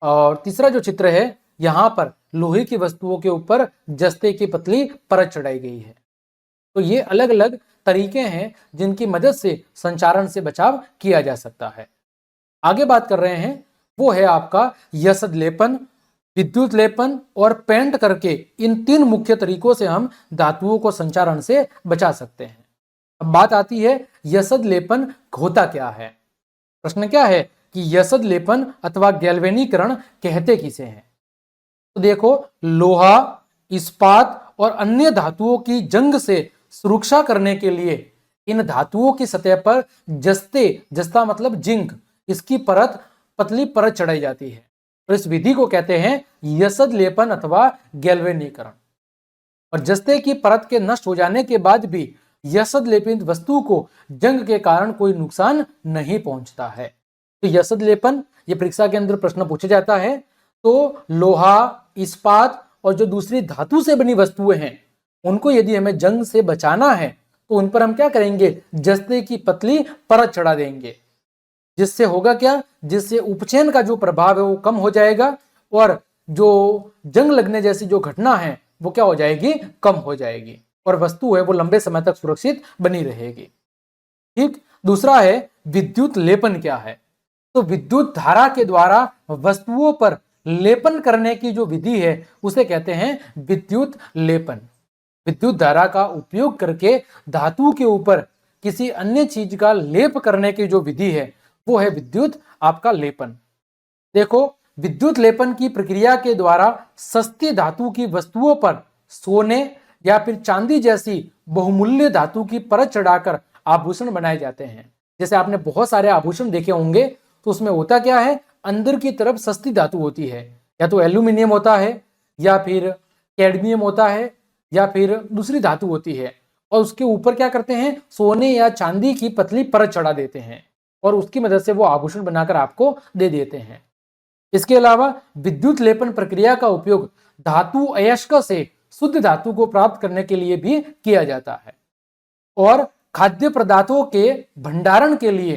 और तीसरा जो चित्र है यहाँ पर लोहे की वस्तुओं के ऊपर जस्ते की पतली परत चढ़ाई गई है। तो ये अलग अलग तरीके हैं जिनकी मदद से संचारण से बचाव किया जा सकता है। आगे बात कर रहे हैं वो है आपका यसद लेपन, विद्युत लेपन और पेंट करके इन तीन मुख्य तरीकों से हम धातुओं को संचारण से बचा सकते हैं। अब बात आती है यसद लेपन होता क्या है। प्रश्न क्या है कि यसद लेपन अथवा गैल्वेनीकरण कहते किसे हैं। तो देखो लोहा, इस्पात और अन्य धातुओं की जंग से सुरक्षा करने के लिए इन धातुओं की सतह पर जस्ता मतलब जिंक, इसकी परत पतली परत चढ़ाई जाती है। तो इस विधि को कहते हैं यसद लेपन अथवा गैल्वेनीकरण। और जस्ते की परत के नष्ट हो जाने के बाद भी यसद लेपित वस्तु को जंग के कारण कोई नुकसान नहीं पहुंचता है। तो यसद लेपन ये परीक्षा के अंदर प्रश्न पूछा जाता है। तो लोहा, इस्पात और जो दूसरी धातु से बनी वस्तुएं हैं उनको यदि हमें जंग से बचाना है तो उन पर हम क्या करेंगे, जस्ते की पतली परत चढ़ा देंगे। जिससे होगा क्या, जिससे उपचयन का जो प्रभाव है वो कम हो जाएगा और जो जंग लगने जैसी जो घटना है वो क्या हो जाएगी, कम हो जाएगी। और वस्तु है वो लंबे समय तक सुरक्षित बनी रहेगी। ठीक। दूसरा है विद्युत लेपन क्या है। तो विद्युत धारा के द्वारा वस्तुओं पर लेपन करने की जो विधि है उसे कहते हैं विद्युत लेपन। विद्युत धारा का उपयोग करके धातु के ऊपर किसी अन्य चीज का लेप करने की जो विधि है वो है विद्युत आपका लेपन। देखो, विद्युत लेपन की प्रक्रिया के द्वारा सस्ती धातु की वस्तुओं पर सोने या फिर चांदी जैसी बहुमूल्य धातु की परत चढ़ाकर आभूषण बनाए जाते हैं। जैसे आपने बहुत सारे आभूषण देखे होंगे, तो उसमें होता क्या है, अंदर की तरफ सस्ती धातु होती है, या तो एल्यूमिनियम होता है या फिर कैडमियम होता है या फिर दूसरी धातु होती है, और उसके ऊपर क्या करते हैं, सोने या चांदी की पतली परत चढ़ा देते हैं और उसकी मदद से वो आभूषण बनाकर आपको दे देते हैं। इसके अलावा विद्युत लेपन प्रक्रिया का उपयोग धातु अयस्क से शुद्ध धातु को प्राप्त करने के लिए भी किया जाता है। और खाद्य पदार्थों के भंडारण के लिए,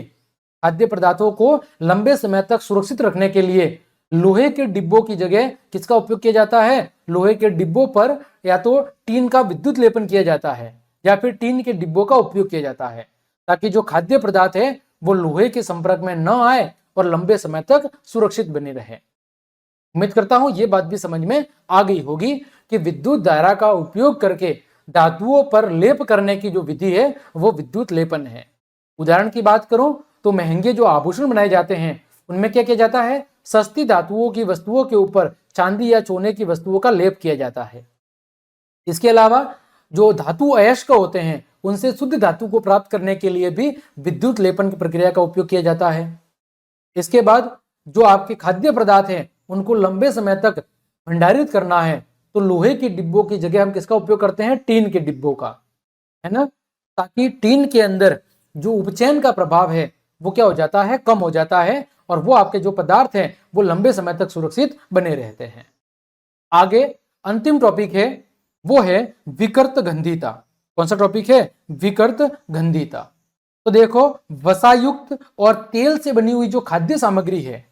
खाद्य पदार्थों को लंबे समय तक सुरक्षित रखने के लिए लोहे के डिब्बों की जगह किसका उपयोग किया जाता है, लोहे के डिब्बों पर या तो टीन का विद्युत लेपन किया जाता है या फिर टीन के डिब्बों का उपयोग किया जाता है, ताकि जो खाद्य पदार्थ है वो लोहे के संपर्क में न आए और लंबे समय तक सुरक्षित बनी रहे। उम्मीद करता हूं ये बात भी समझ में आ गई होगी कि विद्युत धारा का उपयोग करके धातुओं पर लेप करने की जो विधि है वो विद्युत लेपन है। उदाहरण की बात करूं तो महंगे जो आभूषण बनाए जाते हैं उनमें क्या किया जाता है, सस्ती धातुओं की वस्तुओं के ऊपर चांदी या सोने की वस्तुओं का लेप किया जाता है। इसके अलावा जो धातु अयस्क होते हैं उनसे शुद्ध धातु को प्राप्त करने के लिए भी विद्युत लेपन की प्रक्रिया का उपयोग किया जाता है। इसके बाद जो आपके खाद्य पदार्थ हैं उनको लंबे समय तक भंडारित करना है तो लोहे के डिब्बों की जगह हम किसका उपयोग करते हैं, टीन के डिब्बों का, है ना, ताकि टीन के अंदर जो उपचयन का प्रभाव है वो क्या हो जाता है, कम हो जाता है, और वो आपके जो पदार्थ हैं वो लंबे समय तक सुरक्षित बने रहते हैं। आगे अंतिम टॉपिक है वो है विकृत गंधिता। कौन सा टॉपिक है, विकृत गंधिता। तो देखो, वसायुक्त और तेल से बनी हुई जो खाद्य सामग्री है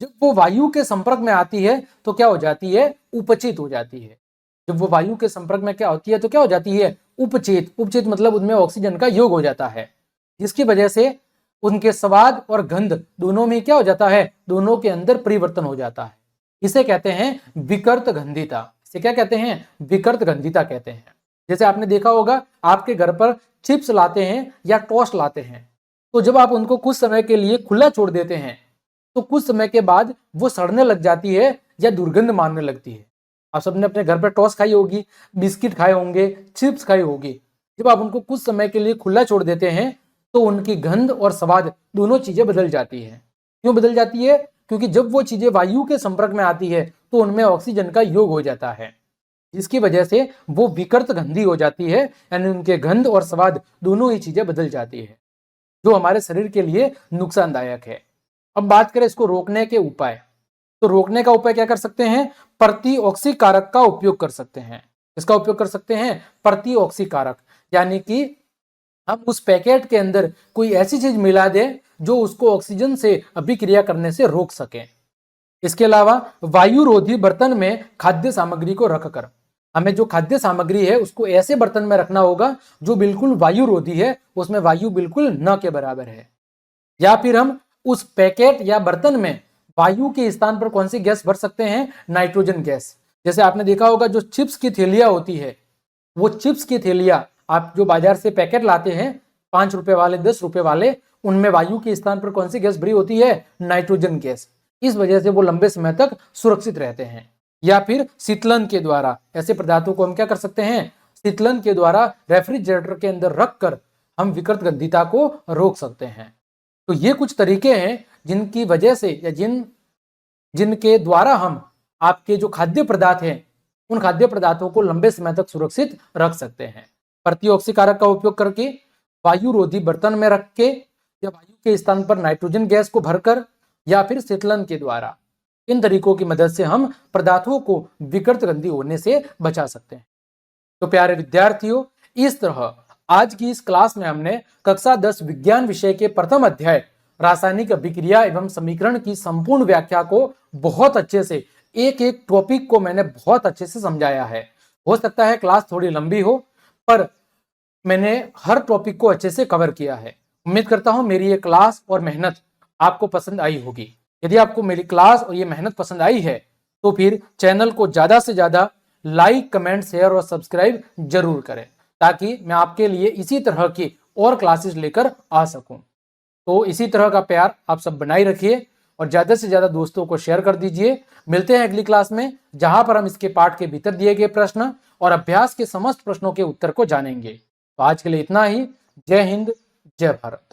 जब वो वायु के संपर्क में आती है तो क्या हो जाती है, उपचित हो जाती है। जब वो वायु के संपर्क में क्या होती है तो क्या हो जाती है, उपचित। उपचित मतलब उनमें ऑक्सीजन का योग हो जाता है, जिसकी वजह से उनके स्वाद और गंध दोनों में क्या हो जाता है, दोनों के अंदर परिवर्तन हो जाता है। इसे कहते हैं विकृत गंधिता। इसे क्या कहते हैं, विकृत गंधिता कहते हैं। जैसे आपने देखा होगा, आपके घर पर चिप्स लाते हैं या टोस्ट लाते हैं, तो जब आप उनको कुछ समय के लिए खुला छोड़ देते हैं तो कुछ समय के बाद वो सड़ने लग जाती है या दुर्गंध मारने लगती है। आप सबने अपने घर पर टोस्ट खाई होगी, बिस्किट खाए होंगे, चिप्स खाई होगी। जब आप उनको कुछ समय के लिए खुला छोड़ देते हैं तो उनकी गंध और स्वाद दोनों चीजें बदल जाती है। क्यों बदल जाती है, क्योंकि जब वो चीजें वायु के संपर्क में आती है तो उनमें ऑक्सीजन का योग हो जाता है, जिसकी वजह से वो विकृत गंधी हो जाती है, यानी उनके गंध और स्वाद दोनों ही चीजें बदल जाती है, जो हमारे शरीर के लिए नुकसानदायक है। अब बात करें इसको रोकने के उपाय, तो रोकने का उपाय क्या कर सकते हैं, प्रतिऑक्सीकारक का उपयोग कर सकते हैं। इसका उपयोग कर सकते हैं, प्रतिऑक्सीकारक, यानी कि हम उस पैकेट के अंदर कोई ऐसी चीज मिला दें जो उसको ऑक्सीजन से अभिक्रिया करने से रोक सके। इसके अलावा वायुरोधी बर्तन में खाद्य सामग्री को रखकर, हमें जो खाद्य सामग्री है उसको ऐसे बर्तन में रखना होगा जो बिल्कुल वायुरोधी है, उसमें वायु बिल्कुल न के बराबर है। या फिर हम उस पैकेट या बर्तन में वायु के स्थान पर कौन सी गैस भर सकते हैं, नाइट्रोजन गैस। जैसे आपने देखा होगा, जो चिप्स की थैलियां होती है, वो चिप्स की थैलियां आप जो बाजार से पैकेट लाते हैं 5 रुपए वाले, 10 रुपए वाले, उनमें वायु के स्थान पर कौन सी गैस भरी होती है, नाइट्रोजन गैस। इस वजह से वो लंबे समय तक सुरक्षित रहते हैं। या फिर शीतलन के द्वारा, ऐसे पदार्थों को हम क्या कर सकते हैं, शीतलन के द्वारा रेफ्रिजरेटर के अंदर रखकर हम विकृत गंधिता को रोक सकते हैं। तो ये कुछ तरीके हैं जिनकी वजह से या जिनके द्वारा हम आपके जो खाद्य पदार्थ हैं उन खाद्य पदार्थों को लंबे समय तक सुरक्षित रख सकते हैं। प्रतिऑक्सीकारक का उपयोग करके, वायुरोधी बर्तन में रख के, या वायु के स्थान पर नाइट्रोजन गैस को भरकर, या फिर शीतलन के द्वारा। इन तरीकों की मदद से हम पदार्थों को विकृत गंधी होने से बचा सकते हैं। तो प्यारे विद्यार्थियों, इस तरह आज की इस क्लास में हमने कक्षा 10 विज्ञान विषय के प्रथम अध्याय रासायनिक अभिक्रिया एवं समीकरण की संपूर्ण व्याख्या को बहुत अच्छे से, एक एक टॉपिक को मैंने बहुत अच्छे से समझाया है। हो सकता है क्लास थोड़ी लंबी हो, पर मैंने हर टॉपिक को अच्छे से कवर किया है। उम्मीद करता हूं मेरी ये क्लास और मेहनत आपको पसंद आई होगी। यदि आपको मेरी क्लास और ये मेहनत पसंद आई है तो फिर चैनल को ज़्यादा से ज़्यादा लाइक, कमेंट, शेयर और सब्सक्राइब जरूर करें, ताकि मैं आपके लिए इसी तरह की और क्लासेस लेकर आ सकूं। तो इसी तरह का प्यार आप सब बनाए रखिए और ज़्यादा से ज़्यादा दोस्तों को शेयर कर दीजिए। मिलते हैं अगली क्लास में, जहां पर हम इसके पाठ के भीतर दिए गए प्रश्न और अभ्यास के समस्त प्रश्नों के उत्तर को जानेंगे। तो आज के लिए इतना ही। जय हिंद, जय भारत।